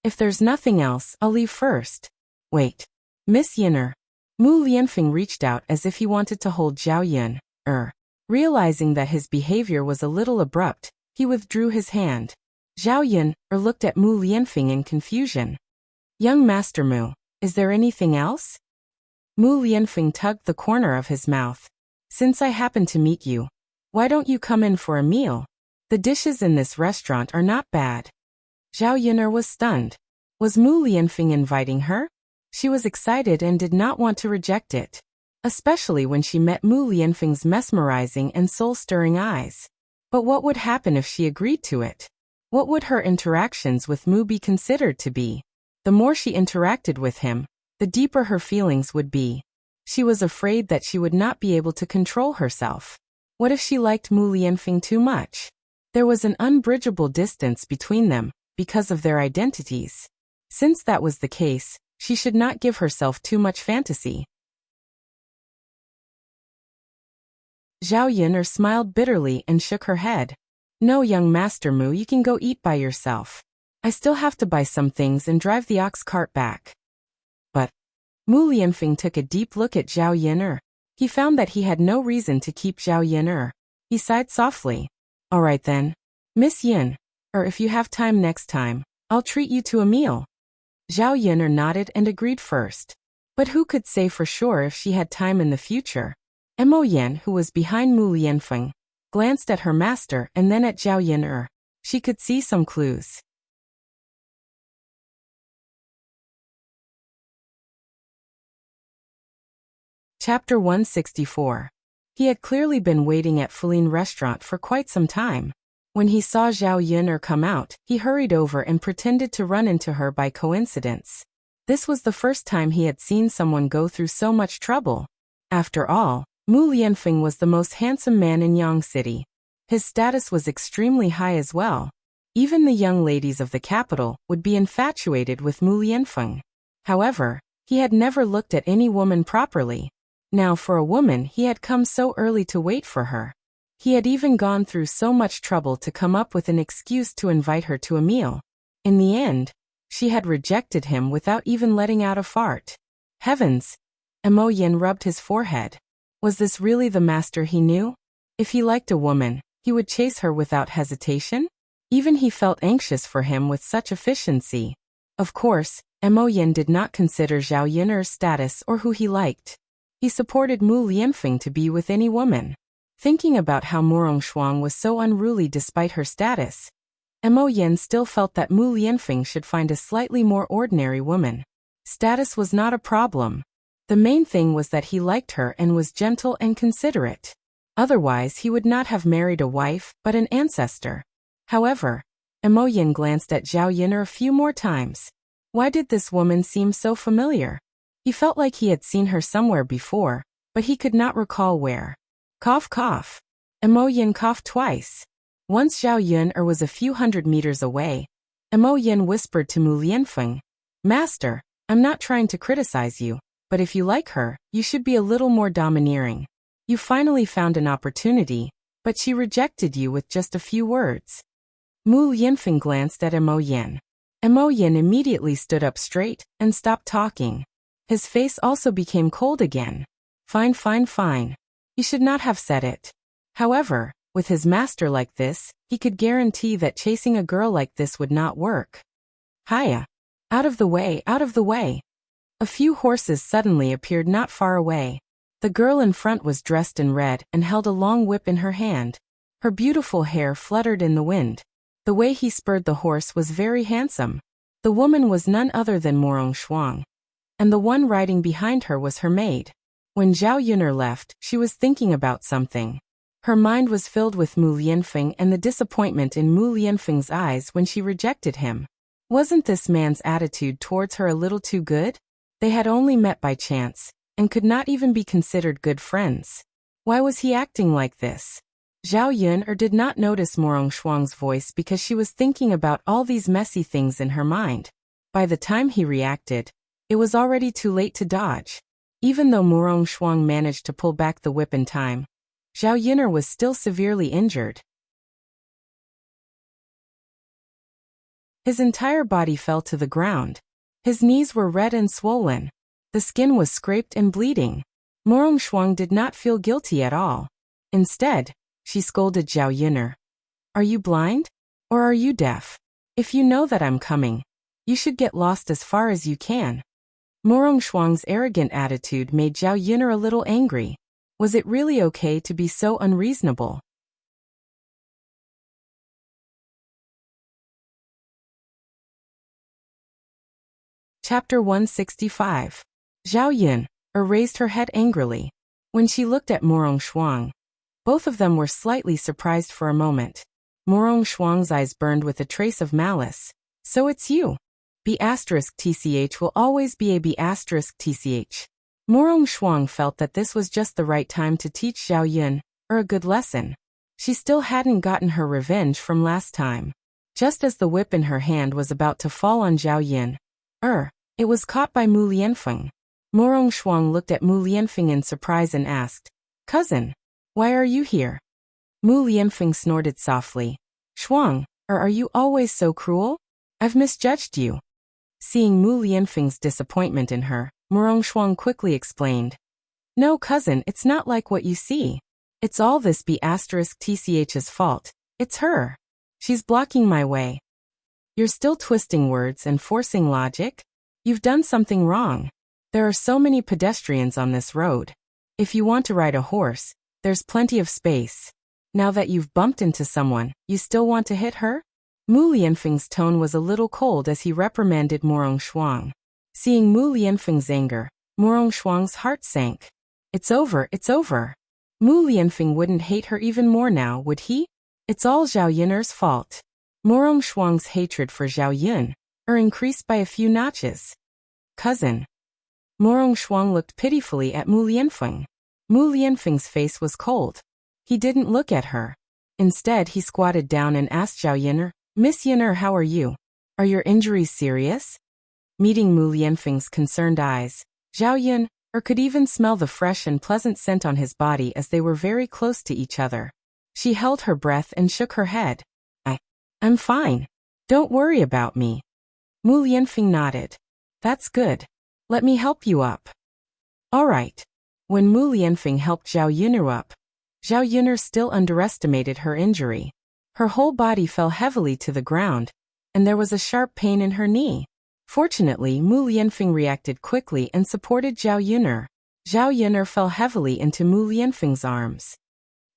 If there's nothing else, I'll leave first. Wait. Miss Yun'er. Mu Lianfeng reached out as if he wanted to hold Zhao Yun'er. Realizing that his behavior was a little abrupt, he withdrew his hand. Zhao Yun'er looked at Mu Lianfeng in confusion. Young Master Mu, is there anything else? Mu Lianfeng tugged the corner of his mouth. Since I happen to meet you, why don't you come in for a meal? The dishes in this restaurant are not bad. Zhao Yun'er was stunned. Was Mu Lianfeng inviting her? She was excited and did not want to reject it, especially when she met Mu Lianfeng's mesmerizing and soul-stirring eyes. But what would happen if she agreed to it? What would her interactions with Mu be considered to be? The more she interacted with him, the deeper her feelings would be. She was afraid that she would not be able to control herself. What if she liked Mu Lianfeng too much? There was an unbridgeable distance between them, because of their identities. Since that was the case, she should not give herself too much fantasy. Zhao Yun'er smiled bitterly and shook her head. No, young Master Mu, you can go eat by yourself. I still have to buy some things and drive the ox cart back. But Mu Lianfeng took a deep look at Zhao Yun'er. He found that he had no reason to keep Zhao Yun'er. He sighed softly. All right then. Miss Yin, or if you have time next time, I'll treat you to a meal. Zhao Yun'er nodded and agreed first. But who could say for sure if she had time in the future? Mo Yan, who was behind Mu Lianfeng, glanced at her master and then at Zhao Yun'er. She could see some clues. Chapter 164. He had clearly been waiting at Feline restaurant for quite some time. When he saw Zhao Yun'er come out, he hurried over and pretended to run into her by coincidence. This was the first time he had seen someone go through so much trouble. After all, Mu Lianfeng was the most handsome man in Yang City. His status was extremely high as well. Even the young ladies of the capital would be infatuated with Mu Lianfeng. However, he had never looked at any woman properly. Now for a woman he had come so early to wait for her. He had even gone through so much trouble to come up with an excuse to invite her to a meal. In the end, she had rejected him without even letting out a fart. Heavens! Mo Yin rubbed his forehead. Was this really the master he knew? If he liked a woman, he would chase her without hesitation? Even he felt anxious for him with such efficiency. Of course, Mo Yin did not consider Zhao Yun'er's status or who he liked. He supported Mu Lianfeng to be with any woman. Thinking about how Murong Shuang was so unruly despite her status, Mo Yin still felt that Mu Lianfeng should find a slightly more ordinary woman. Status was not a problem. The main thing was that he liked her and was gentle and considerate. Otherwise he would not have married a wife, but an ancestor. However, Mo Yin glanced at Zhao Yun'er a few more times. Why did this woman seem so familiar? He felt like he had seen her somewhere before, but he could not recall where. Cough cough. Mo Yin coughed twice. Once Zhao Yun'er was a few hundred meters away, Mo Yin whispered to Mu Lianfeng, "Master, I'm not trying to criticize you, but if you like her, you should be a little more domineering. You finally found an opportunity, but she rejected you with just a few words." Mu Lianfeng glanced at Mo Yin. Mo Yin immediately stood up straight and stopped talking. His face also became cold again. Fine, fine, fine. He should not have said it. However, with his master like this, he could guarantee that chasing a girl like this would not work. Hiya! Out of the way, out of the way! A few horses suddenly appeared not far away. The girl in front was dressed in red and held a long whip in her hand. Her beautiful hair fluttered in the wind. The way he spurred the horse was very handsome. The woman was none other than Murong Shuang, and the one riding behind her was her maid. When Zhao Yun'er left, she was thinking about something. Her mind was filled with Mu Lianfeng and the disappointment in Mu Lianfeng's eyes when she rejected him. Wasn't this man's attitude towards her a little too good? They had only met by chance, and could not even be considered good friends. Why was he acting like this? Zhao Yun'er did not notice Murong Shuang's voice because she was thinking about all these messy things in her mind. By the time he reacted, it was already too late to dodge. Even though Murong Shuang managed to pull back the whip in time, Zhao Yun'er was still severely injured. His entire body fell to the ground. His knees were red and swollen. The skin was scraped and bleeding. Murong Shuang did not feel guilty at all. Instead, she scolded Zhao Yun'er. "Are you blind? Or are you deaf? If you know that I'm coming, you should get lost as far as you can." Murong Shuang's arrogant attitude made Zhao Yun'er a little angry. Was it really okay to be so unreasonable? Chapter 165. Zhao Yun'er raised her head angrily. When she looked at Murong Shuang, both of them were slightly surprised for a moment. Murong Shuang's eyes burned with a trace of malice. "So it's you. B*TCH will always be a B*TCH. Murong Shuang felt that this was just the right time to teach Zhao Yun'er a good lesson. She still hadn't gotten her revenge from last time. Just as the whip in her hand was about to fall on Zhao Yun'er, it was caught by Mu Lianfeng. Murong Shuang looked at Mu Lianfeng in surprise and asked, "Cousin, why are you here?" Mu Lianfeng snorted softly. "Shuang, or are you always so cruel? I've misjudged you." Seeing Mu Lianfeng's disappointment in her, Murong Shuang quickly explained, "No, cousin, it's not like what you see. It's all this B*TCH's fault. It's her. She's blocking my way. You're still twisting words and forcing logic? You've done something wrong. There are so many pedestrians on this road. If you want to ride a horse, there's plenty of space. Now that you've bumped into someone, you still want to hit her? Mu Lianfeng's tone was a little cold as he reprimanded Morong Shuang. Seeing Mu Lianfeng's anger, Morong Shuang's heart sank. It's over, it's over. Mu Lianfeng wouldn't hate her even more now, would he? It's all Zhao Yun'er's fault. Morong Shuang's hatred for Zhao Yun increased by a few notches. Cousin. Morong Shuang looked pitifully at Mu Lianfeng. Mu Lianfeng's face was cold. He didn't look at her. Instead, he squatted down and asked Zhao Yun'er, Miss Yun'er, how are you? Are your injuries serious? Meeting Mu Lianfeng's concerned eyes, Zhao Yun'er could even smell the fresh and pleasant scent on his body as they were very close to each other. She held her breath and shook her head. I'm fine. Don't worry about me. Mu Lianfeng nodded. That's good. Let me help you up. All right. When Mu Lianfeng helped Zhao Yun'er up, Zhao Yun'er still underestimated her injury. Her whole body fell heavily to the ground, and there was a sharp pain in her knee. Fortunately, Mu Lianfeng reacted quickly and supported Zhao Yun'er. Zhao Yun'er fell heavily into Mu Lianfeng's arms.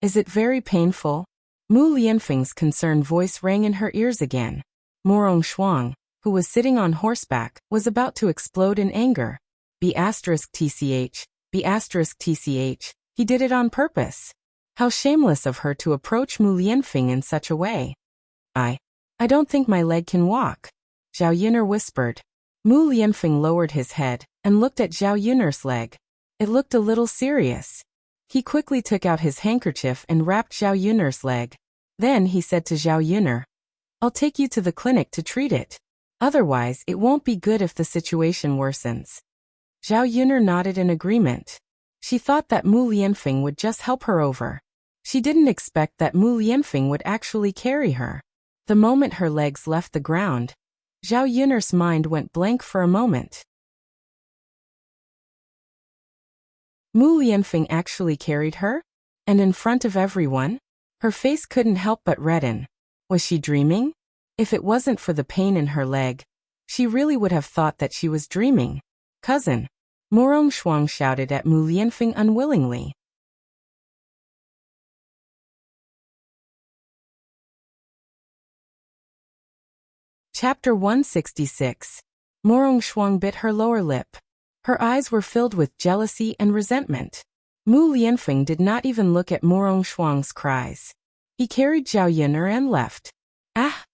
Is it very painful? Mu Lianfeng's concerned voice rang in her ears again. Morong Shuang, who was sitting on horseback, was about to explode in anger. B*TCH, B*TCH, he did it on purpose. How shameless of her to approach Mu Lianfeng in such a way. I don't think my leg can walk, Zhao Yun'er whispered. Mu Lianfeng lowered his head and looked at Zhao Yun'er's leg. It looked a little serious. He quickly took out his handkerchief and wrapped Zhao Yun'er's leg. Then he said to Zhao Yun'er, I'll take you to the clinic to treat it. Otherwise, it won't be good if the situation worsens. Zhao Yun'er nodded in agreement. She thought that Mu Lianfeng would just help her over. She didn't expect that Mu Lianfeng would actually carry her. The moment her legs left the ground, Zhao Yun'er's mind went blank for a moment. Mu Lianfeng actually carried her? And in front of everyone? Her face couldn't help but redden. Was she dreaming? If it wasn't for the pain in her leg, she really would have thought that she was dreaming. Cousin. Morong Shuang shouted at Mu Lianfeng unwillingly. Chapter 166. Morong Shuang bit her lower lip. Her eyes were filled with jealousy and resentment. Mu Lianfeng did not even look at Morong Shuang's cries. He carried Zhao Yun'er and left. Ah!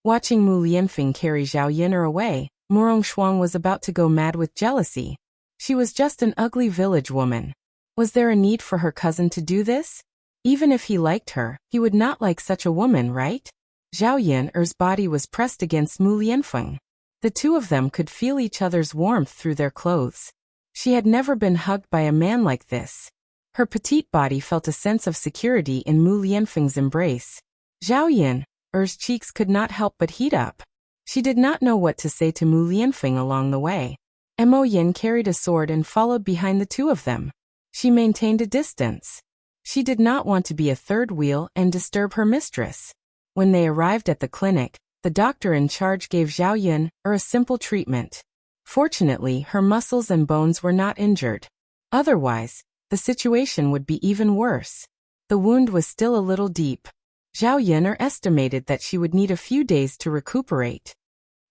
Watching Mu Lianfeng carry Zhao Yun'er away, Morong Shuang was about to go mad with jealousy. She was just an ugly village woman. Was there a need for her cousin to do this? Even if he liked her, he would not like such a woman, right? Zhao Yun'er's body was pressed against Mu Lianfeng. The two of them could feel each other's warmth through their clothes. She had never been hugged by a man like this. Her petite body felt a sense of security in Mu Lianfeng's embrace. Zhao Yun'er's cheeks could not help but heat up. She did not know what to say to Mu Lianfeng along the way. Mo Yin carried a sword and followed behind the two of them. She maintained a distance. She did not want to be a third wheel and disturb her mistress. When they arrived at the clinic, the doctor in charge gave Zhao Yun'er a simple treatment. Fortunately, her muscles and bones were not injured. Otherwise, the situation would be even worse. The wound was still a little deep. Zhao Yun'er estimated that she would need a few days to recuperate.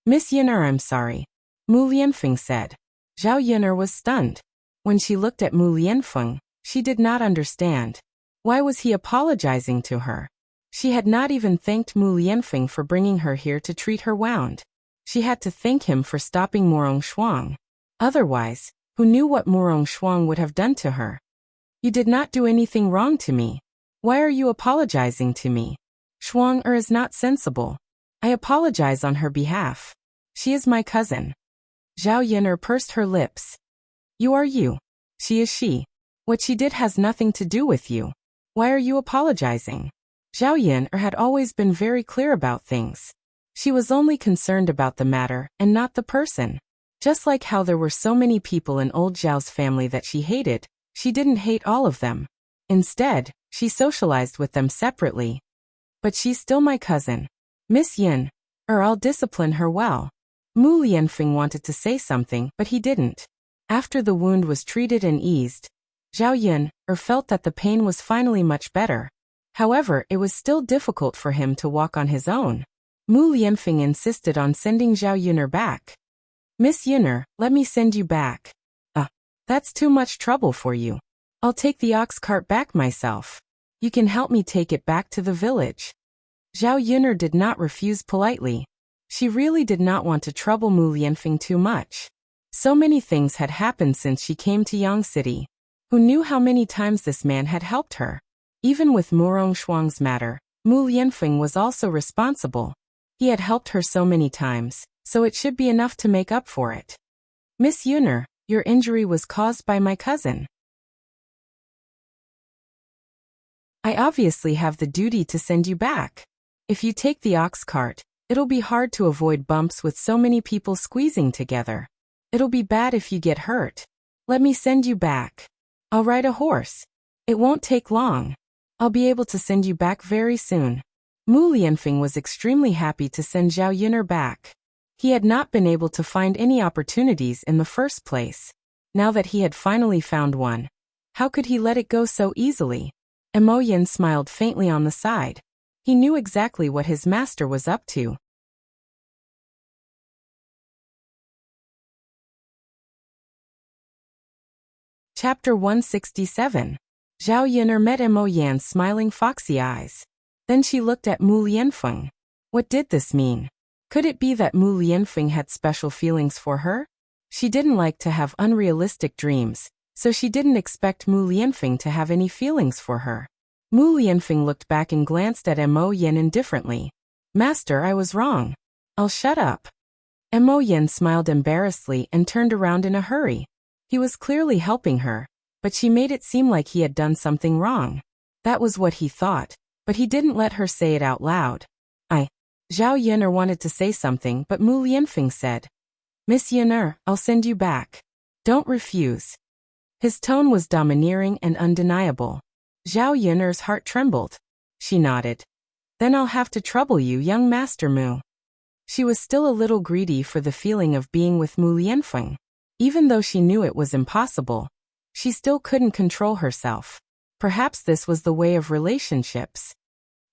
Miss Yun'er, I'm sorry, Mu Lianfeng said. Zhao Yun'er was stunned. When she looked at Mu Lianfeng, she did not understand. Why was he apologizing to her? She had not even thanked Mu Lianfeng for bringing her here to treat her wound. She had to thank him for stopping Morong Shuang. Otherwise, who knew what Morong Shuang would have done to her? You did not do anything wrong to me. Why are you apologizing to me? Shuang is not sensible. I apologize on her behalf. She is my cousin. Zhao Yun'er pursed her lips. You are you. She is she. What she did has nothing to do with you. Why are you apologizing? Zhao Yun'er had always been very clear about things. She was only concerned about the matter and not the person. Just like how there were so many people in old Zhao's family that she hated, she didn't hate all of them. Instead, she socialized with them separately. But she's still my cousin. Miss Yin, or I'll discipline her well. Mu Lianfeng wanted to say something, but he didn't. After the wound was treated and eased, Zhao Yun, felt that the pain was finally much better. However, it was still difficult for him to walk on his own. Mu Lianfeng insisted on sending Zhao Yuner back. Miss Yuner, let me send you back. That's too much trouble for you. I'll take the ox cart back myself. You can help me take it back to the village. Zhao Yuner did not refuse politely. She really did not want to trouble Mu Lianfeng too much. So many things had happened since she came to Yang City. Who knew how many times this man had helped her? Even with Murong Shuang's matter, Mu Lianfeng was also responsible. He had helped her so many times, so it should be enough to make up for it. Miss Yuner, your injury was caused by my cousin. I obviously have the duty to send you back. If you take the ox cart, it'll be hard to avoid bumps with so many people squeezing together. It'll be bad if you get hurt. Let me send you back. I'll ride a horse. It won't take long. I'll be able to send you back very soon. Mu Lianfeng was extremely happy to send Zhao Yuner back. He had not been able to find any opportunities in the first place. Now that he had finally found one, how could he let it go so easily? Mo Yin smiled faintly on the side. He knew exactly what his master was up to. Chapter 167. Zhao Yuner met Mo Yan's smiling foxy eyes. Then she looked at Mu Lianfeng. What did this mean? Could it be that Mu Lianfeng had special feelings for her? She didn't like to have unrealistic dreams, so she didn't expect Mu Lianfeng to have any feelings for her. Mu Lianfeng looked back and glanced at Mo Yin indifferently. Master, I was wrong. I'll shut up. Mo Yin smiled embarrassedly and turned around in a hurry. He was clearly helping her, but she made it seem like he had done something wrong. That was what he thought, but he didn't let her say it out loud. Zhao Yuner wanted to say something, but Mu Lianfeng said, Miss Yuner, I'll send you back. Don't refuse. His tone was domineering and undeniable. Zhao Yuner's heart trembled. She nodded. Then I'll have to trouble you, young Master Mu. She was still a little greedy for the feeling of being with Mu Lianfeng. Even though she knew it was impossible, she still couldn't control herself. Perhaps this was the way of relationships.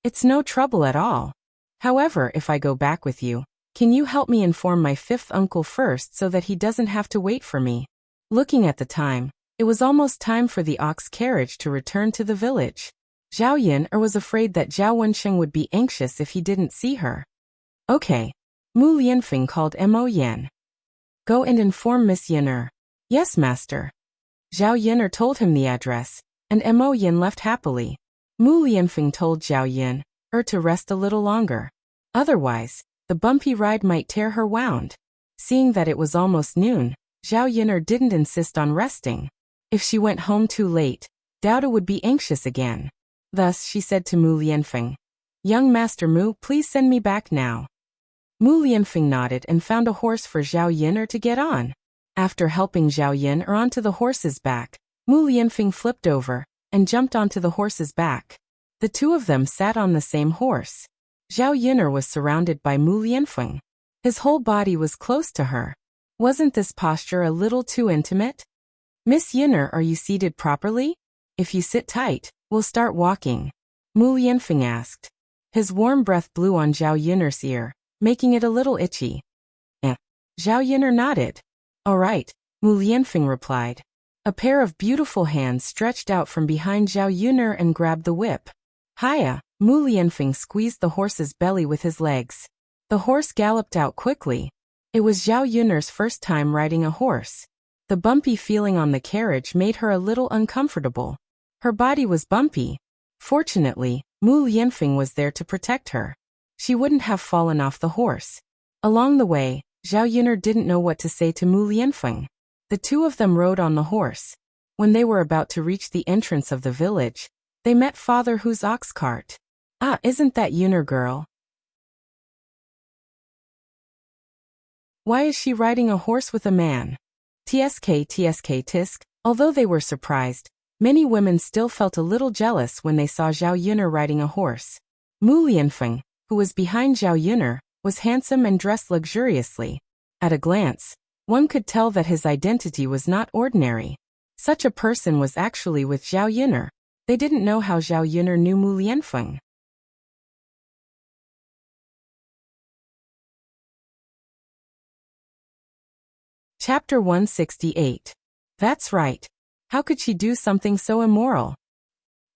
It's no trouble at all. However, if I go back with you, can you help me inform my fifth uncle first so that he doesn't have to wait for me? Looking at the time, it was almost time for the ox carriage to return to the village. Zhao Yuner was afraid that Zhao Wensheng would be anxious if he didn't see her. Okay. Mu Lianfeng called Mo Yin. Go and inform Miss Yuner. Yes, master. Zhao Yuner told him the address, and Mo Yin left happily. Mu Lianfeng told Zhao Yuner to rest a little longer. Otherwise, the bumpy ride might tear her wound. Seeing that it was almost noon, Zhao Yuner didn't insist on resting. If she went home too late, Douda would be anxious again. Thus, she said to Mu Lianfeng, Young Master Mu, please send me back now. Mu Lianfeng nodded and found a horse for Zhao Yuner to get on. After helping Zhao Yuner onto the horse's back, Mu Lianfeng flipped over and jumped onto the horse's back. The two of them sat on the same horse. Zhao Yuner was surrounded by Mu Lianfeng. His whole body was close to her. Wasn't this posture a little too intimate? Miss Yuner, are you seated properly? If you sit tight, we'll start walking. Mu Lianfeng asked. His warm breath blew on Zhao Yuner's ear, making it a little itchy. Zhao Yuner nodded. All right, Mu Lianfeng replied. A pair of beautiful hands stretched out from behind Zhao Yuner and grabbed the whip. Hiya! Mu Lianfeng squeezed the horse's belly with his legs. The horse galloped out quickly. It was Zhao Yuner's first time riding a horse. The bumpy feeling on the carriage made her a little uncomfortable. Her body was bumpy. Fortunately, Mu Lianfeng was there to protect her. She wouldn't have fallen off the horse. Along the way, Zhao Yuner didn't know what to say to Mu Lianfeng. The two of them rode on the horse. When they were about to reach the entrance of the village, they met Father Hu's ox cart. Isn't that Yuner girl? Why is she riding a horse with a man? Tisk. Although they were surprised, many women still felt a little jealous when they saw Zhao Yuner riding a horse. Mu Lianfeng, who was behind Zhao Yuner, was handsome and dressed luxuriously. At a glance, one could tell that his identity was not ordinary. Such a person was actually with Zhao Yuner. They didn't know how Zhao Yuner knew Mu Lianfeng. Chapter 168. That's right. How could she do something so immoral?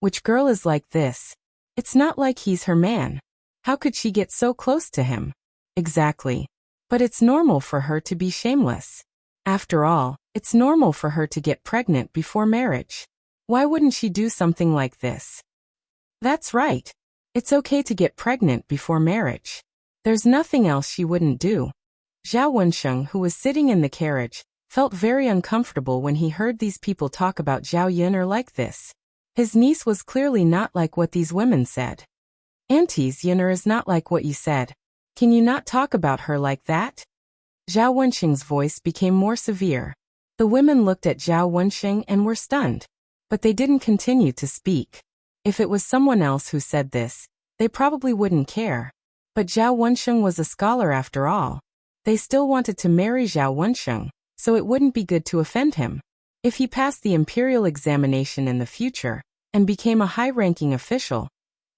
Which girl is like this? It's not like he's her man. How could she get so close to him? Exactly. But it's normal for her to be shameless. After all, it's normal for her to get pregnant before marriage. Why wouldn't she do something like this? That's right. It's okay to get pregnant before marriage. There's nothing else she wouldn't do. Zhao Wensheng, who was sitting in the carriage, felt very uncomfortable when he heard these people talk about Zhao Yuner like this. His niece was clearly not like what these women said. Auntie's Yuner is not like what you said. Can you not talk about her like that? Zhao Wensheng's voice became more severe. The women looked at Zhao Wensheng and were stunned. But they didn't continue to speak. If it was someone else who said this, they probably wouldn't care. But Zhao Wensheng was a scholar after all. They still wanted to marry Zhao Wensheng, so it wouldn't be good to offend him. If he passed the imperial examination in the future, and became a high-ranking official,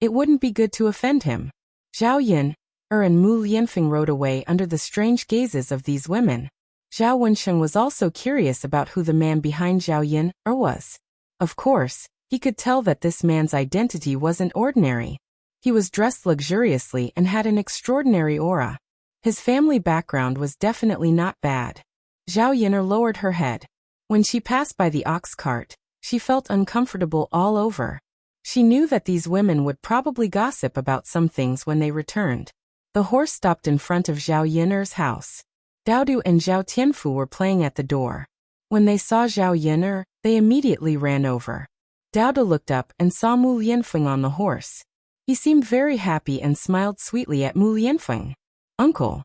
it wouldn't be good to offend him. Zhao Yun, and Mu Lianfeng rode away under the strange gazes of these women. Zhao Wensheng was also curious about who the man behind Zhao Yun was. Of course, he could tell that this man's identity wasn't ordinary. He was dressed luxuriously and had an extraordinary aura. His family background was definitely not bad. Zhao Yuner lowered her head. When she passed by the ox cart, she felt uncomfortable all over. She knew that these women would probably gossip about some things when they returned. The horse stopped in front of Zhao Yuner's house. Daodu and Zhao Tianfu were playing at the door. When they saw Zhao Yuner, they immediately ran over. Daodu looked up and saw Mu Lianfeng on the horse. He seemed very happy and smiled sweetly at Mu Lianfeng. Uncle.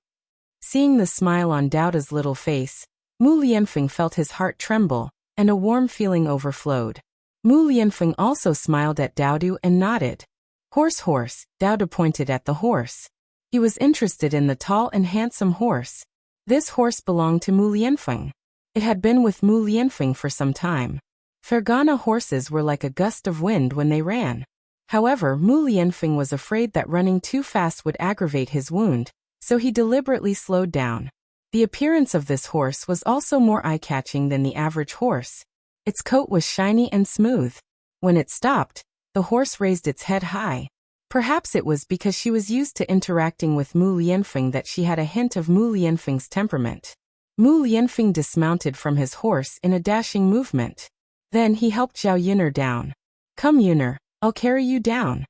Seeing the smile on Daoda's little face, Mu Lianfeng felt his heart tremble, and a warm feeling overflowed. Mu Lianfeng also smiled at Daodu and nodded. Horse, Daoda pointed at the horse. He was interested in the tall and handsome horse. This horse belonged to Mu Lianfeng. It had been with Mu Lianfeng for some time. Fergana horses were like a gust of wind when they ran. However, Mu Lianfeng was afraid that running too fast would aggravate his wound, so he deliberately slowed down. The appearance of this horse was also more eye-catching than the average horse. Its coat was shiny and smooth. When it stopped, the horse raised its head high. Perhaps it was because she was used to interacting with Mu Lianfeng that she had a hint of Mu Lianfeng's temperament. Mu Lianfeng dismounted from his horse in a dashing movement. Then he helped Zhao Yuner down. Come Yuner, I'll carry you down.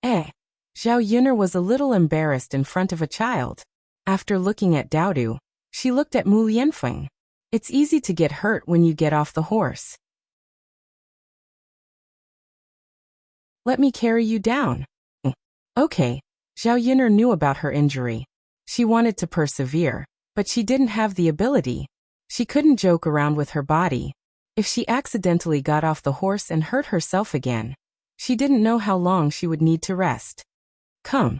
Zhao Yuner was a little embarrassed in front of a child. After looking at Daodu, she looked at Mu Lianfeng. It's easy to get hurt when you get off the horse. Let me carry you down. Okay. Zhao Yuner knew about her injury. She wanted to persevere, but she didn't have the ability. She couldn't joke around with her body. If she accidentally got off the horse and hurt herself again, she didn't know how long she would need to rest. Come.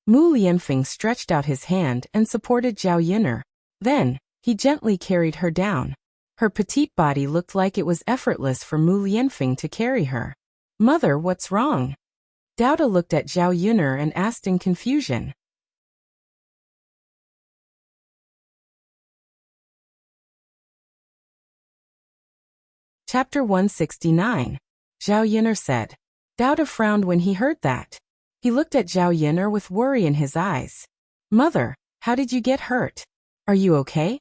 Mu Lianfeng stretched out his hand and supported Zhao Yuner. Then, he gently carried her down. Her petite body looked like it was effortless for Mu Lianfeng to carry her. Mother, what's wrong? Daoda looked at Zhao Yuner and asked in confusion. Chapter 169. Zhao Yuner said. Daoda frowned when he heard that. He looked at Zhao Yuner with worry in his eyes. Mother, how did you get hurt? Are you okay?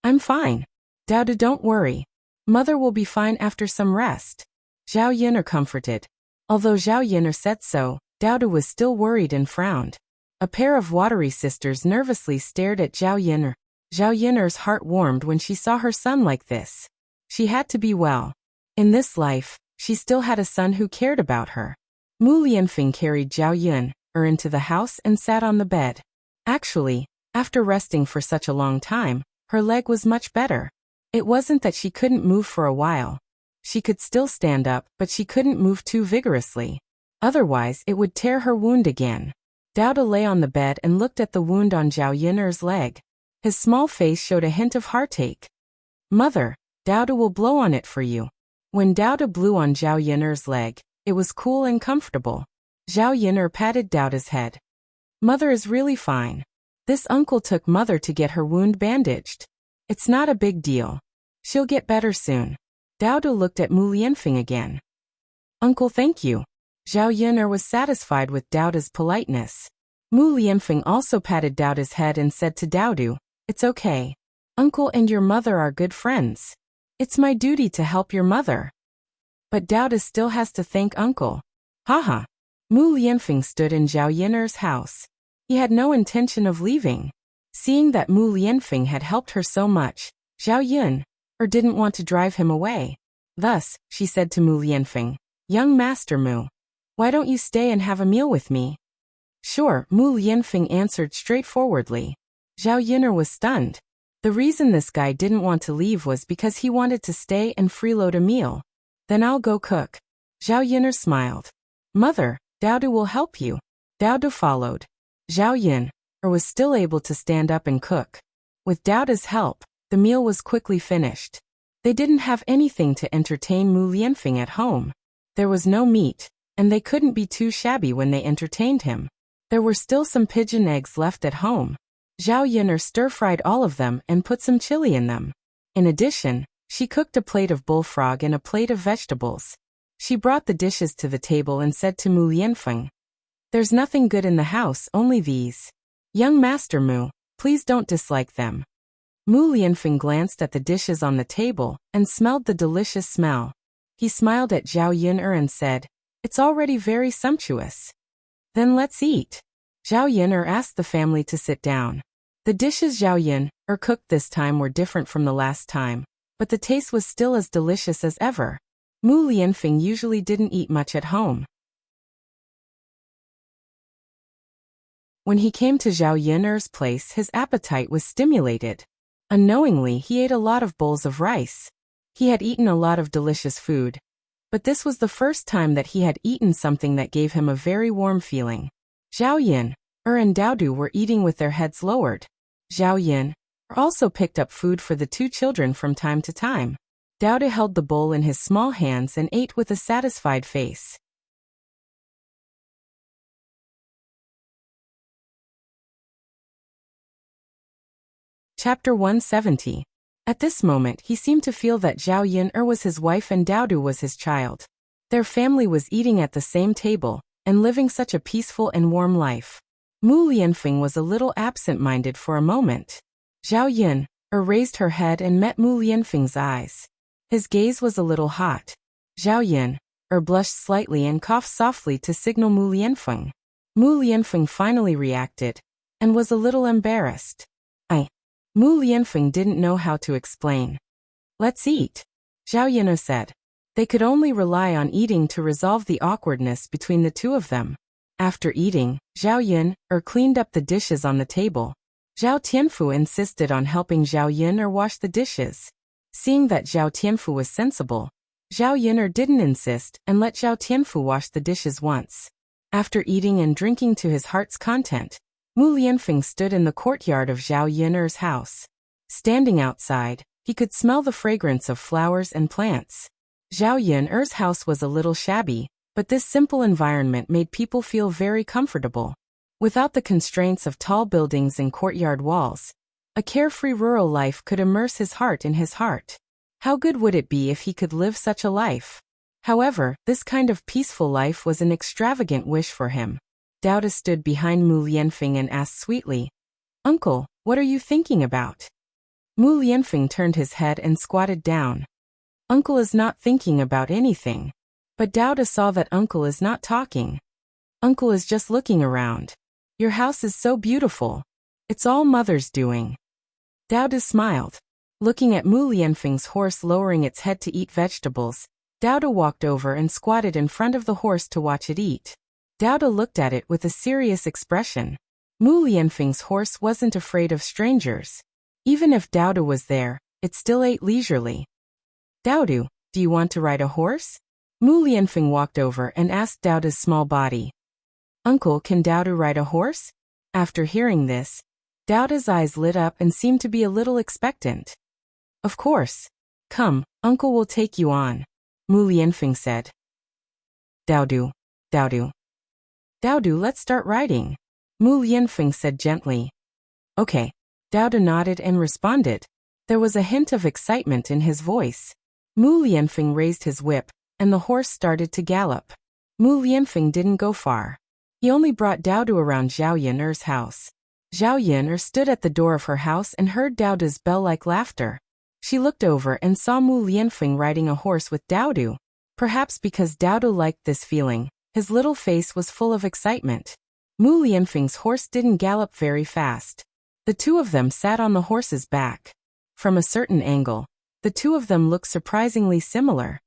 I'm fine. Daoda, don't worry. Mother will be fine after some rest. Zhao Yuner comforted. Although Zhao Yuner said so, Daoda was still worried and frowned. A pair of watery sisters nervously stared at Zhao Yuner. Zhao Yuner's heart warmed when she saw her son like this. She had to be well. In this life, she still had a son who cared about her. Mu Lianfeng carried Zhao Yuner into the house and sat on the bed. Actually, after resting for such a long time, her leg was much better. It wasn't that she couldn't move for a while. She could still stand up, but she couldn't move too vigorously. Otherwise, it would tear her wound again. Dowda lay on the bed and looked at the wound on Zhao Yun'er's leg. His small face showed a hint of heartache. Mother, Dowda will blow on it for you. When Dowda blew on Zhao Yun'er's leg, it was cool and comfortable. Zhao Yun'er patted Dowda's head. Mother is really fine. This uncle took Mother to get her wound bandaged. It's not a big deal. She'll get better soon. Dowda looked at Mu Lianfeng again. Uncle, thank you. Zhao Yun'er was satisfied with Dowda's politeness. Mu Lianfeng also patted Dowda's head and said to Dowdu, it's okay. Uncle and your mother are good friends. It's my duty to help your mother. But Dowda still has to thank Uncle. Haha. Mu Lianfeng stood in Zhao Yun'er's house. He had no intention of leaving. Seeing that Mu Lianfeng had helped her so much, Zhao Yun'er didn't want to drive him away. Thus, she said to Mu Lianfeng, young Master Mu, why don't you stay and have a meal with me? Sure, Mu Lianfeng answered straightforwardly. Zhao Yun'er was stunned. The reason this guy didn't want to leave was because he wanted to stay and freeload a meal. Then I'll go cook. Zhao Yun'er smiled. Mother, Dowda will help you. Dowda followed. Zhao Yun'er was still able to stand up and cook. With Dowda's help, the meal was quickly finished. They didn't have anything to entertain Mu Lianfeng at home. There was no meat, and they couldn't be too shabby when they entertained him. There were still some pigeon eggs left at home. Zhao Yun'er stir-fried all of them and put some chili in them. In addition, she cooked a plate of bullfrog and a plate of vegetables. She brought the dishes to the table and said to Mu Lianfeng, there's nothing good in the house, only these. Young Master Mu, please don't dislike them. Mu Lianfeng glanced at the dishes on the table and smelled the delicious smell. He smiled at Zhao Yun'er and said, it's already very sumptuous. Then let's eat. Zhao Yun'er asked the family to sit down. The dishes Zhao Yun'er cooked this time were different from the last time, but the taste was still as delicious as ever. Mu Lianfeng usually didn't eat much at home. When he came to Zhao Yun'er's place, his appetite was stimulated. Unknowingly, he ate a lot of bowls of rice. He had eaten a lot of delicious food, but this was the first time that he had eaten something that gave him a very warm feeling. Zhao Yun'er and Dowdu were eating with their heads lowered. Zhao Yun'er also picked up food for the two children from time to time. Dowdu held the bowl in his small hands and ate with a satisfied face. Chapter 170. At this moment, he seemed to feel that Zhao Yun'er was his wife and Dowdu was his child. Their family was eating at the same table and living such a peaceful and warm life. Mu Lianfeng was a little absent-minded for a moment. Zhao Yun'er raised her head and met Mu Lianfeng's eyes. His gaze was a little hot. Zhao Yun'er blushed slightly and coughed softly to signal Mu Lianfeng. Mu Lianfeng finally reacted and was a little embarrassed. Mu Lianfeng didn't know how to explain. Let's eat, Zhao Yun'er said. They could only rely on eating to resolve the awkwardness between the two of them. After eating, Zhao Yun'er cleaned up the dishes on the table. Zhao Tianfu insisted on helping Zhao Yun'er wash the dishes. Seeing that Zhao Tianfu was sensible, Zhao Yun'er didn't insist and let Zhao Tianfu wash the dishes once. After eating and drinking to his heart's content, Mu Lianfeng stood in the courtyard of Zhao Yun'er's house. Standing outside, he could smell the fragrance of flowers and plants. Zhao Yun'er's house was a little shabby, but this simple environment made people feel very comfortable. Without the constraints of tall buildings and courtyard walls, a carefree rural life could immerse his heart in his heart. How good would it be if he could live such a life? However, this kind of peaceful life was an extravagant wish for him. Dowda stood behind Mu Lianfeng and asked sweetly, Uncle, what are you thinking about? Mu Lianfeng turned his head and squatted down. Uncle is not thinking about anything. But Dowda saw that Uncle is not talking. Uncle is just looking around. Your house is so beautiful. It's all Mother's doing. Dowda smiled. Looking at Mu Lianfeng's horse lowering its head to eat vegetables, Dowda walked over and squatted in front of the horse to watch it eat. Dowda looked at it with a serious expression. Mu Lianfeng's horse wasn't afraid of strangers. Even if Dowda was there, it still ate leisurely. Dowdu, do you want to ride a horse? Mu Lianfeng walked over and asked Daoda's small body. Uncle, can Daoda ride a horse? After hearing this, Daoda's eyes lit up and seemed to be a little expectant. Of course. Come, Uncle will take you on, Mu Lianfeng said. Daodu, Daodu. Daodu, let's start riding, Mu Lianfeng said gently. Okay. Daoda nodded and responded. There was a hint of excitement in his voice. Mu Lianfeng raised his whip, and the horse started to gallop. Mu Lianfeng didn't go far. He only brought Daodu around Zhao Yun'er's house. Zhao Yun'er stood at the door of her house and heard Daoda's bell-like laughter. She looked over and saw Mu Lianfeng riding a horse with Daodu. Perhaps because Daoda liked this feeling, his little face was full of excitement. Mu Lianfeng's horse didn't gallop very fast. The two of them sat on the horse's back. From a certain angle, the two of them looked surprisingly similar.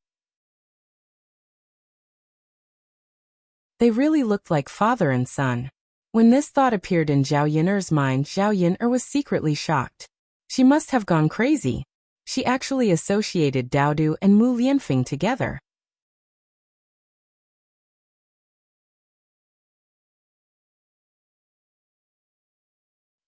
They really looked like father and son. When this thought appeared in Zhao Yun'er's mind, Zhao Yun'er was secretly shocked. She must have gone crazy. She actually associated Daodu and Mu Lianfeng together.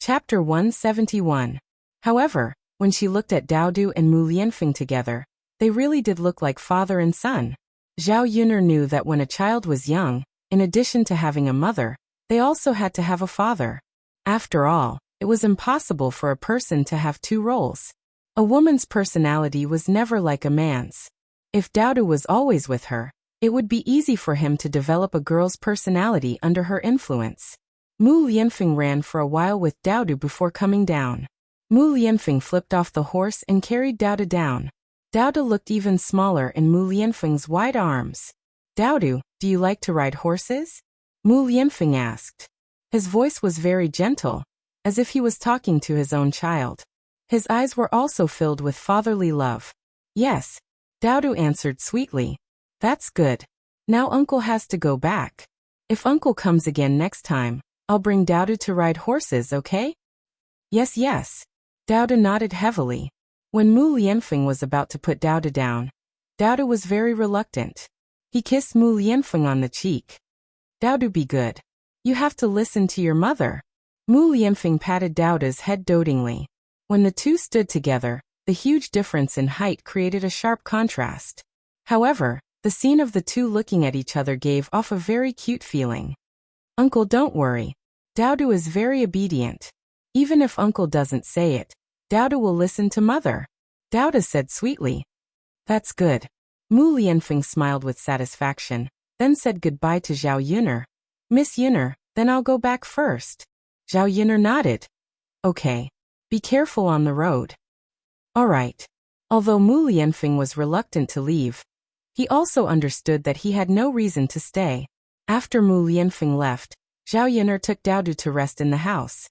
Chapter 171. However, when she looked at Daodu and Mu Lianfeng together, they really did look like father and son. Zhao Yun'er knew that when a child was young, in addition to having a mother, they also had to have a father. After all, it was impossible for a person to have two roles. A woman's personality was never like a man's. If Daodu was always with her, it would be easy for him to develop a girl's personality under her influence. Mu Lianfeng ran for a while with Daodu before coming down. Mu Lianfeng flipped off the horse and carried Daodu down. Daodu looked even smaller in Mu Lianfeng's wide arms. Daodu, do you like to ride horses? Mu Lianfeng asked. His voice was very gentle, as if he was talking to his own child. His eyes were also filled with fatherly love. Yes, Daodu answered sweetly. That's good. Now Uncle has to go back. If Uncle comes again next time, I'll bring Daodu to ride horses, okay? Yes, yes. Daodu nodded heavily. When Mu Lianfeng was about to put Daodu down, Daodu was very reluctant. He kissed Mu Lianfeng on the cheek. Daodu, be good. You have to listen to your mother. Mu Lianfeng patted Daodu's head dotingly. When the two stood together, the huge difference in height created a sharp contrast. However, the scene of the two looking at each other gave off a very cute feeling. Uncle, don't worry. Daodu is very obedient. Even if Uncle doesn't say it, Daodu will listen to Mother, Daodu said sweetly. That's good. Mu Lianfeng smiled with satisfaction, then said goodbye to Zhao Yun'er. Miss Yun'er, then I'll go back first. Zhao Yun'er nodded. Okay. Be careful on the road. All right. Although Mu Lianfeng was reluctant to leave, he also understood that he had no reason to stay. After Mu Lianfeng left, Zhao Yun'er took Daodu to rest in the house.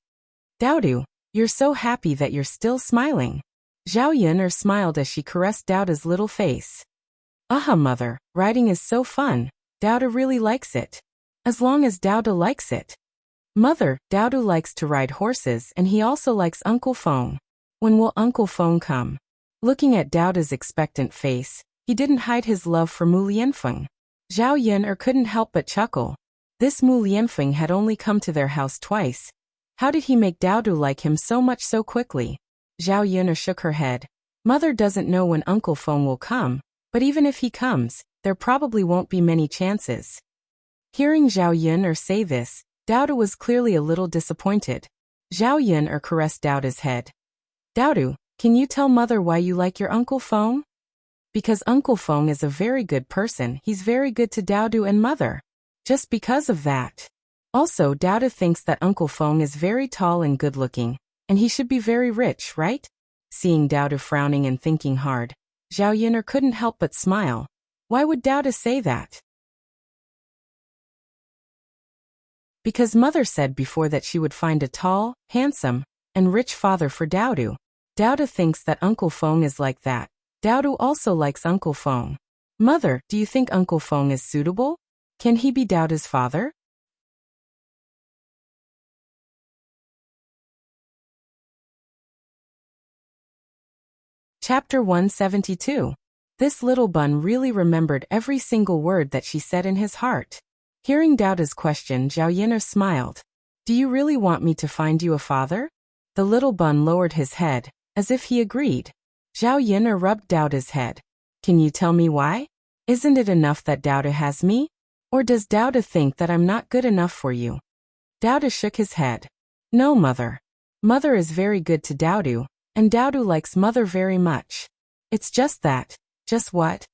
Daodu, you're so happy that you're still smiling. Zhao Yun'er smiled as she caressed Daodu's little face. Aha, Mother, riding is so fun. Daodu really likes it. As long as Daodu likes it. Mother, Daodu likes to ride horses and he also likes Uncle Feng. When will Uncle Feng come? Looking at Daodu's expectant face, he didn't hide his love for Mu Lianfeng. Zhao Yun'er couldn't help but chuckle. This Mu Lianfeng had only come to their house twice. How did he make Daodu like him so much so quickly? Zhao Yun'er shook her head. Mother doesn't know when Uncle Feng will come, but even if he comes, there probably won't be many chances. Hearing Zhao Yun'er say this, Daodu was clearly a little disappointed. Zhao Yun'er caressed Daodu's head. Daodu, can you tell Mother why you like your Uncle Feng? Because Uncle Feng is a very good person, he's very good to Daodu and Mother. Just because of that. Also, Daodu thinks that Uncle Feng is very tall and good-looking, and he should be very rich, right? Seeing Daodu frowning and thinking hard, Zhao Yun'er couldn't help but smile. Why would Daodu say that? Because Mother said before that she would find a tall, handsome, and rich father for Daodu. Daodu thinks that Uncle Feng is like that. Daodu also likes Uncle Feng. Mother, do you think Uncle Feng is suitable? Can he be Daodu's father? Chapter 172. This little bun really remembered every single word that she said in his heart. Hearing Doubta's question, Zhao Yin'er smiled. Do you really want me to find you a father? The little bun lowered his head, as if he agreed. Zhao Yin'er rubbed Doubta's head. Can you tell me why? Isn't it enough that Doubta has me? Or does Doubta think that I'm not good enough for you? Doubta shook his head. No, mother. Mother is very good to Doubta, and Doubta likes mother very much. It's just that. Just what?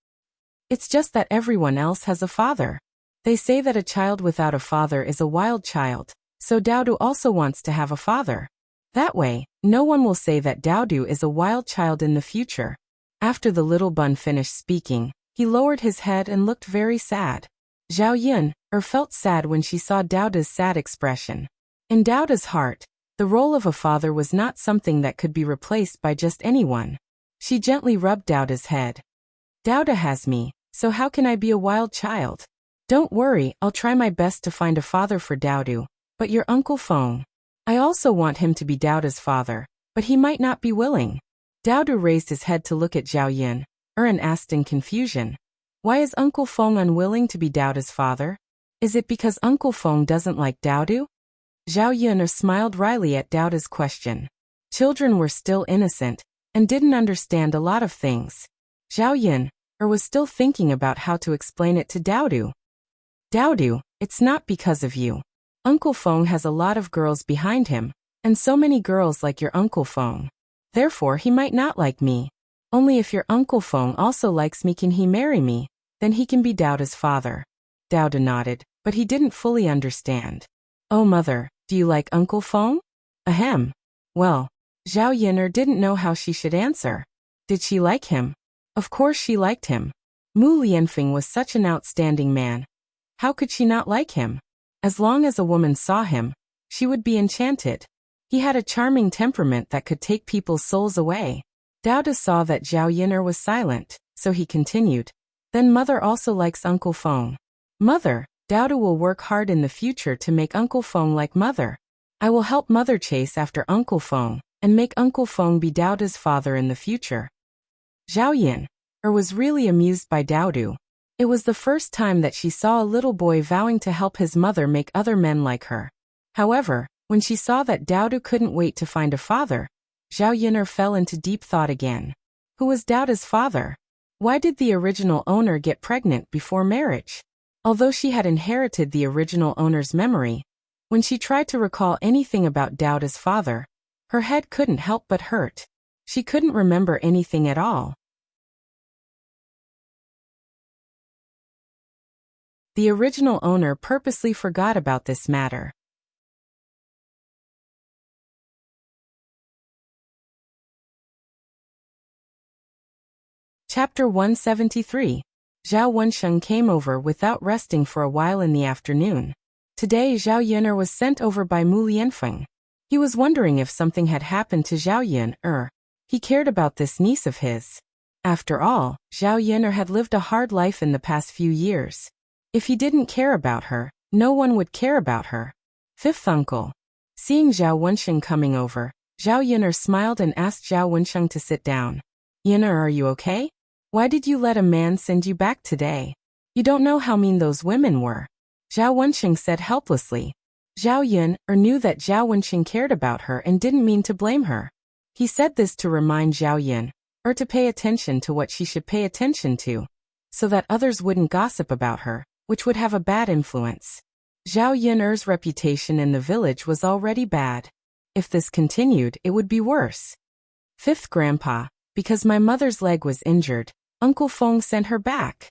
It's just that everyone else has a father. They say that a child without a father is a wild child, so Doubta also wants to have a father. That way, no one will say that Doubta is a wild child in the future. After the little bun finished speaking, he lowered his head and looked very sad. Zhao Yin'er felt sad when she saw Doubta's sad expression. In Doubta's heart, the role of a father was not something that could be replaced by just anyone. She gently rubbed Doubta's head. Doubta has me, so how can I be a wild child? Don't worry, I'll try my best to find a father for Doubta, but your Uncle Feng. I also want him to be Doubta's father, but he might not be willing. Doubta raised his head to look at Zhao Yin'er and asked in confusion. Why is Uncle Feng unwilling to be Doubta's father? Is it because Uncle Feng doesn't like Doubta? Zhao Yin'er smiled wryly at Doubta's question. Children were still innocent and didn't understand a lot of things. Zhao Yin'er was still thinking about how to explain it to Doubta. Doubta, it's not because of you. Uncle Feng has a lot of girls behind him, and so many girls like your Uncle Feng. Therefore he might not like me. Only if your Uncle Feng also likes me can he marry me, then he can be Doubta's father. Doubta nodded, but he didn't fully understand. Oh mother, do you like Uncle Feng? Ahem. Well, Zhao Yin'er didn't know how she should answer. Did she like him? Of course she liked him. Mu Lianfeng was such an outstanding man. How could she not like him? As long as a woman saw him, she would be enchanted. He had a charming temperament that could take people's souls away. Doubta saw that Zhao Yin'er was silent, so he continued. Then mother also likes Uncle Feng. Mother, Doubta will work hard in the future to make Uncle Feng like mother. I will help mother chase after Uncle Feng, and make Uncle Feng be Doubta's father in the future. Zhao Yin'er was really amused by Doubta. It was the first time that she saw a little boy vowing to help his mother make other men like her. However, when she saw that Doubta couldn't wait to find a father, Zhao Yin'er fell into deep thought again. Who was Doubta's father? Why did the original owner get pregnant before marriage? Although she had inherited the original owner's memory, when she tried to recall anything about Doubta's father, her head couldn't help but hurt. She couldn't remember anything at all. The original owner purposely forgot about this matter. Chapter 173. Zhao Wensheng came over without resting for a while in the afternoon. Today Zhao Yin'er was sent over by Mu Lianfeng. He was wondering if something had happened to Zhao Yin'er. He cared about this niece of his. After all, Zhao Yin'er had lived a hard life in the past few years. If he didn't care about her, no one would care about her. Fifth uncle. Seeing Zhao Wensheng coming over, Zhao Yin'er smiled and asked Zhao Wensheng to sit down. Yin'er, are you okay? Why did you let a man send you back today? You don't know how mean those women were. Zhao Wensheng said helplessly. Zhao Yin'er knew that Zhao Wensheng cared about her and didn't mean to blame her. He said this to remind Zhao Yin'er to pay attention to what she should pay attention to, so that others wouldn't gossip about her, which would have a bad influence. Zhao Yin'er's reputation in the village was already bad. If this continued, it would be worse. Fifth grandpa, because my mother's leg was injured, Uncle Feng sent her back.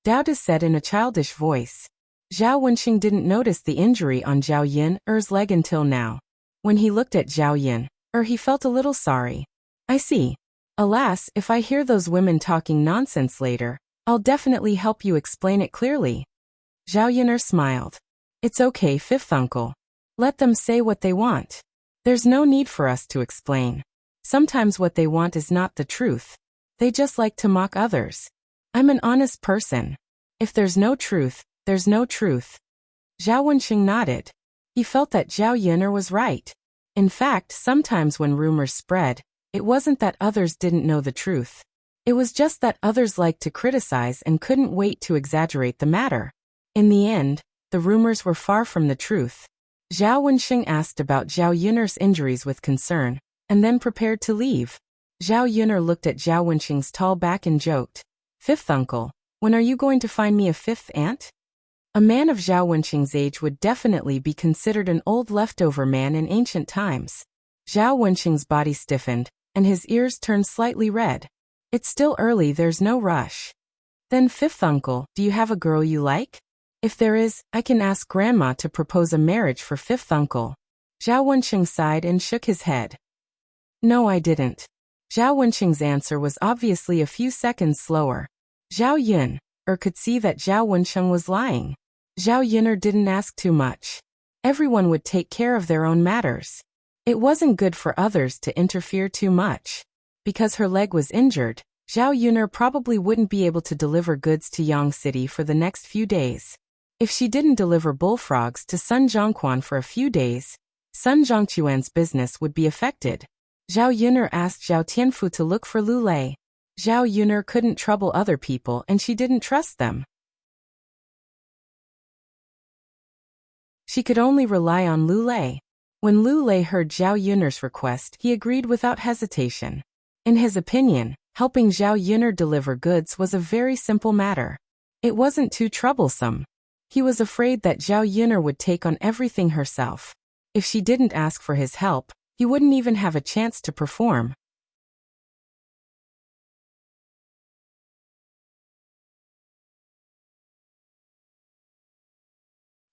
Doubta said in a childish voice. Zhao Wensheng didn't notice the injury on Zhao Yin'er's leg until now. When he looked at Zhao Yin'er, he felt a little sorry. I see. Alas, if I hear those women talking nonsense later, I'll definitely help you explain it clearly. Zhao Yin'er smiled. It's okay, fifth uncle. Let them say what they want. There's no need for us to explain. Sometimes what they want is not the truth. They just like to mock others. I'm an honest person. If there's no truth, there's no truth. Zhao Wensheng nodded. He felt that Zhao Yin'er was right. In fact, sometimes when rumors spread, it wasn't that others didn't know the truth. It was just that others liked to criticize and couldn't wait to exaggerate the matter. In the end, the rumors were far from the truth. Zhao Wenxing asked about Zhao Yun'er's injuries with concern, and then prepared to leave. Zhao Yun'er looked at Zhao Wenxing's tall back and joked, "Fifth uncle, when are you going to find me a fifth aunt?" A man of Zhao Wenxing's age would definitely be considered an old leftover man in ancient times. Zhao Wenxing's body stiffened, and his ears turned slightly red. "It's still early, there's no rush." "Then fifth uncle, do you have a girl you like? If there is, I can ask grandma to propose a marriage for fifth uncle." Zhao Wenxing sighed and shook his head. "No, I didn't." Zhao Wenxing's answer was obviously a few seconds slower. Zhao Yun'er could see that Zhao Wenxing was lying. Zhao Yun'er didn't ask too much. Everyone would take care of their own matters. It wasn't good for others to interfere too much. Because her leg was injured, Zhao Yun'er probably wouldn't be able to deliver goods to Yang City for the next few days. If she didn't deliver bullfrogs to Sun Zhongquan for a few days, Sun Zhongquan's business would be affected. Zhao Yun'er asked Zhao Tianfu to look for Lu Lei. Zhao Yun'er couldn't trouble other people and she didn't trust them. She could only rely on Lu Lei. When Lu Lei heard Zhao Yun'er's request, he agreed without hesitation. In his opinion, helping Zhao Yun'er deliver goods was a very simple matter. It wasn't too troublesome. He was afraid that Zhao Yun'er would take on everything herself. If she didn't ask for his help, he wouldn't even have a chance to perform.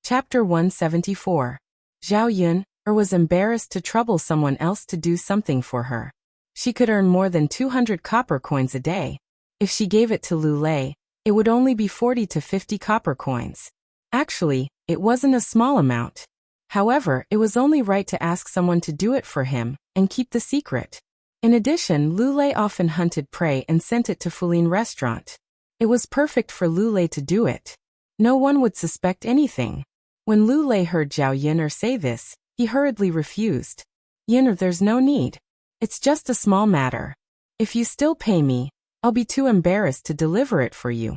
Chapter 174. Zhao Yun'er was embarrassed to trouble someone else to do something for her. She could earn more than 200 copper coins a day. If she gave it to Lu Lei, it would only be 40 to 50 copper coins. Actually, it wasn't a small amount. However, it was only right to ask someone to do it for him and keep the secret. In addition, Lu Lei often hunted prey and sent it to Fulin restaurant. It was perfect for Lu Lei to do it. No one would suspect anything. When Lu Lei heard Zhao Yun'er say this, he hurriedly refused. "Yun'er, there's no need. It's just a small matter. If you still pay me, I'll be too embarrassed to deliver it for you."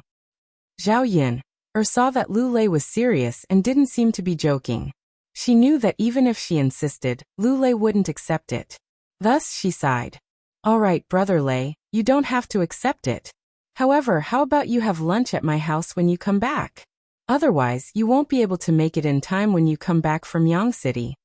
Zhao Yun'er saw that Lu Lei was serious and didn't seem to be joking. She knew that even if she insisted, Lu Lei wouldn't accept it. Thus she sighed. "All right, brother Lei, you don't have to accept it. However, how about you have lunch at my house when you come back? Otherwise, you won't be able to make it in time when you come back from Yang City."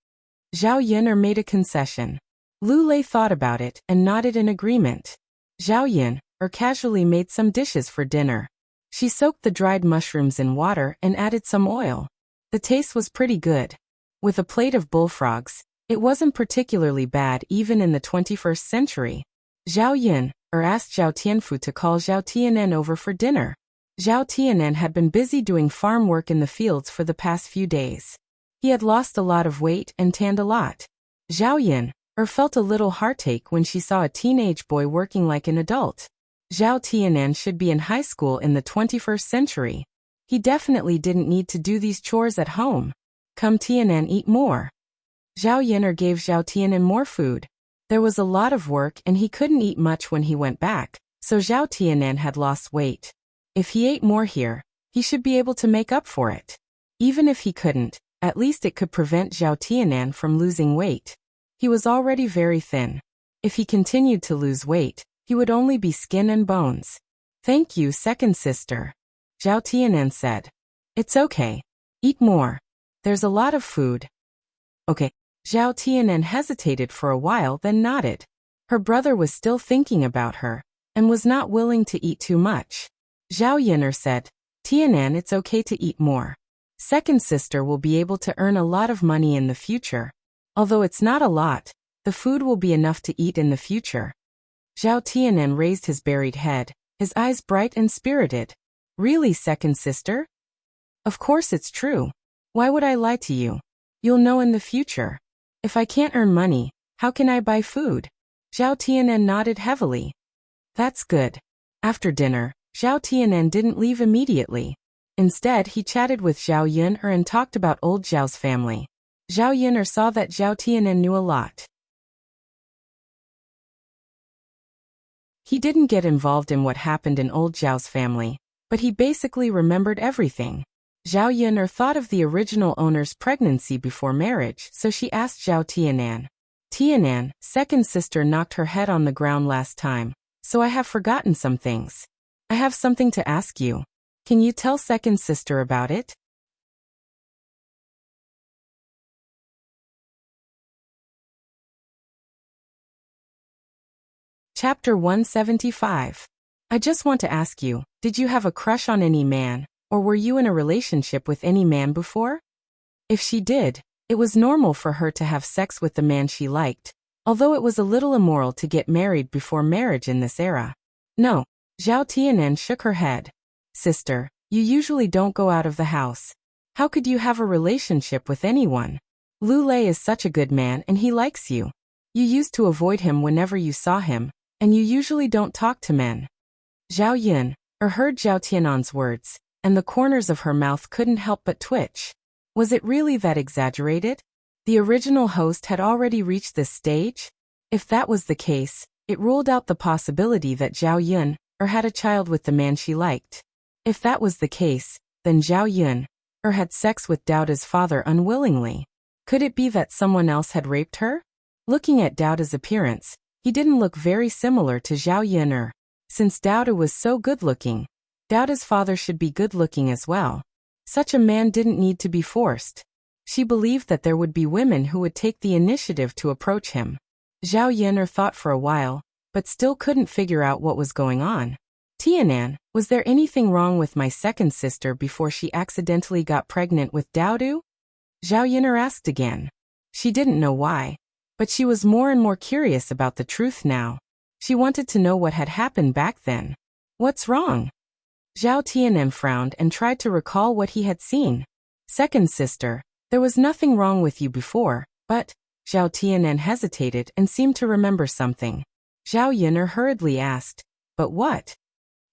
Zhao Yun'er made a concession. Lu Lei thought about it and nodded in agreement. Zhao Yun'er casually made some dishes for dinner. She soaked the dried mushrooms in water and added some oil. The taste was pretty good. With a plate of bullfrogs, it wasn't particularly bad even in the 21st century. Zhao Yun'er asked Zhao Tianfu to call Zhao Tianen over for dinner. Zhao Tianen had been busy doing farm work in the fields for the past few days. He had lost a lot of weight and tanned a lot. Zhao Yun'er felt a little heartache when she saw a teenage boy working like an adult. Zhao Tianen should be in high school in the 21st century. He definitely didn't need to do these chores at home. "Come Tianen, eat more." Zhao Yun'er gave Zhao Tianen more food. There was a lot of work and he couldn't eat much when he went back, so Zhao Tianen had lost weight. If he ate more here, he should be able to make up for it. Even if he couldn't, at least it could prevent Zhao Tianen from losing weight. He was already very thin. If he continued to lose weight, he would only be skin and bones. "Thank you, second sister," Zhao Tianen said. "It's okay. Eat more. There's a lot of food." "Okay." Zhao Tianen hesitated for a while then nodded. Her brother was still thinking about her, and was not willing to eat too much. Zhao Yun'er said, "Tianen, it's okay to eat more. Second sister will be able to earn a lot of money in the future. Although it's not a lot, the food will be enough to eat in the future." Zhao Tianen raised his buried head, his eyes bright and spirited. "Really, second sister?" "Of course it's true. Why would I lie to you? You'll know in the future. If I can't earn money, how can I buy food?" Zhao Tianen nodded heavily. "That's good." After dinner, Zhao Tianen didn't leave immediately. Instead, he chatted with Zhao Yun'er and talked about old Zhao's family. Zhao Yun'er saw that Zhao Tianen knew a lot. He didn't get involved in what happened in old Zhao's family, but he basically remembered everything. Zhao Yun'er thought of the original owner's pregnancy before marriage, so she asked Zhao Tianan. Tianan, second sister, knocked her head on the ground last time, so I have forgotten some things. I have something to ask you. Can you tell second sister about it? Chapter 175. I just want to ask you, did you have a crush on any man, or were you in a relationship with any man before? If she did, it was normal for her to have sex with the man she liked, although it was a little immoral to get married before marriage in this era. No. Zhao Tianan shook her head. Sister, you usually don't go out of the house. How could you have a relationship with anyone? Lu Lei is such a good man and he likes you. You used to avoid him whenever you saw him, and you usually don't talk to men. Zhao Yun'er heard Zhao Tianan's words, and the corners of her mouth couldn't help but twitch. Was it really that exaggerated? The original host had already reached this stage? If that was the case, it ruled out the possibility that Zhao Yun'er had a child with the man she liked. If that was the case, then Zhao Yun'er had sex with Daoda's father unwillingly. Could it be that someone else had raped her? Looking at Daoda's appearance, he didn't look very similar to Zhao Yun'er. Since Daoda was so good-looking, Daoda's father should be good-looking as well. Such a man didn't need to be forced. She believed that there would be women who would take the initiative to approach him. Zhao Yun'er thought for a while, but still couldn't figure out what was going on. Tianan, was there anything wrong with my second sister before she accidentally got pregnant with Daodu? Zhao Yun'er asked again. She didn't know why, but she was more and more curious about the truth now. She wanted to know what had happened back then. What's wrong? Zhao Tianan frowned and tried to recall what he had seen. Second sister, there was nothing wrong with you before, but... Zhao Tianan hesitated and seemed to remember something. Zhao Yun'er hurriedly asked, but what?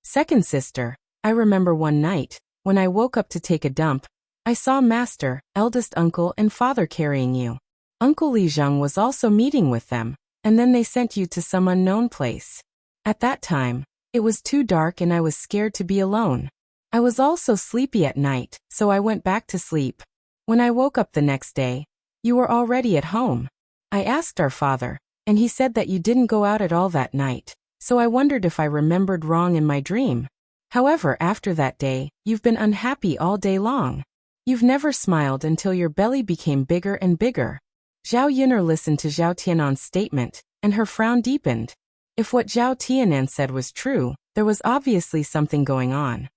Second sister, I remember one night, when I woke up to take a dump, I saw master, eldest uncle and father carrying you. Uncle Li Zheng was also meeting with them, and then they sent you to some unknown place. At that time, it was too dark and I was scared to be alone. I was also sleepy at night, so I went back to sleep. When I woke up the next day, you were already at home. I asked our father, and he said that you didn't go out at all that night, so I wondered if I remembered wrong in my dream. However, after that day, you've been unhappy all day long. You've never smiled until your belly became bigger and bigger. Zhao Yun'er listened to Zhao Tianan's statement, and her frown deepened. If what Zhao Tianan said was true, there was obviously something going on.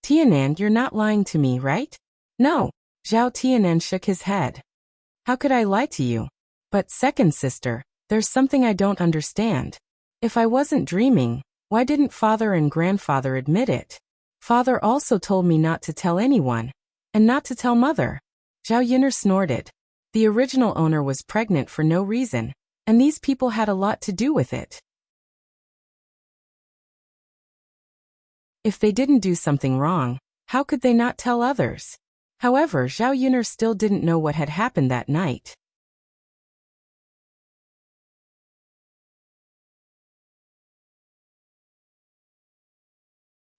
Tianan, you're not lying to me, right? No. Zhao Tianan shook his head. How could I lie to you? But second sister, there's something I don't understand. If I wasn't dreaming, why didn't father and grandfather admit it? Father also told me not to tell anyone, and not to tell mother. Zhao Yun'er snorted. The original owner was pregnant for no reason, and these people had a lot to do with it. If they didn't do something wrong, how could they not tell others? However, Zhao Yun'er still didn't know what had happened that night.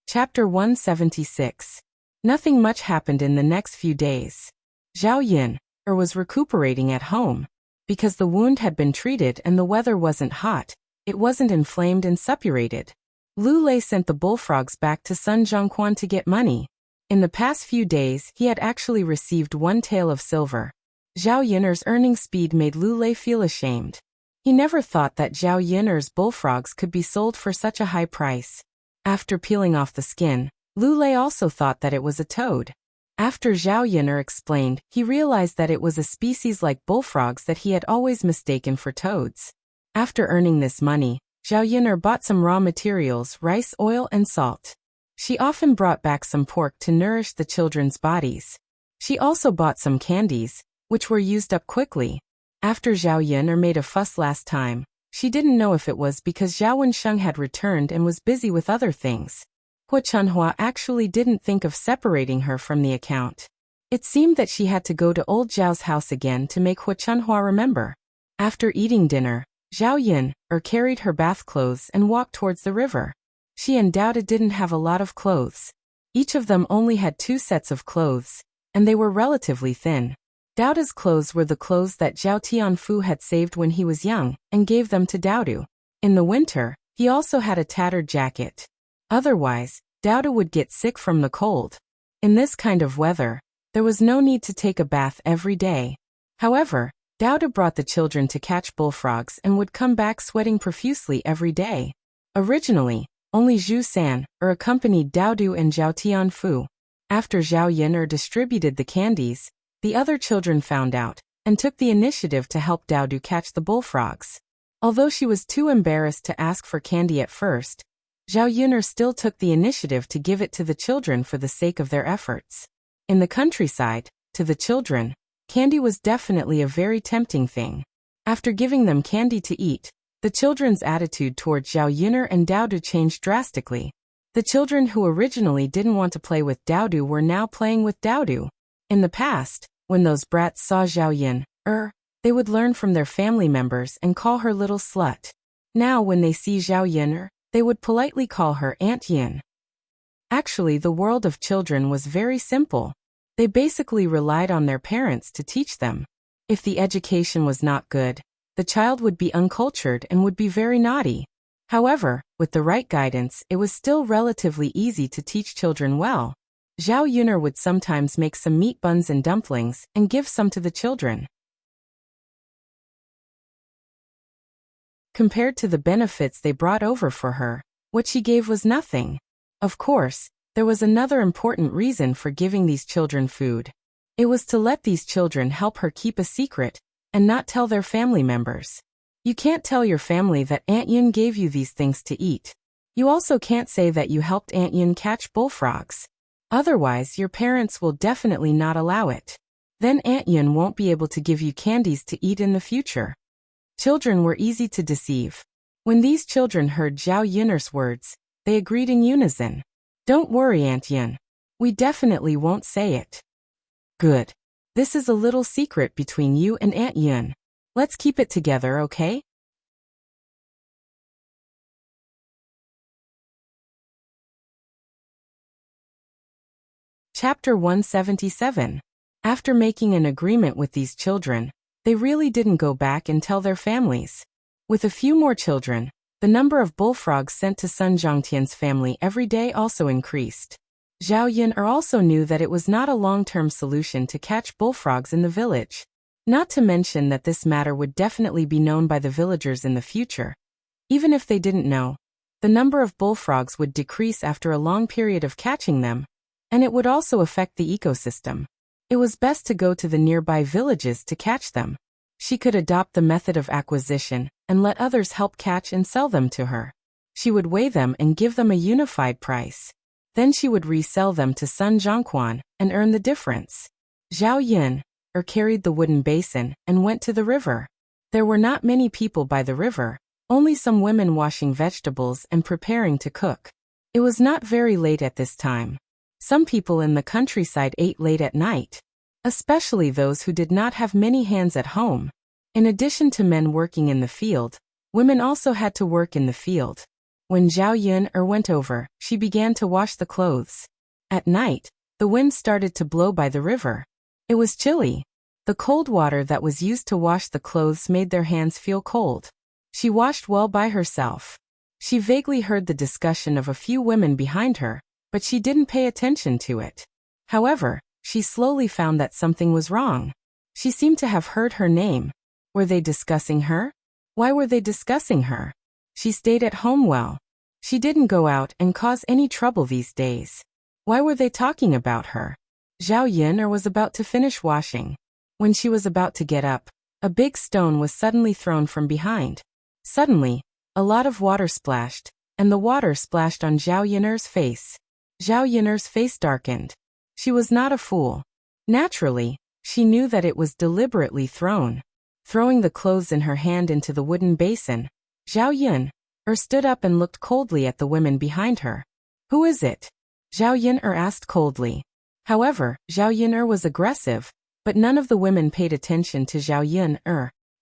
Chapter 176. Nothing much happened in the next few days. Zhao Yun'er was recuperating at home. Because the wound had been treated and the weather wasn't hot, it wasn't inflamed and suppurated. Lu Lei sent the bullfrogs back to Sun Zhongquan to get money. In the past few days, he had actually received 1 tael of silver. Zhao Yun'er's earning speed made Lu Lei feel ashamed. He never thought that Zhao Yun'er's bullfrogs could be sold for such a high price. After peeling off the skin, Lu Lei also thought that it was a toad. After Zhao Yun'er explained, he realized that it was a species like bullfrogs that he had always mistaken for toads. After earning this money, Zhao Yun'er bought some raw materials, rice, oil, and salt. She often brought back some pork to nourish the children's bodies. She also bought some candies, which were used up quickly. After Zhao Yun'er made a fuss last time, she didn't know if it was because Zhao Wensheng had returned and was busy with other things. Hu Chunhua actually didn't think of separating her from the account. It seemed that she had to go to old Zhao's house again to make Hu Chunhua remember. After eating dinner, Zhao Yun carried her bath clothes and walked towards the river. She and Dao De didn't have a lot of clothes. Each of them only had 2 sets of clothes, and they were relatively thin. Dao De's clothes were the clothes that Zhao Tianfu had saved when he was young, and gave them to Dao De. In the winter, he also had a tattered jacket. Otherwise, Dao De would get sick from the cold. In this kind of weather, there was no need to take a bath every day. However, Dao De brought the children to catch bullfrogs and would come back sweating profusely every day. Originally, only Zhu San accompanied Dao De and Zhao Tianfu. After Zhao Yun distributed the candies, the other children found out, and took the initiative to help Dao De catch the bullfrogs. Although she was too embarrassed to ask for candy at first, Zhao Yun still took the initiative to give it to the children for the sake of their efforts. In the countryside, to the children, candy was definitely a very tempting thing. After giving them candy to eat, the children's attitude toward Zhao Yun and Dao De changed drastically. The children who originally didn't want to play with Dao De were now playing with Dao De. In the past, when those brats saw Zhao Yun, they would learn from their family members and call her little slut. Now when they see Zhao Yun, they would politely call her Aunt Yin. Actually, the world of children was very simple. They basically relied on their parents to teach them. If the education was not good, the child would be uncultured and would be very naughty. However, with the right guidance, it was still relatively easy to teach children well. Zhao Yun would sometimes make some meat buns and dumplings and give some to the children. Compared to the benefits they brought over for her, what she gave was nothing. Of course, there was another important reason for giving these children food. It was to let these children help her keep a secret, and not tell their family members. You can't tell your family that Aunt Yun gave you these things to eat. You also can't say that you helped Aunt Yun catch bullfrogs. Otherwise, your parents will definitely not allow it. Then Aunt Yun won't be able to give you candies to eat in the future. Children were easy to deceive. When these children heard Zhao Yun's words, they agreed in unison. Don't worry, Aunt Yun. We definitely won't say it. Good. This is a little secret between you and Aunt Yun. Let's keep it together, okay? Chapter 177. After making an agreement with these children, they really didn't go back and tell their families. With a few more children, the number of bullfrogs sent to Sun Zhongtian's family every day also increased. Zhao Yun also knew that it was not a long-term solution to catch bullfrogs in the village. Not to mention that this matter would definitely be known by the villagers in the future. Even if they didn't know, the number of bullfrogs would decrease after a long period of catching them, and it would also affect the ecosystem. It was best to go to the nearby villages to catch them. She could adopt the method of acquisition and let others help catch and sell them to her. She would weigh them and give them a unified price. Then she would resell them to Sun Zhongquan and earn the difference. Zhao Yun carried the wooden basin and went to the river. There were not many people by the river, only some women washing vegetables and preparing to cook. It was not very late at this time. Some people in the countryside ate late at night, especially those who did not have many hands at home. In addition to men working in the field, women also had to work in the field. When Zhao Yun went over, she began to wash the clothes. At night, the wind started to blow by the river. It was chilly. The cold water that was used to wash the clothes made their hands feel cold. She washed well by herself. She vaguely heard the discussion of a few women behind her, but she didn't pay attention to it. However, she slowly found that something was wrong. She seemed to have heard her name. Were they discussing her? Why were they discussing her? She stayed at home well. She didn't go out and cause any trouble these days. Why were they talking about her? Zhao Yun was about to finish washing. When she was about to get up, a big stone was suddenly thrown from behind. Suddenly, a lot of water splashed, and the water splashed on Zhao Yun's face. Zhao Yun's face darkened. She was not a fool. Naturally, she knew that it was deliberately thrown. Throwing the clothes in her hand into the wooden basin, Zhao Yun stood up and looked coldly at the women behind her. Who is it? Zhao Yun asked coldly. However, Zhao Yun was aggressive, but none of the women paid attention to Zhao Yun.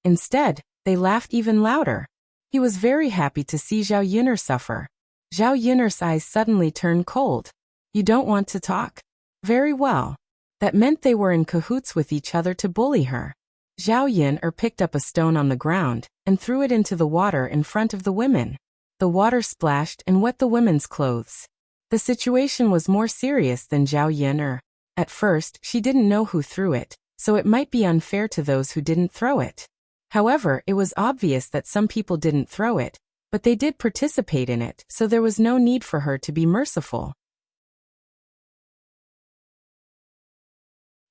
Instead, They laughed even louder. He was very happy to see Zhao Yun'er suffer. Zhao Yun'er's eyes suddenly turned cold. You don't want to talk? Very well. That meant they were in cahoots with each other to bully her. Zhao Yun'er picked up a stone on the ground and threw it into the water in front of the women. The water splashed and wet the women's clothes. The situation was more serious than Zhao Yun'er. At first, she didn't know who threw it, so it might be unfair to those who didn't throw it. However, it was obvious that some people didn't throw it, but they did participate in it, so there was no need for her to be merciful.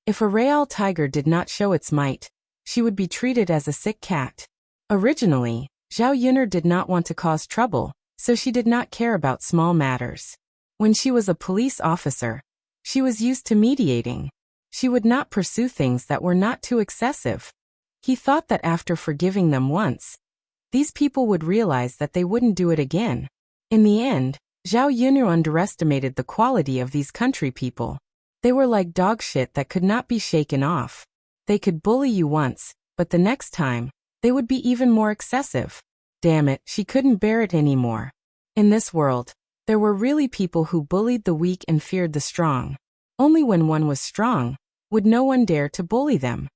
If a real tiger did not show its might, she would be treated as a sick cat. Originally, Zhao Yun'er did not want to cause trouble, so she did not care about small matters. When she was a police officer, she was used to mediating. She would not pursue things that were not too excessive. He thought that after forgiving them once, these people would realize that they wouldn't do it again. In the end, Zhao Yun'er underestimated the quality of these country people. They were like dog shit that could not be shaken off. They could bully you once, but the next time, they would be even more excessive. Damn it, she couldn't bear it anymore. In this world, there were really people who bullied the weak and feared the strong. Only when one was strong, would no one dare to bully them.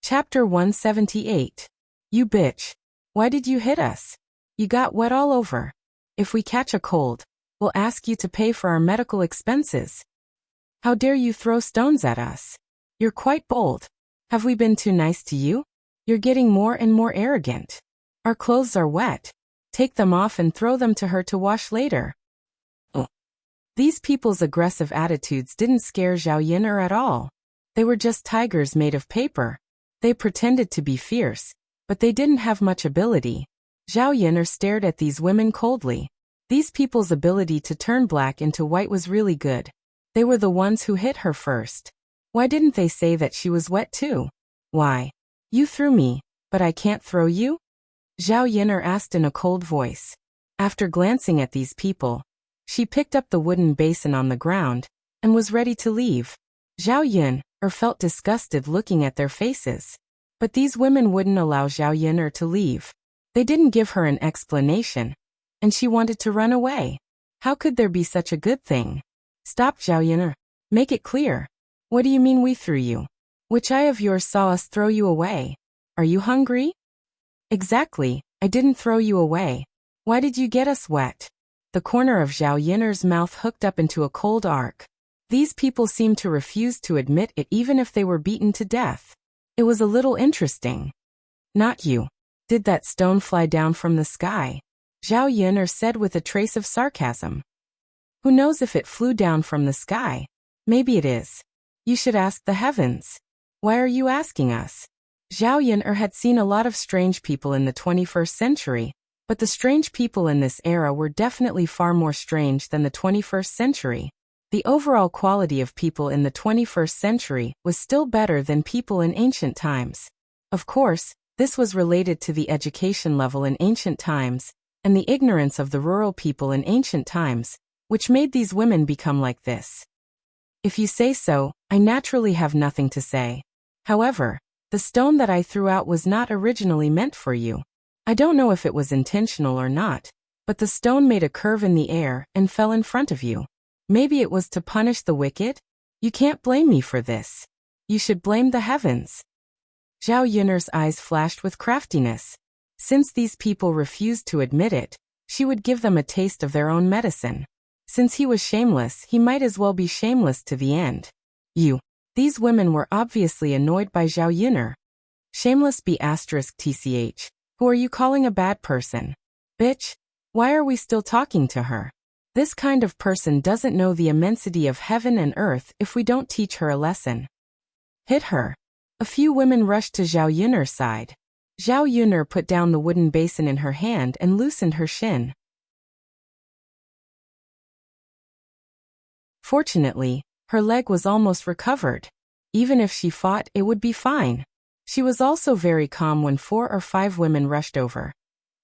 Chapter 178. You bitch. Why did you hit us? You got wet all over. If we catch a cold, we'll ask you to pay for our medical expenses. How dare you throw stones at us? You're quite bold. Have we been too nice to you? You're getting more and more arrogant. Our clothes are wet. Take them off and throw them to her to wash later. These people's aggressive attitudes didn't scare Zhao Yun'er at all. They were just tigers made of paper. They pretended to be fierce, but they didn't have much ability. Zhao Yun'er stared at these women coldly. These people's ability to turn black into white was really good. They were the ones who hit her first. Why didn't they say that she was wet too? Why? You threw me, but I can't throw you? Zhao Yun'er asked in a cold voice. After glancing at these people, she picked up the wooden basin on the ground and was ready to leave. Zhao Yun'er felt disgusted looking at their faces. But these women wouldn't allow Zhao Yun'er to leave. They didn't give her an explanation, and she wanted to run away. How could there be such a good thing? Stop, Zhao Yun'er. Make it clear. What do you mean we threw you? Which eye of yours saw us throw you away? Are you hungry? Exactly, I didn't throw you away. Why did you get us wet? The corner of Zhao Yun'er's mouth hooked up into a cold arc. These people seemed to refuse to admit it even if they were beaten to death. It was a little interesting. Not you. Did that stone fly down from the sky? Zhao Yun'er said with a trace of sarcasm. Who knows if it flew down from the sky? Maybe it is. You should ask the heavens. Why are you asking us? Zhao Yun'er had seen a lot of strange people in the 21st century, but the strange people in this era were definitely far more strange than the 21st century. The overall quality of people in the 21st century was still better than people in ancient times. Of course, this was related to the education level in ancient times, and the ignorance of the rural people in ancient times, which made these women become like this. If you say so, I naturally have nothing to say. However, the stone that I threw out was not originally meant for you. I don't know if it was intentional or not, but the stone made a curve in the air and fell in front of you. Maybe it was to punish the wicked? You can't blame me for this. You should blame the heavens. Zhao Yun'er's eyes flashed with craftiness. Since these people refused to admit it, she would give them a taste of their own medicine. Since he was shameless, he might as well be shameless to the end. These women were obviously annoyed by Zhao Yun'er. Shameless *tch. Who are you calling a bad person? Bitch. Why are we still talking to her? This kind of person doesn't know the immensity of heaven and earth if we don't teach her a lesson. Hit her. A few women rushed to Zhao Yun'er's side. Zhao Yun'er put down the wooden basin in her hand and loosened her shin. Fortunately, her leg was almost recovered. Even if she fought, it would be fine. She was also very calm when 4 or 5 women rushed over.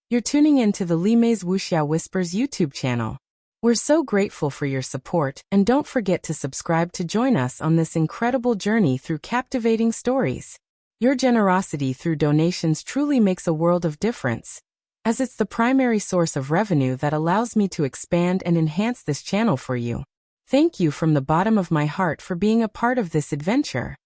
You're tuning in to the Li Mei's Wuxia Whispers YouTube channel. We're so grateful for your support, and don't forget to subscribe to join us on this incredible journey through captivating stories. Your generosity through donations truly makes a world of difference, as it's the primary source of revenue that allows me to expand and enhance this channel for you. Thank you from the bottom of my heart for being a part of this adventure.